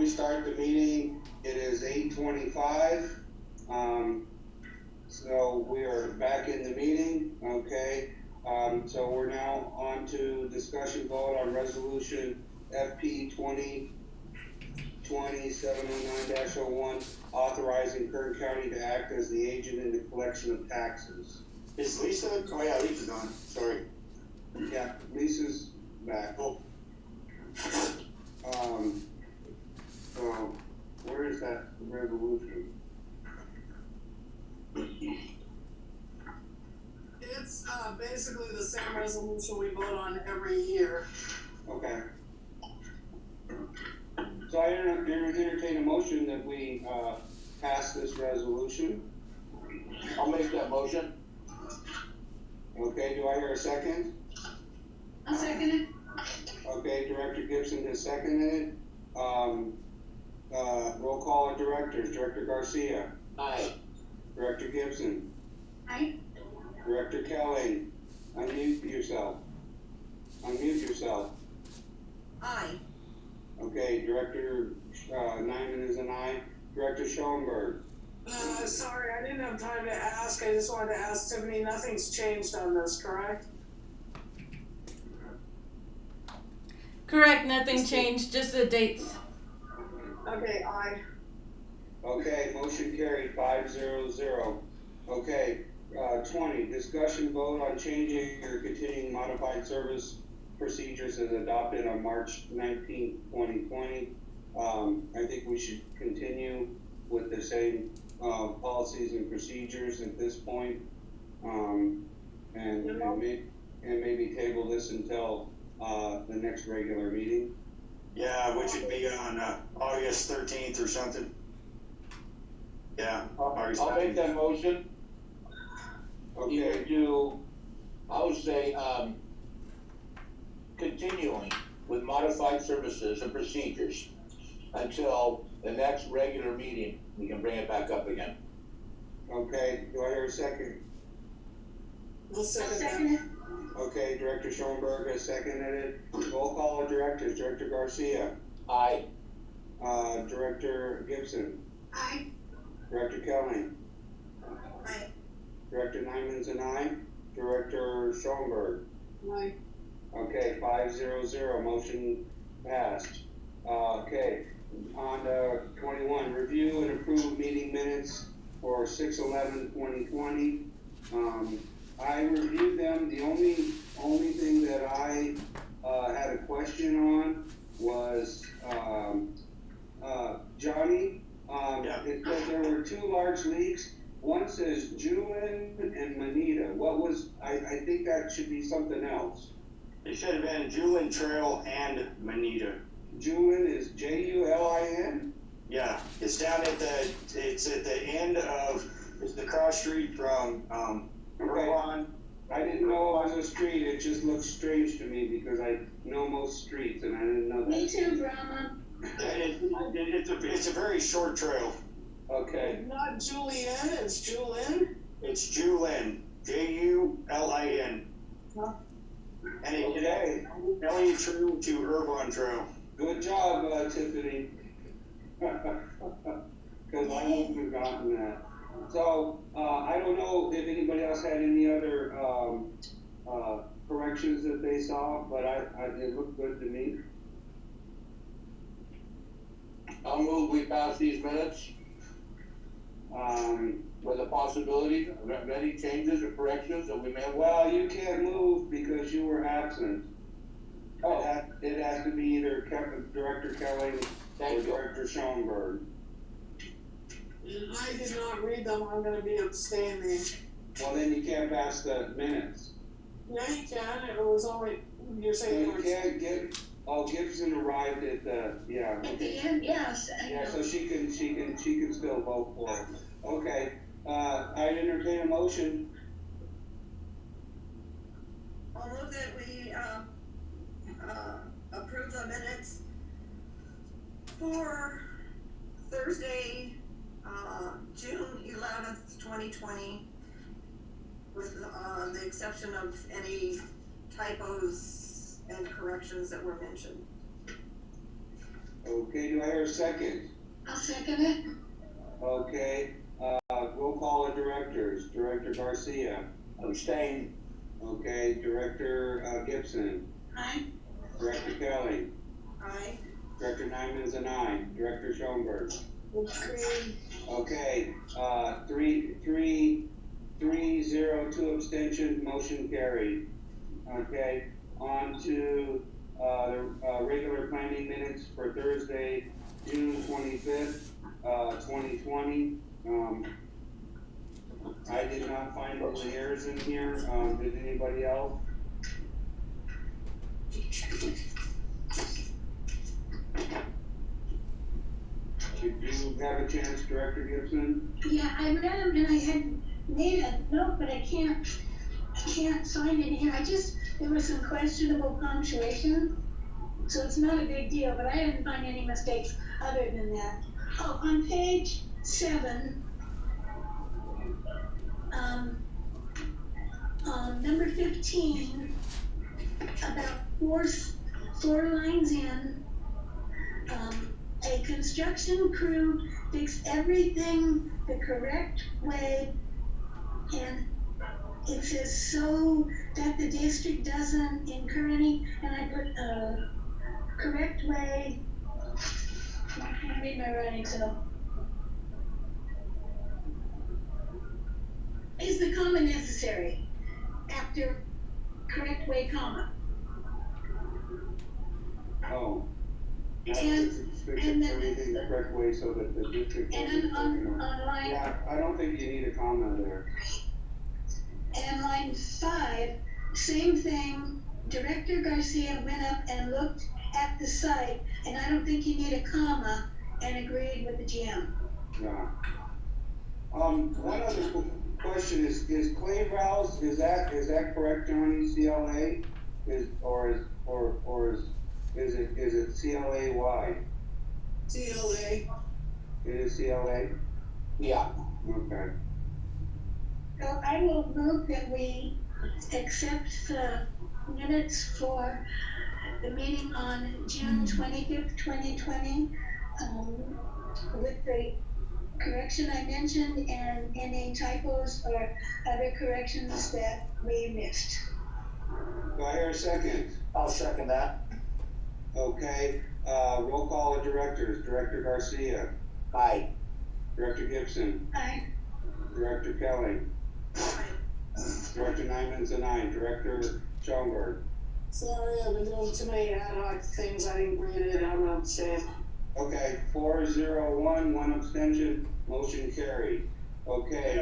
restart the meeting. It is 8:25. So we are back in the meeting, okay? So we're now on to discussion vote on resolution FP 2020-709-01, authorizing Kern County to act as the agent in the collection of taxes. Is Lisa? Oh yeah, Lisa's on. Sorry. Yeah, Lisa's back. Oh. So where is that resolution? It's, basically the same resolution we vote on every year. Okay. So I entertain a motion that we, pass this resolution. I'll make that motion. Okay, do I hear a second? I'll second it. Okay, Director Gibson has seconded it. Roll call on directors. Director Garcia. Aye. Director Gibson. Aye. Director Kelly. Unmute yourself. Unmute yourself. Aye. Okay, Director Nyman is an aye. Director Schoenberg. Sorry, I didn't have time to ask. I just wanted to ask Tiffany, nothing's changed on this, correct? Correct, nothing changed, just the dates. Okay, aye. Okay, motion carried 5-0-0. Okay, 20, discussion vote on changing or continuing modified service procedures as adopted on March 19, 2020. I think we should continue with the same policies and procedures at this point. And maybe table this until the next regular meeting. Yeah, which would be on August 13th or something. Yeah, August I'll make 13th. that motion. Either Okay, do, I would say, continuing with modified services and procedures until the next regular meeting, we can bring it back up again. okay, do I hear a second? I'll I'll second second that. it. Okay, Director Schoenberg has seconded it. Roll call of directors. Director Garcia. Aye. Director Gibson. Aye. Director Kelly. Aye. Director Nyman's an aye. Director Schoenberg. Aye. Okay, 5-0-0, motion passed. Okay, on to 21, review and approve meeting minutes for 6/11/2020. I reviewed them. The only thing that I had a question on was Johnny. Yeah. It said there were 2 large leaks. One says Julin and Manita. What was, I think that should be something else. It should have been Julin Trail and Manita. Julin is Julin? Yeah, it's down at it's at the end of, it's the cross street from, Irvine. I didn't know it was a street. It just looks strange to me because I know most streets and I didn't know Me that. too, Brahma. It's a very short trail. Okay, It's not Julianne, it's Julin. It's Julin, Julin. Huh? And it okay. Elliott Trail to Irvine Trail. Good job, Tiffany. Because I wouldn't have gotten that. So, I don't know if anybody else had any other corrections that they saw, but it looked good to me. I'll move we pass these minutes with a possibility of any changes or corrections that we may have. Well, you can't move because you were absent. Oh. It has to be either Director Kelly or Thank you. Director Schoenberg. And I did not read them, I'm gonna be abstaining. Well, then you can't pass the minutes. Yeah, you can, it was only, you're saying You there was. can't get, Gibson arrived at the, yeah, At the okay. end, yes. Yeah, so she can still vote for it. Okay, I'd entertain a motion. I'll move that we, approve the minutes for Thursday, June 11th, 2020, with, the exception of any typos and corrections that were mentioned. Okay, do I hear a second? I'll second it. Okay, roll call of directors. Director Garcia. Abstain. Okay, Director Gibson. Aye. Director Kelly. Aye. Director Nyman is an aye. Director Schoenberg. Agree. Okay, 2 abstentions, motion carried. Okay, on to, the regular planning minutes for Thursday, June 25th, 2020. I did not find any errors in here. Did anybody else? Did you have a chance, Director Gibson? Yeah, I read them and I had made a note, but I can't find it here. There was some questionable punctuation, so it's not a big deal, but I didn't find any mistakes other than that. Oh, on page 7, on number 15, about four lines in, a construction crew fixed everything the correct way, and it says so that the district doesn't incur any, and I put correct way. I can't read my writing, so. Is the comma necessary after correct way, comma? Oh. And Fix then- everything the correct way so that the district. And then on line, Yeah, I don't think you need a comment there. and line 5, same thing, Director Garcia went up and looked at the site, and I don't think you need a comma, and agreed with the GM. Yeah. One other question is clay valves, is that correct, Johnny, CLA? Is it CLAY? CLA. It is CLA? Yeah. Okay. So I will move that we accept the minutes for the meeting on June 25th, 2020, with the correction I mentioned and any typos or other corrections that we missed. Do I hear a second? I'll second that. Okay, roll call of directors. Director Garcia. Aye. Director Gibson. Aye. Director Kelly. Director Nyman's an aye. Director Schoenberg. Sorry, I've been doing too many ad hoc things, I didn't read it, I'm not saying. Okay, 4-0-1, 1 abstention, motion carried. Okay,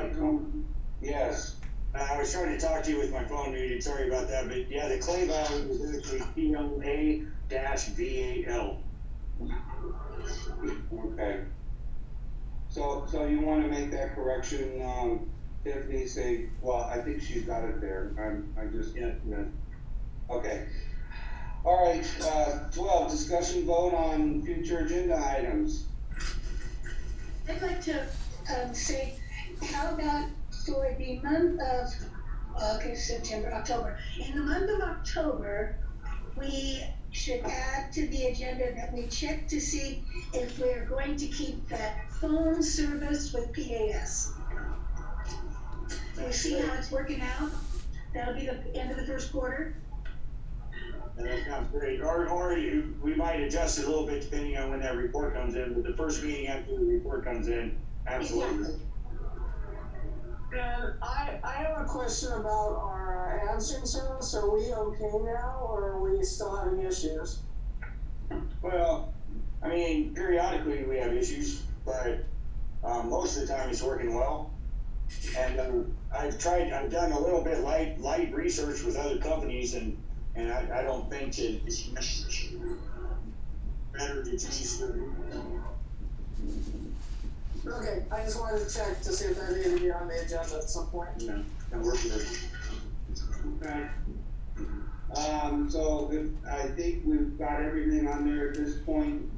yes. I was trying to talk to you with my phone muted, sorry about that, but yeah, the clay valve is actually PLA-VAL. Okay. So you wanna make that correction, Tiffany, say, well, I think she's got it there, Yeah. Okay. All right, 12, discussion vote on future agenda items. I'd like to say, how about for the month of, September, October. In the month of October, we should add to the agenda that we check to see if we're going to keep that phone service with PAS. You see how it's working out? That'll be the end of the first quarter. And that sounds great. Or we might adjust it a little bit depending on when that report comes in, but the first meeting after the report comes in, absolutely. And I have a question about our answering service, are we okay now, or are we still having issues? Well, I mean, periodically we have issues, but most of the time it's working well. And I've done a little bit light research with other companies, and I don't think it's better to choose. Okay, I just wanted to check to see if that needed to be on the agenda at some point. No, I'm working with Okay. So I think we've got everything on there at this point.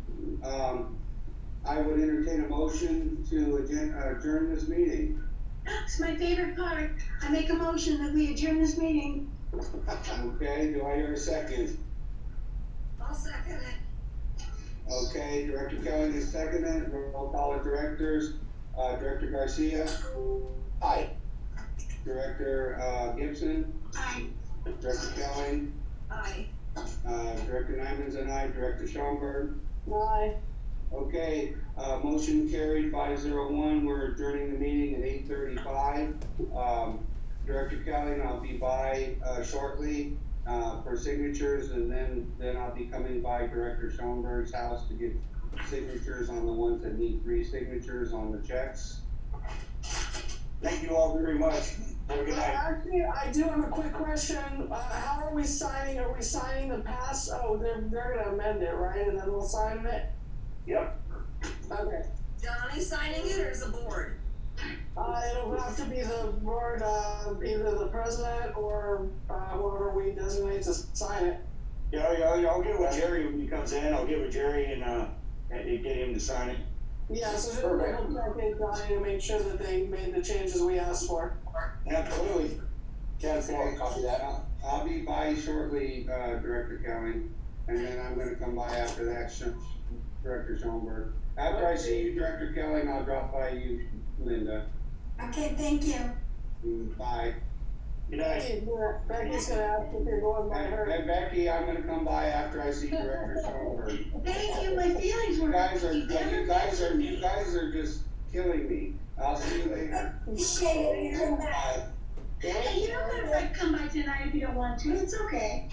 I would entertain a motion to adjourn this meeting. That's my favorite part. I make a motion that we adjourn this meeting. Okay, do I hear a second? I'll second it. Okay, Director Kelly is seconded. Roll call of directors. Director Garcia, Aye. Director Gibson, Aye. Director Kelly, Aye. Director Nyman's and I, Director Schoenberg. Aye. Okay, motion carried 501. We're adjourning the meeting at 8:35. Director Kelly and I'll be by shortly for signatures, and then I'll be coming by Director Schoenberg's house to get signatures on the ones that need 3 signatures on the checks. Thank you all very much. Have a good night. Actually, I do have a quick question. How are we signing? Are we signing the pass? Oh, they're gonna amend it, right? And then we'll sign it? Yep. Okay. Johnny signing it or is the board? It'll have to be the board, either the president or, whoever we designate to sign it. Yeah, I'll get with Jerry when he comes in. I'll get with Jerry and get him to sign it. Yeah, so just Perfect. double check it, Johnny, to make sure that they made the changes we asked for. Absolutely. Ken, copy that. I'll be by shortly, Director Kelly, and then I'm gonna come by after that, Director Schoenberg. After I see you, Director Kelly, I'll drop by you, Linda. Okay, thank you. Bye. Good night. Becky's gonna ask if you're going by her. And Becky, I'm gonna come by after I see Director Schoenberg. Thank you, my feelings were. You guys are just killing me. I'll see you later. Appreciate it. Bye. Hey, you don't have to come by tonight if you don't want to, it's okay.